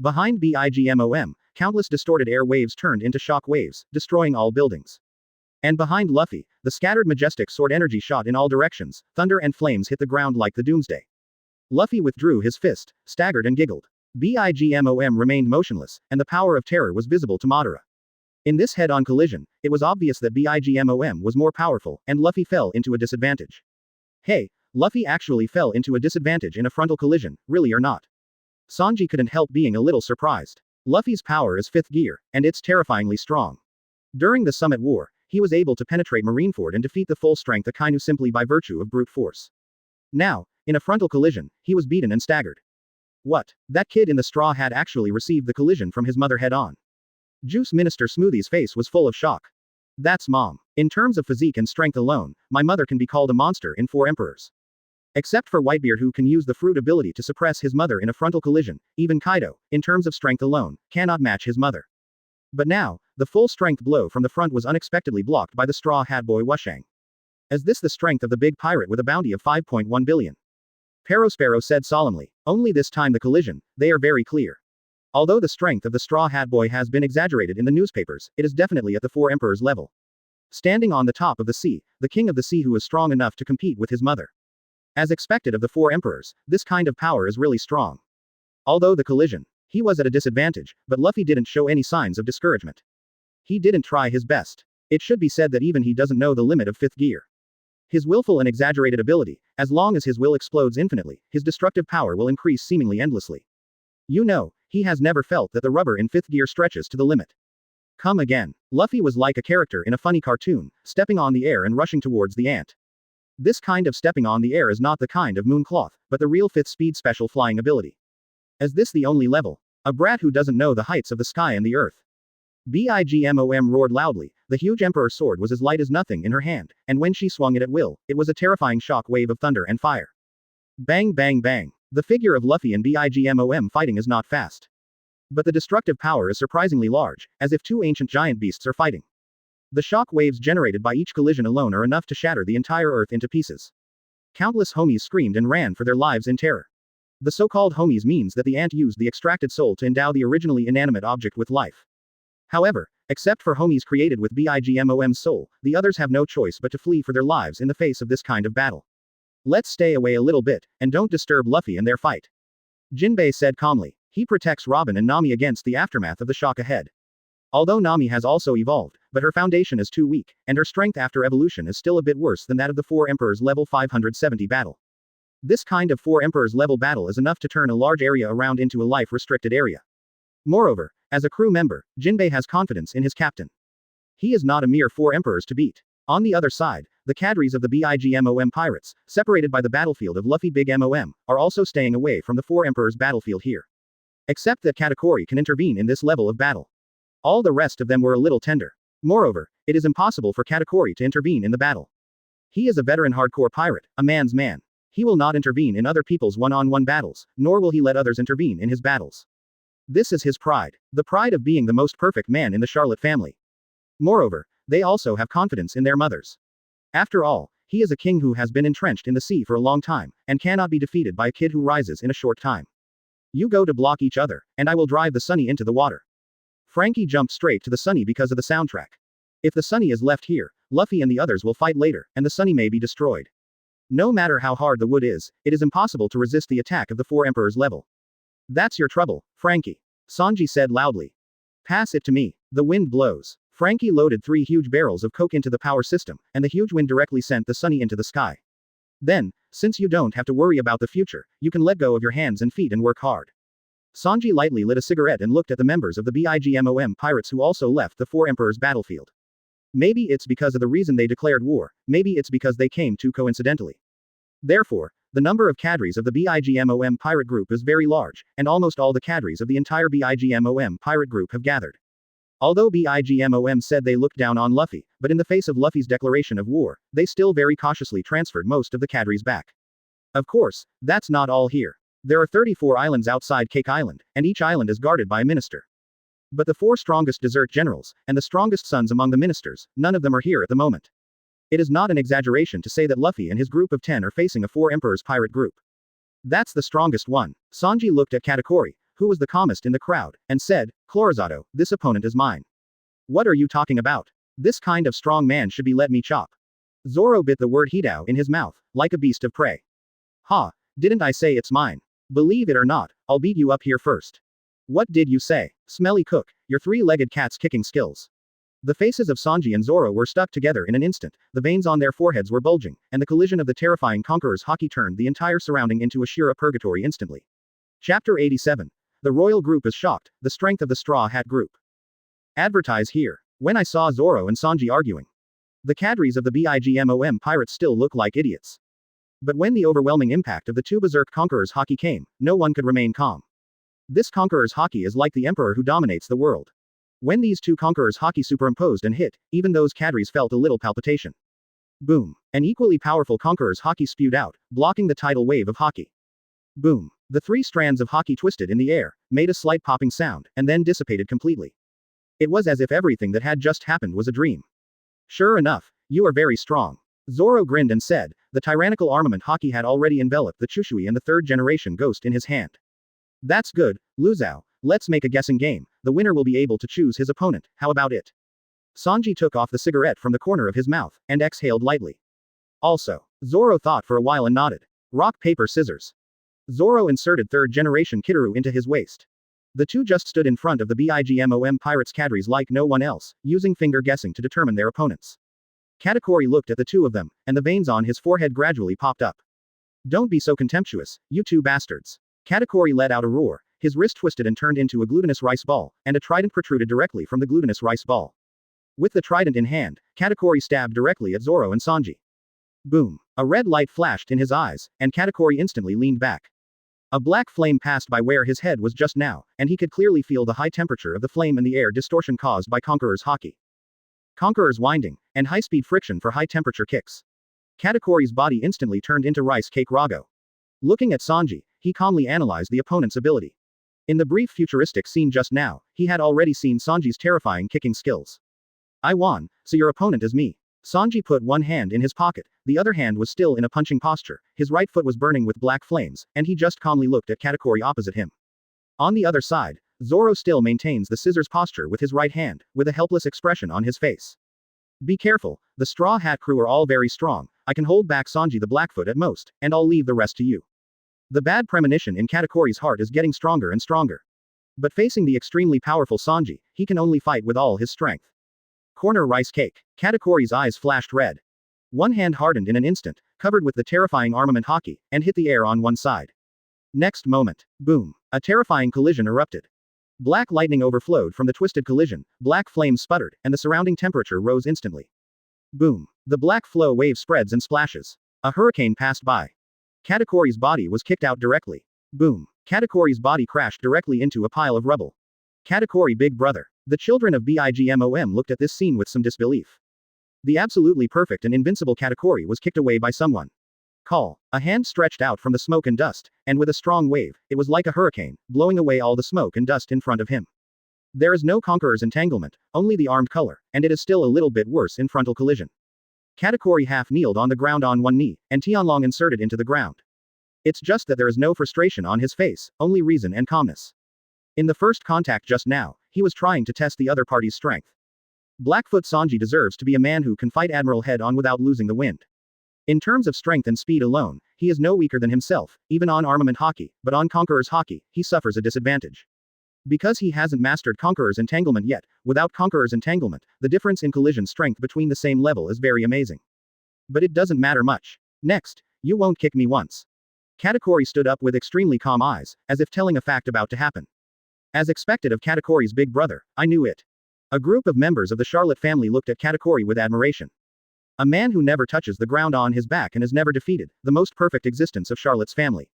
Behind Bigmom, countless distorted air waves turned into shock waves, destroying all buildings. And behind Luffy, the scattered majestic sword energy shot in all directions, thunder and flames hit the ground like the doomsday. Luffy withdrew his fist, staggered and giggled. Bigmom remained motionless, and the power of terror was visible to Madara. In this head-on collision, it was obvious that Bigmom was more powerful, and Luffy fell into a disadvantage. Hey, Luffy actually fell into a disadvantage in a frontal collision, really or not? Sanji couldn't help being a little surprised. Luffy's power is 5th gear, and it's terrifyingly strong. During the Summit War, he was able to penetrate Marineford and defeat the full-strength Akainu simply by virtue of brute force. Now, in a frontal collision, he was beaten and staggered. What? That kid in the straw hat actually received the collision from his mother head-on. Juice Minister Smoothie's face was full of shock. That's Mom. In terms of physique and strength alone, my mother can be called a monster in 4 emperors. Except for Whitebeard, who can use the fruit ability to suppress his mother in a frontal collision, even Kaido, in terms of strength alone, cannot match his mother. But now, the full-strength blow from the front was unexpectedly blocked by the Straw Hat Boy Wushang. Is this the strength of the big pirate with a bounty of 5.1 billion? Perospero said solemnly. Only this time the collision, they are very clear. Although the strength of the Straw Hat Boy has been exaggerated in the newspapers, it is definitely at the 4 emperors level. Standing on the top of the sea, the king of the sea who is strong enough to compete with his mother. As expected of the 4 emperors, this kind of power is really strong. Although the collision, he was at a disadvantage, but Luffy didn't show any signs of discouragement. He didn't try his best. It should be said that even he doesn't know the limit of 5th gear. His willful and exaggerated ability, as long as his will explodes infinitely, his destructive power will increase seemingly endlessly. You know, he has never felt that the rubber in 5th gear stretches to the limit. Come again. Luffy was like a character in a funny cartoon, stepping on the air and rushing towards the ant. This kind of stepping on the air is not the kind of mooncloth, but the real 5th speed special flying ability. Is this the only level? A brat who doesn't know the heights of the sky and the earth. Bigmom roared loudly. The huge emperor's sword was as light as nothing in her hand, and when she swung it at will, it was a terrifying shock wave of thunder and fire. Bang bang bang. The figure of Luffy and Bigmom fighting is not fast. But the destructive power is surprisingly large, as if 2 ancient giant beasts are fighting. The shock waves generated by each collision alone are enough to shatter the entire earth into pieces. Countless homies screamed and ran for their lives in terror. The so-called homies means that the ant used the extracted soul to endow the originally inanimate object with life. However, except for homies created with Bigmom's soul, the others have no choice but to flee for their lives in the face of this kind of battle. Let's stay away a little bit, and don't disturb Luffy and their fight. Jinbe said calmly. He protects Robin and Nami against the aftermath of the shock ahead. Although Nami has also evolved, but her foundation is too weak, and her strength after evolution is still a bit worse than that of the 4 Emperors level 570 battle. This kind of 4 Emperors level battle is enough to turn a large area around into a life-restricted area. Moreover, as a crew member, Jinbe has confidence in his captain. He is not a mere 4 emperors to beat. On the other side, the cadres of the BIGMOM pirates, separated by the battlefield of Luffy Big MOM, are also staying away from the 4 emperors battlefield here. Except that Katakuri can intervene in this level of battle. All the rest of them were a little tender. Moreover, it is impossible for Katakuri to intervene in the battle. He is a veteran hardcore pirate, a man's man. He will not intervene in other people's one-on-one battles, nor will he let others intervene in his battles. This is his pride, the pride of being the most perfect man in the Charlotte family. Moreover, they also have confidence in their mothers. After all, he is a king who has been entrenched in the sea for a long time, and cannot be defeated by a kid who rises in a short time. You go to block each other, and I will drive the Sunny into the water. Frankie jumped straight to the Sunny because of the soundtrack. If the Sunny is left here, Luffy and the others will fight later, and the Sunny may be destroyed. No matter how hard the wood is, it is impossible to resist the attack of the 4 emperors level. That's your trouble, Frankie. Sanji said loudly. Pass it to me. The wind blows. Frankie loaded 3 huge barrels of coke into the power system, and the huge wind directly sent the Sunny into the sky. Then, since you don't have to worry about the future, you can let go of your hands and feet and work hard. Sanji lightly lit a cigarette and looked at the members of the BIGMOM pirates who also left the 4 emperors battlefield. Maybe it's because of the reason they declared war, maybe it's because they came too coincidentally. Therefore, the number of cadres of the BIGMOM pirate group is very large, and almost all the cadres of the entire BIGMOM pirate group have gathered. Although BIGMOM said they looked down on Luffy, but in the face of Luffy's declaration of war, they still very cautiously transferred most of the cadres back. Of course, that's not all here. There are 34 islands outside Cake Island, and each island is guarded by a minister. But the 4 strongest desert generals, and the strongest sons among the ministers, none of them are here at the moment. It is not an exaggeration to say that Luffy and his group of 10 are facing a 4 emperors pirate group. That's the strongest one. Sanji looked at Katakuri, who was the calmest in the crowd, and said, Clorizado, this opponent is mine. What are you talking about? This kind of strong man should be let me chop. Zoro bit the word Hidao in his mouth, like a beast of prey. Ha, didn't I say it's mine? Believe it or not, I'll beat you up here first. What did you say? Smelly cook, your 3-legged cat's kicking skills. The faces of Sanji and Zoro were stuck together in an instant, the veins on their foreheads were bulging, and the collision of the terrifying conqueror's Haki turned the entire surrounding into a Shira purgatory instantly. Chapter 87. The royal group is shocked, the strength of the Straw Hat group. Advertise here. When I saw Zoro and Sanji arguing. The cadres of the BIGMOM pirates still look like idiots. But when the overwhelming impact of the 2 berserk conquerors' Haki came, no one could remain calm. This conqueror's Haki is like the emperor who dominates the world. When these 2 conquerors' Haki superimposed and hit, even those cadres felt a little palpitation. Boom. An equally powerful conqueror's Haki spewed out, blocking the tidal wave of Haki. Boom. The 3 strands of Haki twisted in the air, made a slight popping sound, and then dissipated completely. It was as if everything that had just happened was a dream. Sure enough, you are very strong. Zoro grinned and said, the tyrannical armament Haki had already enveloped the Chushui and the 3rd generation ghost in his hand. That's good, Luzao, let's make a guessing game, the winner will be able to choose his opponent, how about it? Sanji took off the cigarette from the corner of his mouth, and exhaled lightly. Also, Zoro thought for a while and nodded. Rock paper scissors. Zoro inserted 3rd generation Kizaru into his waist. The 2 just stood in front of the BIGMOM pirates cadres like no one else, using finger guessing to determine their opponents. Katakuri looked at the 2 of them, and the veins on his forehead gradually popped up. Don't be so contemptuous, you 2 bastards. Katakuri let out a roar, his wrist twisted and turned into a glutinous rice ball, and a trident protruded directly from the glutinous rice ball. With the trident in hand, Katakuri stabbed directly at Zoro and Sanji. Boom. A red light flashed in his eyes, and Katakuri instantly leaned back. A black flame passed by where his head was just now, and he could clearly feel the high temperature of the flame and the air distortion caused by Conqueror's Haki. Conqueror's winding, and high-speed friction for high-temperature kicks. Katakuri's body instantly turned into rice cake rago. Looking at Sanji, he calmly analyzed the opponent's ability. In the brief futuristic scene just now, he had already seen Sanji's terrifying kicking skills. I won, so your opponent is me. Sanji put one hand in his pocket, the other hand was still in a punching posture, his right foot was burning with black flames, and he just calmly looked at Katakuri opposite him. On the other side, Zoro still maintains the scissors posture with his right hand, with a helpless expression on his face. Be careful, the Straw Hat crew are all very strong, I can hold back Sanji the Blackfoot at most, and I'll leave the rest to you. The bad premonition in Katakuri's heart is getting stronger and stronger. But facing the extremely powerful Sanji, he can only fight with all his strength. Corner rice cake. Katakuri's eyes flashed red. One hand hardened in an instant, covered with the terrifying armament Haki, and hit the air on one side. Next moment. Boom. A terrifying collision erupted. Black lightning overflowed from the twisted collision, black flames sputtered, and the surrounding temperature rose instantly. Boom. The black flow wave spreads and splashes. A hurricane passed by. Katakori's body was kicked out directly. Boom. Katakori's body crashed directly into a pile of rubble. Katakori big brother. The children of Bigmom looked at this scene with some disbelief. The absolutely perfect and invincible Katakori was kicked away by someone. Call. A hand stretched out from the smoke and dust, and with a strong wave, it was like a hurricane, blowing away all the smoke and dust in front of him. There is no Conqueror's entanglement, only the armed color, and it is still a little bit worse in frontal collision. Katakori half-kneeled on the ground on one knee, and Tianlong inserted into the ground. It's just that there is no frustration on his face, only reason and calmness. In the first contact just now, he was trying to test the other party's strength. Blackfoot Sanji deserves to be a man who can fight Admiral head-on without losing the wind. In terms of strength and speed alone, he is no weaker than himself, even on armament Haki, but on Conqueror's Haki, he suffers a disadvantage. Because he hasn't mastered Conqueror's entanglement yet, without Conqueror's entanglement, the difference in collision strength between the same level is very amazing. But it doesn't matter much. Next, you won't kick me once. Katakori stood up with extremely calm eyes, as if telling a fact about to happen. As expected of Katakori's big brother, I knew it. A group of members of the Charlotte family looked at Katakori with admiration. A man who never touches the ground on his back and is never defeated, the most perfect existence of Charlotte's family.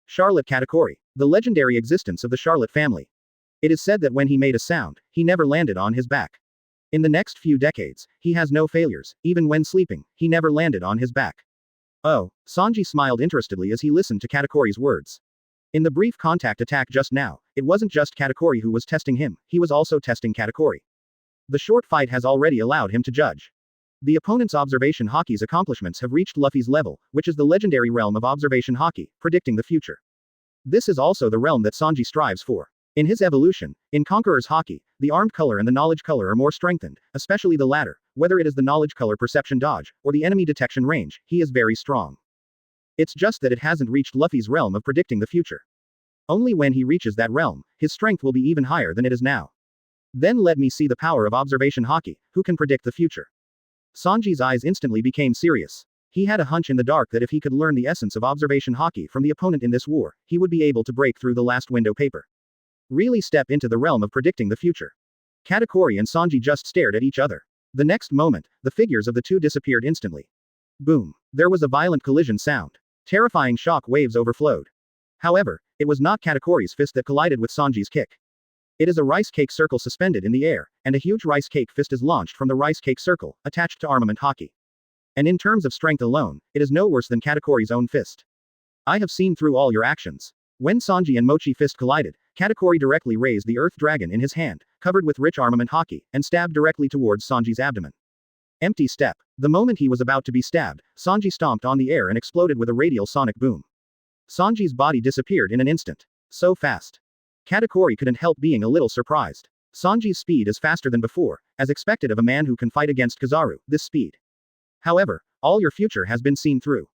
Charlotte Katakori. The legendary existence of the Charlotte family. It is said that when he made a sound, he never landed on his back. In the next few decades, he has no failures, even when sleeping, he never landed on his back. Oh, Sanji smiled interestedly as he listened to Katakori's words. In the brief contact attack just now, it wasn't just Katakori who was testing him, he was also testing Katakori. The short fight has already allowed him to judge. The opponent's observation Haki's accomplishments have reached Luffy's level, which is the legendary realm of observation Haki, predicting the future. This is also the realm that Sanji strives for. In his evolution, in Conqueror's Haki, the armed color and the knowledge color are more strengthened, especially the latter, whether it is the knowledge color perception dodge, or the enemy detection range, he is very strong. It's just that it hasn't reached Luffy's realm of predicting the future. Only when he reaches that realm, his strength will be even higher than it is now. Then let me see the power of observation Haki, who can predict the future. Sanji's eyes instantly became serious. He had a hunch in the dark that if he could learn the essence of observation Haki from the opponent in this war, he would be able to break through the last window paper. Really step into the realm of predicting the future. Katakori and Sanji just stared at each other. The next moment, the figures of the two disappeared instantly. Boom. There was a violent collision sound. Terrifying shock waves overflowed. However, it was not Katakori's fist that collided with Sanji's kick. It is a rice cake circle suspended in the air, and a huge rice cake fist is launched from the rice cake circle, attached to armament Haki. And in terms of strength alone, it is no worse than Katakori's own fist. I have seen through all your actions. When Sanji and Mochi fist collided, Katakori directly raised the Earth Dragon in his hand, covered with rich armament Haki, and stabbed directly towards Sanji's abdomen. Empty step. The moment he was about to be stabbed, Sanji stomped on the air and exploded with a radial sonic boom. Sanji's body disappeared in an instant. So fast. Katakori couldn't help being a little surprised. Sanji's speed is faster than before, as expected of a man who can fight against Kizaru, this speed. However, all your future has been seen through.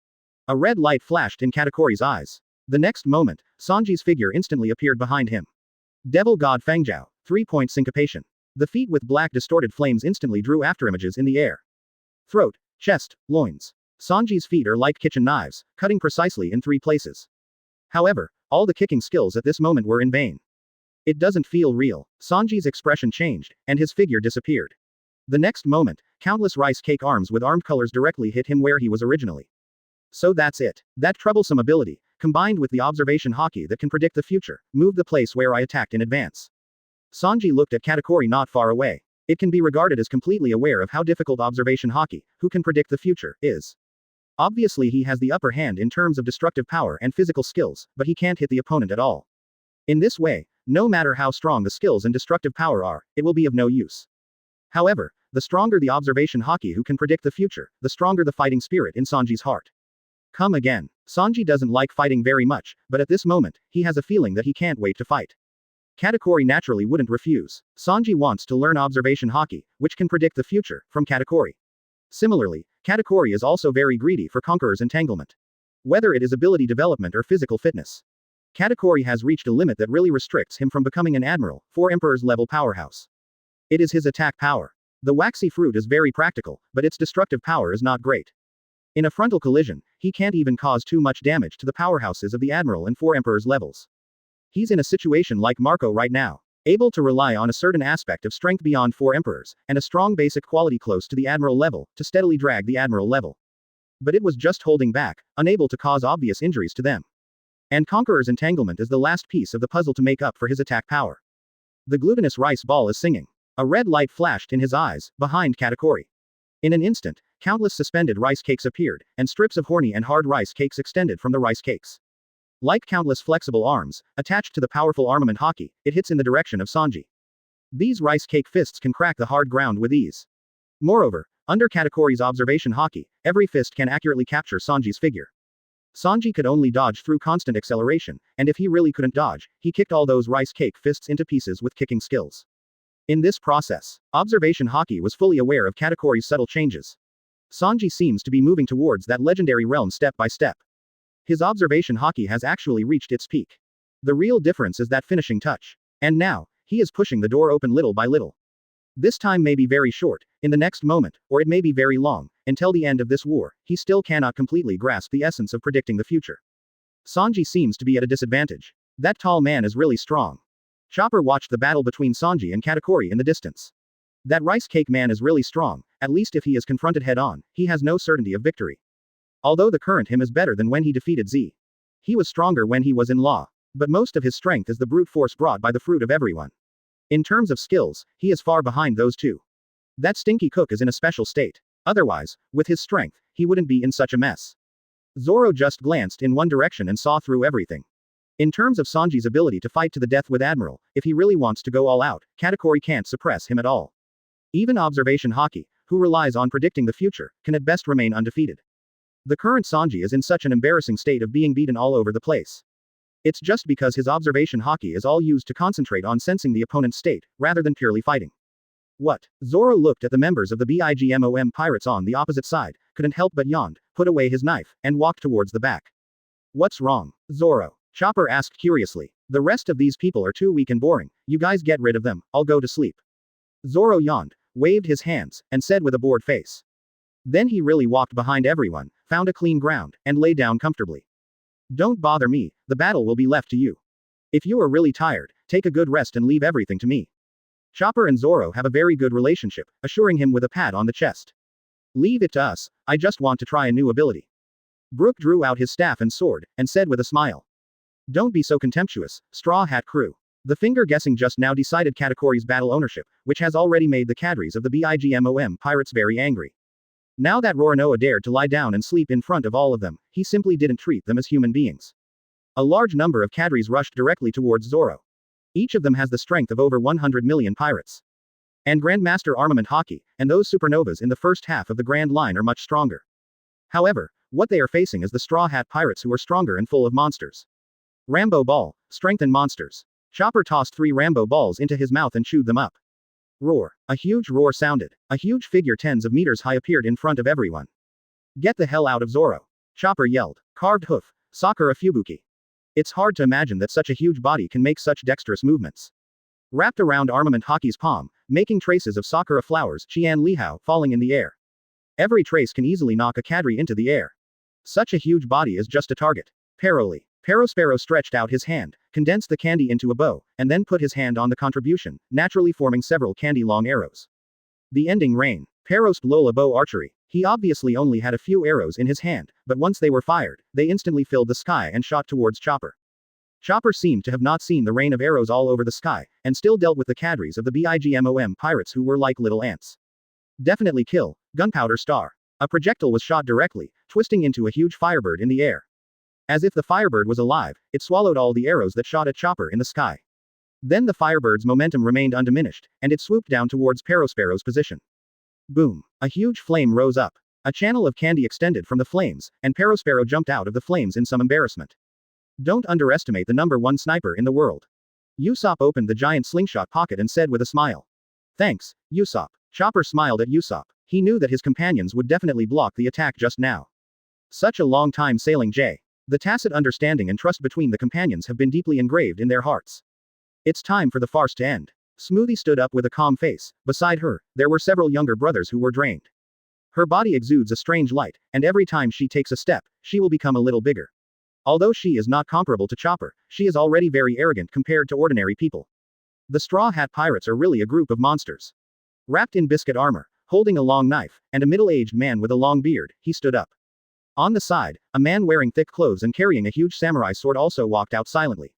A red light flashed in Katakori's eyes. The next moment, Sanji's figure instantly appeared behind him. Devil God Fangjiao, 3-point syncopation. The feet with black distorted flames instantly drew afterimages in the air. Throat, chest, loins. Sanji's feet are like kitchen knives, cutting precisely in 3 places. However, all the kicking skills at this moment were in vain. It doesn't feel real. Sanji's expression changed, and his figure disappeared. The next moment, countless rice cake arms with armed colors directly hit him where he was originally. So that's it. That troublesome ability, combined with the observation Haki that can predict the future, moved the place where I attacked in advance. Sanji looked at Katakori not far away. It can be regarded as completely aware of how difficult observation Haki, who can predict the future, is. Obviously he has the upper hand in terms of destructive power and physical skills, but he can't hit the opponent at all. In this way, no matter how strong the skills and destructive power are, it will be of no use. However, the stronger the observation Haki who can predict the future, the stronger the fighting spirit in Sanji's heart. Come again. Sanji doesn't like fighting very much, but at this moment, he has a feeling that he can't wait to fight. Katakori naturally wouldn't refuse. Sanji wants to learn observation Haki, which can predict the future, from Katakori. Similarly, Katakori is also very greedy for Conqueror's entanglement. Whether it is ability development or physical fitness. Katakori has reached a limit that really restricts him from becoming an admiral, 4 Emperor's level powerhouse. It is his attack power. The waxy fruit is very practical, but its destructive power is not great. In a frontal collision, he can't even cause too much damage to the powerhouses of the Admiral and 4 Emperor's levels. He's in a situation like Marco right now. Able to rely on a certain aspect of strength beyond 4 emperors, and a strong basic quality close to the admiral level, to steadily drag the admiral level. But it was just holding back, unable to cause obvious injuries to them. And Conqueror's entanglement is the last piece of the puzzle to make up for his attack power. The glutinous rice ball is singing. A red light flashed in his eyes, behind Katakuri. In an instant, countless suspended rice cakes appeared, and strips of horny and hard rice cakes extended from the rice cakes. Like countless flexible arms, attached to the powerful armament Haki, it hits in the direction of Sanji. These rice cake fists can crack the hard ground with ease. Moreover, under Katakuri's observation Haki, every fist can accurately capture Sanji's figure. Sanji could only dodge through constant acceleration, and if he really couldn't dodge, he kicked all those rice cake fists into pieces with kicking skills. In this process, observation Haki was fully aware of Katakuri's subtle changes. Sanji seems to be moving towards that legendary realm step by step. His observation Haki has actually reached its peak. The real difference is that finishing touch. And now, he is pushing the door open little by little. This time may be very short, in the next moment, or it may be very long, until the end of this war, he still cannot completely grasp the essence of predicting the future. Sanji seems to be at a disadvantage. That tall man is really strong. Chopper watched the battle between Sanji and Katakuri in the distance. That rice cake man is really strong, at least if he is confronted head-on, he has no certainty of victory. Although the current him is better than when he defeated Z. He was stronger when he was in law. But most of his strength is the brute force brought by the fruit of everyone. In terms of skills, he is far behind those two. That stinky cook is in a special state. Otherwise, with his strength, he wouldn't be in such a mess. Zoro just glanced in one direction and saw through everything. In terms of Sanji's ability to fight to the death with Admiral, if he really wants to go all out, Katakuri can't suppress him at all. Even observation Haki, who relies on predicting the future, can at best remain undefeated. The current Sanji is in such an embarrassing state of being beaten all over the place. It's just because his observation Haki is all used to concentrate on sensing the opponent's state, rather than purely fighting. What? Zoro looked at the members of the BIGMOM pirates on the opposite side, couldn't help but yawned, put away his knife, and walked towards the back. What's wrong, Zoro? Chopper asked curiously. The rest of these people are too weak and boring, you guys get rid of them, I'll go to sleep. Zoro yawned, waved his hands, and said with a bored face. Then he really walked behind everyone, found a clean ground, and lay down comfortably. Don't bother me, the battle will be left to you. If you are really tired, take a good rest and leave everything to me. Chopper and Zoro have a very good relationship, assuring him with a pat on the chest. Leave it to us, I just want to try a new ability. Brook drew out his staff and sword, and said with a smile. Don't be so contemptuous, Straw Hat Crew. The finger guessing just now decided Katakuri's battle ownership, which has already made the cadres of the BIGMOM pirates very angry. Now that Roronoa dared to lie down and sleep in front of all of them, he simply didn't treat them as human beings. A large number of cadres rushed directly towards Zoro. Each of them has the strength of over 100 million pirates. And Grandmaster Armament Haki, and those supernovas in the first half of the Grand Line are much stronger. However, what they are facing is the Straw Hat Pirates who are stronger and full of monsters. Rambo Ball, strengthen monsters. Chopper tossed 3 Rambo balls into his mouth and chewed them up. Roar. A huge roar sounded. A huge figure tens of meters high appeared in front of everyone. Get the hell out of Zoro. Chopper yelled. Carved hoof. Sakura Fubuki. It's hard to imagine that such a huge body can make such dexterous movements. Wrapped around Armament Haki's palm, making traces of Sakura flowers, Qian Lihao, falling in the air. Every trace can easily knock a cadre into the air. Such a huge body is just a target. Peroli. Perospero stretched out his hand, condensed the candy into a bow, and then put his hand on the contribution, naturally forming several candy-long arrows. The ending rain. Perosp Lola bow archery. He obviously only had a few arrows in his hand, but once they were fired, they instantly filled the sky and shot towards Chopper. Chopper seemed to have not seen the rain of arrows all over the sky, and still dealt with the cadres of the BIGMOM pirates who were like little ants. Definitely kill. Gunpowder star. A projectile was shot directly, twisting into a huge firebird in the air. As if the firebird was alive, it swallowed all the arrows that shot at Chopper in the sky. Then the firebird's momentum remained undiminished, and it swooped down towards Perospero's position. Boom. A huge flame rose up. A channel of candy extended from the flames, and Perospero jumped out of the flames in some embarrassment. Don't underestimate the #1 sniper in the world. Usopp opened the giant slingshot pocket and said with a smile. Thanks, Usopp. Chopper smiled at Usopp. He knew that his companions would definitely block the attack just now. Such a long time sailing J. The tacit understanding and trust between the companions have been deeply engraved in their hearts. It's time for the farce to end. Smoothie stood up with a calm face. Beside her, there were several younger brothers who were drained. Her body exudes a strange light, and every time she takes a step, she will become a little bigger. Although she is not comparable to Chopper, she is already very arrogant compared to ordinary people. The Straw Hat Pirates are really a group of monsters. Wrapped in biscuit armor, holding a long knife, and a middle-aged man with a long beard, he stood up. On the side, a man wearing thick clothes and carrying a huge samurai sword also walked out silently.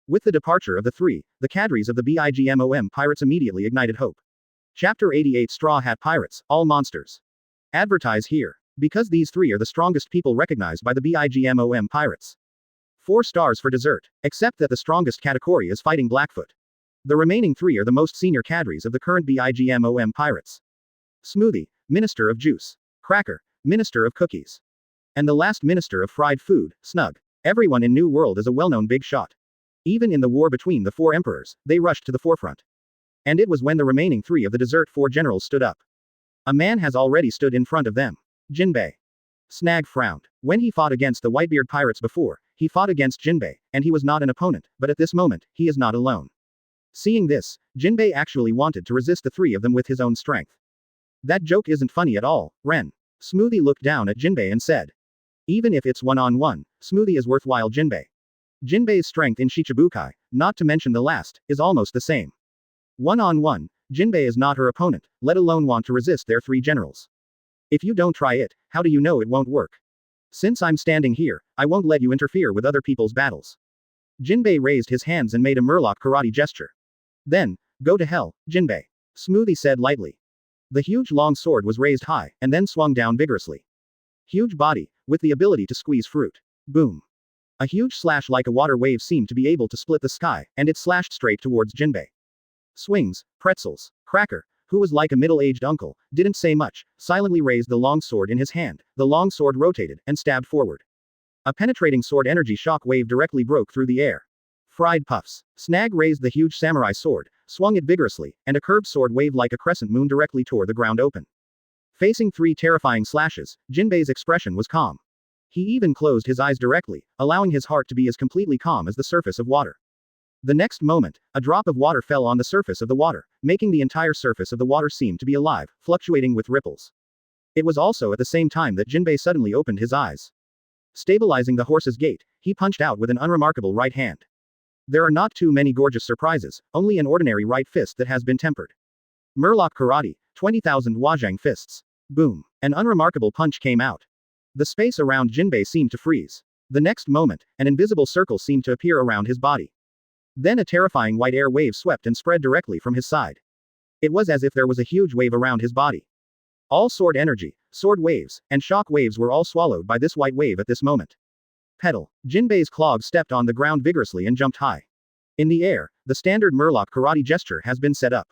With the departure of the three, the cadres of the BIGMOM pirates immediately ignited hope. Chapter 88 Straw Hat Pirates, All Monsters. Advertise here. Because these three are the strongest people recognized by the BIGMOM pirates. 4 stars for dessert, except that the strongest category is fighting Blackfoot. The remaining 3 are the most senior cadres of the current BIGMOM pirates. Smoothie, Minister of Juice. Cracker, Minister of Cookies. And the last Minister of Fried Food, Snug. Everyone in New World is a well-known big shot. Even in the war between the 4 emperors, they rushed to the forefront. And it was when the remaining 3 of the dessert 4 generals stood up. A man has already stood in front of them. Jinbe. Snag frowned. When he fought against the Whitebeard pirates before, he fought against Jinbe, and he was not an opponent, but at this moment, he is not alone. Seeing this, Jinbe actually wanted to resist the 3 of them with his own strength. That joke isn't funny at all, Ren. Smoothie looked down at Jinbe and said. Even if it's one-on-one, Smoothie is worthwhile Jinbe. Jinbe's strength in Shichibukai, not to mention the last, is almost the same. One-on-one, Jinbe is not her opponent, let alone want to resist their 3 generals. If you don't try it, how do you know it won't work? Since I'm standing here, I won't let you interfere with other people's battles. Jinbe raised his hands and made a Murloc karate gesture. Then, go to hell, Jinbe. Smoothie said lightly. The huge long sword was raised high, and then swung down vigorously. Huge body, with the ability to squeeze fruit. Boom. A huge slash like a water wave seemed to be able to split the sky, and it slashed straight towards Jinbe. Swings, pretzels, Cracker, who was like a middle-aged uncle, didn't say much, silently raised the long sword in his hand, the long sword rotated, and stabbed forward. A penetrating sword energy shock wave directly broke through the air. Fried puffs. Snag raised the huge samurai sword, swung it vigorously, and a curved sword wave like a crescent moon directly tore the ground open. Facing 3 terrifying slashes, Jinbe's expression was calm. He even closed his eyes directly, allowing his heart to be as completely calm as the surface of water. The next moment, a drop of water fell on the surface of the water, making the entire surface of the water seem to be alive, fluctuating with ripples. It was also at the same time that Jinbe suddenly opened his eyes. Stabilizing the horse's gait, he punched out with an unremarkable right hand. There are not too many gorgeous surprises, only an ordinary right fist that has been tempered. Murloc Karate, 20,000 Wajang fists. Boom. An unremarkable punch came out. The space around Jinbe seemed to freeze. The next moment, an invisible circle seemed to appear around his body. Then a terrifying white air wave swept and spread directly from his side. It was as if there was a huge wave around his body. All sword energy, sword waves, and shock waves were all swallowed by this white wave at this moment. Pedal. Jinbe's clogs stepped on the ground vigorously and jumped high. In the air, the standard Murloc Karate gesture has been set up.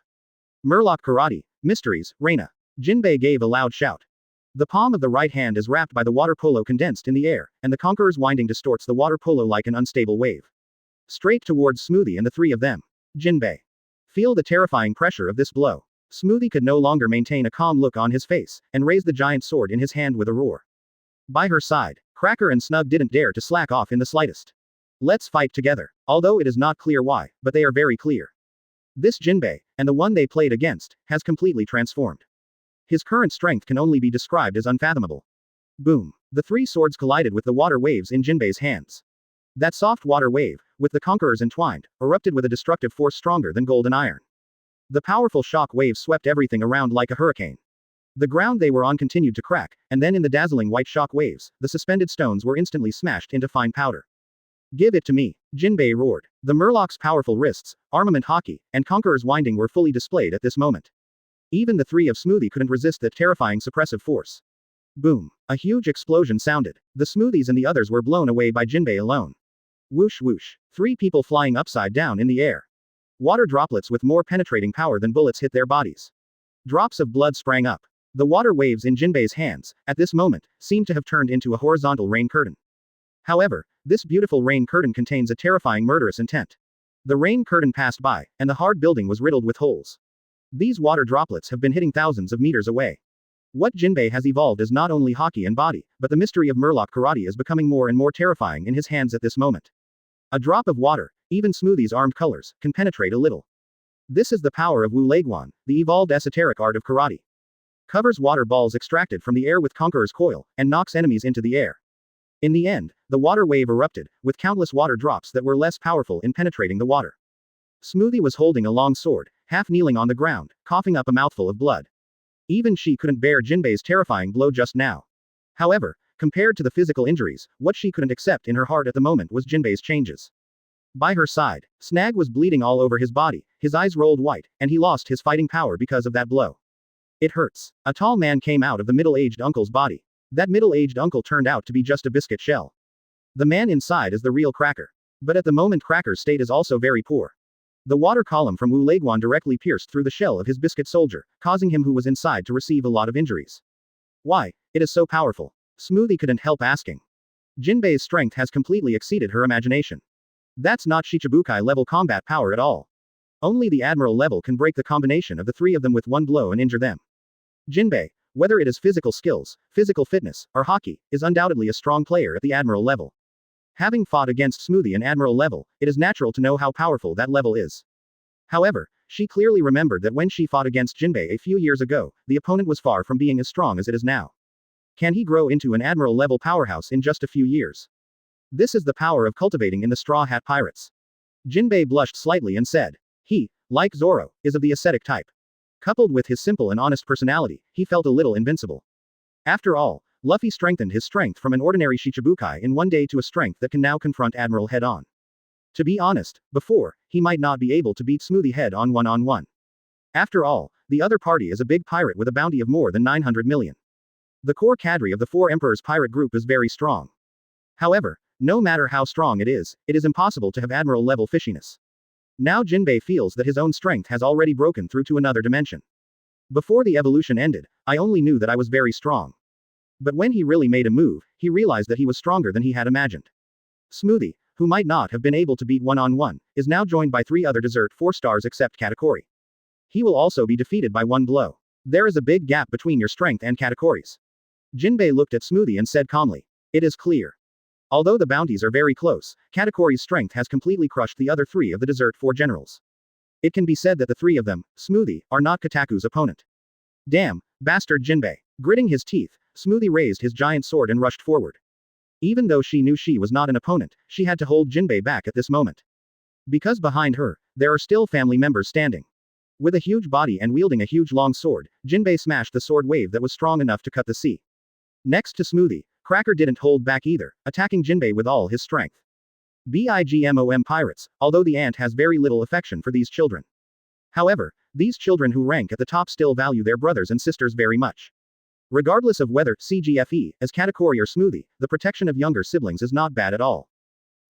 Murloc Karate, Mysteries, Reina. Jinbe gave a loud shout. The palm of the right hand is wrapped by the water polo condensed in the air, and the Conqueror's winding distorts the water polo like an unstable wave. Straight towards Smoothie and the 3 of them. Jinbe. Feel the terrifying pressure of this blow. Smoothie could no longer maintain a calm look on his face, and raised the giant sword in his hand with a roar. By her side, Cracker and Snug didn't dare to slack off in the slightest. Let's fight together. Although it is not clear why, but they are very clear. This Jinbe, and the one they played against, has completely transformed. His current strength can only be described as unfathomable. Boom. The 3 swords collided with the water waves in Jinbe's hands. That soft water wave, with the Conquerors entwined, erupted with a destructive force stronger than golden iron. The powerful shock wave swept everything around like a hurricane. The ground they were on continued to crack, and then in the dazzling white shock waves, the suspended stones were instantly smashed into fine powder. Give it to me, Jinbe roared. The Murloc's powerful wrists, armament Haki, and Conqueror's winding were fully displayed at this moment. Even the 3 of Smoothie couldn't resist that terrifying suppressive force. Boom. A huge explosion sounded. The Smoothies and the others were blown away by Jinbe alone. Whoosh whoosh. 3 people flying upside down in the air. Water droplets with more penetrating power than bullets hit their bodies. Drops of blood sprang up. The water waves in Jinbe's hands, at this moment, seemed to have turned into a horizontal rain curtain. However, this beautiful rain curtain contains a terrifying murderous intent. The rain curtain passed by, and the hard building was riddled with holes. These water droplets have been hitting thousands of meters away. What Jinbe has evolved is not only Haki and body, but the mystery of Murloc Karate is becoming more and more terrifying in his hands at this moment. A drop of water, even Smoothie's armed colors, can penetrate a little. This is the power of Wu Leiguan, the evolved esoteric art of karate. Covers water balls extracted from the air with Conqueror's coil, and knocks enemies into the air. In the end, the water wave erupted, with countless water drops that were less powerful in penetrating the water. Smoothie was holding a long sword, half kneeling on the ground, coughing up a mouthful of blood. Even she couldn't bear Jinbe's terrifying blow just now. However, compared to the physical injuries, what she couldn't accept in her heart at the moment was Jinbe's changes. By her side, Snag was bleeding all over his body, his eyes rolled white, and he lost his fighting power because of that blow. It hurts. A tall man came out of the middle-aged uncle's body. That middle-aged uncle turned out to be just a biscuit shell. The man inside is the real Cracker. But at the moment Cracker's state is also very poor. The water column from Wu Leiguan directly pierced through the shell of his biscuit soldier, causing him who was inside to receive a lot of injuries. Why? It is so powerful. Smoothie couldn't help asking. Jinbe's strength has completely exceeded her imagination. That's not Shichibukai level combat power at all. Only the Admiral level can break the combination of the three of them with one blow and injure them. Jinbe, whether it is physical skills, physical fitness, or Haki, is undoubtedly a strong player at the Admiral level. Having fought against Smoothie and Admiral level, it is natural to know how powerful that level is. However, she clearly remembered that when she fought against Jinbe a few years ago, the opponent was far from being as strong as it is now. Can he grow into an Admiral level powerhouse in just a few years? This is the power of cultivating in the Straw Hat Pirates. Jinbe blushed slightly and said. He, like Zoro, is of the ascetic type. Coupled with his simple and honest personality, he felt a little invincible. After all, Luffy strengthened his strength from an ordinary Shichibukai in one day to a strength that can now confront Admiral head-on. To be honest, before, he might not be able to beat Smoothie head-on one-on-one. After all, the other party is a big pirate with a bounty of more than 900 million. The core cadre of the Four Emperors pirate group is very strong. However, no matter how strong it is impossible to have Admiral-level fishiness. Now Jinbe feels that his own strength has already broken through to another dimension. Before the evolution ended, I only knew that I was very strong. But when he really made a move, he realized that he was stronger than he had imagined. Smoothie, who might not have been able to beat one-on-one, is now joined by 3 other Desert 4 stars except Katakuri. He will also be defeated by one blow. There is a big gap between your strength and Katakuris. Jinbe looked at Smoothie and said calmly. It is clear. Although the bounties are very close, Katakuri's strength has completely crushed the other 3 of the Desert 4 generals. It can be said that the 3 of them, Smoothie, are not Kataku's opponent. Damn, bastard Jinbe. Gritting his teeth, Smoothie raised his giant sword and rushed forward. Even though she knew she was not an opponent, she had to hold Jinbe back at this moment. Because behind her, there are still family members standing. With a huge body and wielding a huge long sword, Jinbe smashed the sword wave that was strong enough to cut the sea. Next to Smoothie, Cracker didn't hold back either, attacking Jinbe with all his strength. Bigmom pirates, although the ant has very little affection for these children. However, these children who rank at the top still value their brothers and sisters very much. Regardless of whether CGFE, as Katakuri or Smoothie, the protection of younger siblings is not bad at all.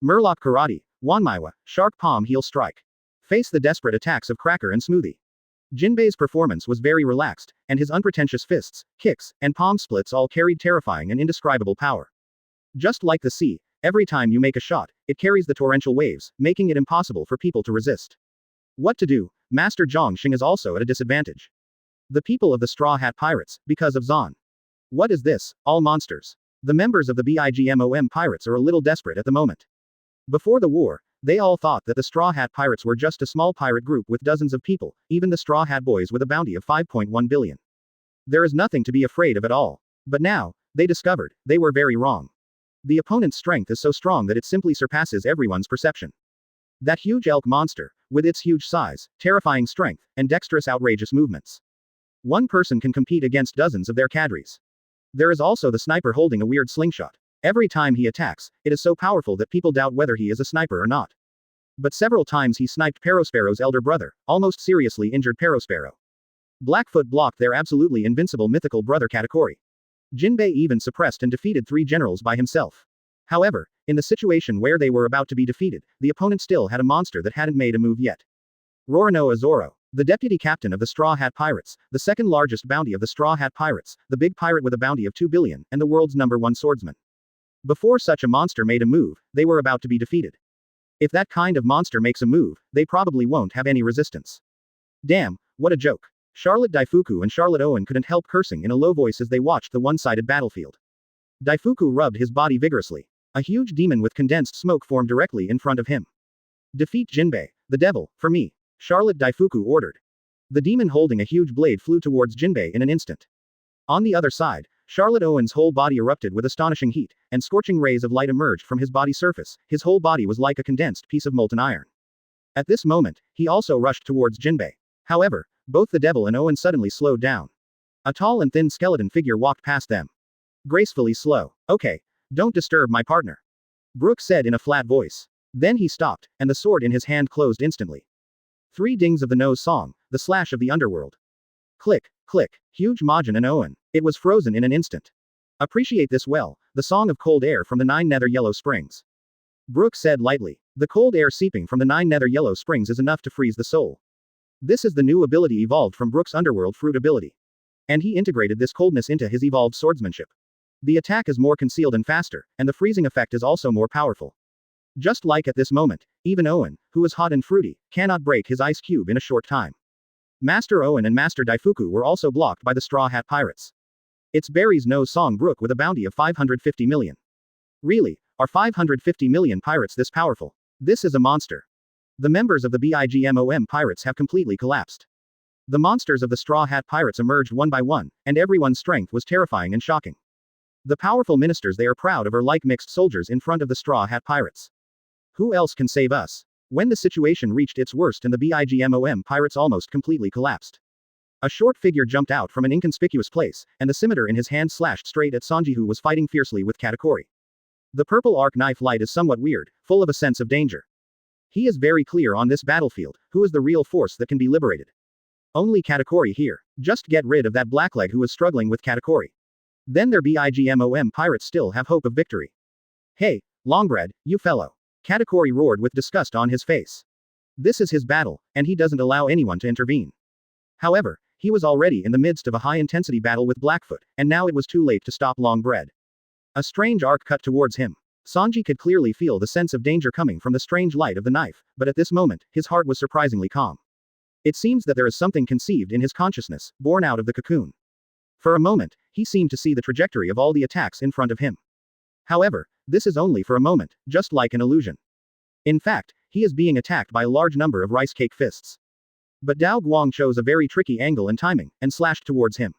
Murloc Karate, Wanmaiwa, Shark Palm Heel Strike. Face the desperate attacks of Cracker and Smoothie. Jinbe's performance was very relaxed, and his unpretentious fists, kicks, and palm splits all carried terrifying and indescribable power. Just like the sea, every time you make a shot, it carries the torrential waves, making it impossible for people to resist. What to do? Master Zhong Xing is also at a disadvantage. The people of the Straw Hat Pirates, because of Zon. What is this? All monsters. The members of the Bigmom Pirates are a little desperate at the moment. Before the war, they all thought that the Straw Hat Pirates were just a small pirate group with dozens of people, even the Straw Hat Boys with a bounty of 5.1 billion. There is nothing to be afraid of at all. But now, they discovered, they were very wrong. The opponent's strength is so strong that it simply surpasses everyone's perception. That huge elk monster, with its huge size, terrifying strength, and dexterous outrageous movements. One person can compete against dozens of their cadres. There is also the sniper holding a weird slingshot. Every time he attacks, it is so powerful that people doubt whether he is a sniper or not. But several times he sniped Perosparrow's elder brother, almost seriously injured Perosparrow. Blackfoot blocked their absolutely invincible mythical brother Katakuri. Jinbe even suppressed and defeated 3 generals by himself. However, in the situation where they were about to be defeated, the opponent still had a monster that hadn't made a move yet. Roronoa Zoro. The deputy captain of the Straw Hat Pirates, the second largest bounty of the Straw Hat Pirates, the big pirate with a bounty of 2 billion, and the world's #1 swordsman. Before such a monster made a move, they were about to be defeated. If that kind of monster makes a move, they probably won't have any resistance. Damn, what a joke. Charlotte Daifuku and Charlotte Owen couldn't help cursing in a low voice as they watched the one-sided battlefield. Daifuku rubbed his body vigorously. A huge demon with condensed smoke formed directly in front of him. Defeat Jinbe, the devil, for me. Charlotte Daifuku ordered. The demon holding a huge blade flew towards Jinbe in an instant. On the other side, Charlotte Owen's whole body erupted with astonishing heat, and scorching rays of light emerged from his body surface. His whole body was like a condensed piece of molten iron. At this moment, he also rushed towards Jinbe. However, both the devil and Owen suddenly slowed down. A tall and thin skeleton figure walked past them. Gracefully slow. Okay. Don't disturb my partner. Brook said in a flat voice. Then he stopped, and the sword in his hand closed instantly. 3 dings of the nose song, the slash of the underworld. Click, click, huge Majin and Owen. It was frozen in an instant. Appreciate this well, the song of cold air from the 9 nether yellow springs. Brook said lightly. The cold air seeping from the 9 nether yellow springs is enough to freeze the soul. This is the new ability evolved from Brook's underworld fruit ability. And he integrated this coldness into his evolved swordsmanship. The attack is more concealed and faster, and the freezing effect is also more powerful. Just like at this moment, even Owen, who is hot and fruity, cannot break his ice cube in a short time. Master Owen and Master Daifuku were also blocked by the Straw Hat Pirates. It's Barry's nose song Brook with a bounty of 550 million. Really, are 550 million pirates this powerful? This is a monster. The members of the BIGMOM pirates have completely collapsed. The monsters of the Straw Hat Pirates emerged one by one, and everyone's strength was terrifying and shocking. The powerful ministers they are proud of are like mixed soldiers in front of the Straw Hat Pirates. Who else can save us? When the situation reached its worst and the BIGMOM pirates almost completely collapsed. A short figure jumped out from an inconspicuous place, and the scimitar in his hand slashed straight at Sanji, who was fighting fiercely with Katakuri. The purple arc knife light is somewhat weird, full of a sense of danger. He is very clear on this battlefield, who is the real force that can be liberated. Only Katakuri here. Just get rid of that blackleg who is struggling with Katakuri. Then their BIGMOM pirates still have hope of victory. Hey, Longbread, you fellow. Katakuri roared with disgust on his face. This is his battle, and he doesn't allow anyone to intervene. However, he was already in the midst of a high-intensity battle with Blackfoot, and now it was too late to stop Longbread. A strange arc cut towards him. Sanji could clearly feel the sense of danger coming from the strange light of the knife, but at this moment, his heart was surprisingly calm. It seems that there is something conceived in his consciousness, born out of the cocoon. For a moment, he seemed to see the trajectory of all the attacks in front of him. However, this is only for a moment, just like an illusion. In fact, he is being attacked by a large number of rice cake fists. But Dao Guang chose a very tricky angle and timing, and slashed towards him.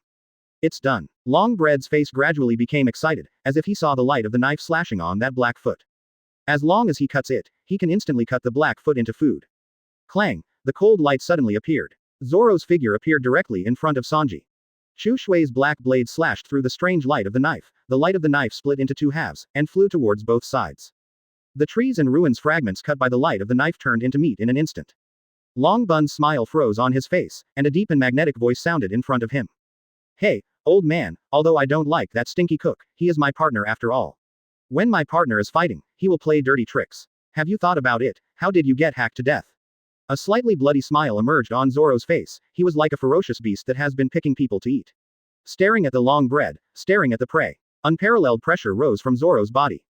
It's done. Longbread's face gradually became excited, as if he saw the light of the knife slashing on that black foot. As long as he cuts it, he can instantly cut the black foot into food. Clang! The cold light suddenly appeared. Zoro's figure appeared directly in front of Sanji. Chu Shui's black blade slashed through the strange light of the knife. The light of the knife split into 2 halves, and flew towards both sides. The trees and ruins fragments cut by the light of the knife turned into meat in an instant. Long Bun's smile froze on his face, and a deep and magnetic voice sounded in front of him. Hey, old man, although I don't like that stinky cook, he is my partner after all. When my partner is fighting, he will play dirty tricks. Have you thought about it? How did you get hacked to death? A slightly bloody smile emerged on Zoro's face. He was like a ferocious beast that has been picking people to eat. Staring at the long bread, staring at the prey. Unparalleled pressure rose from Zoro's body.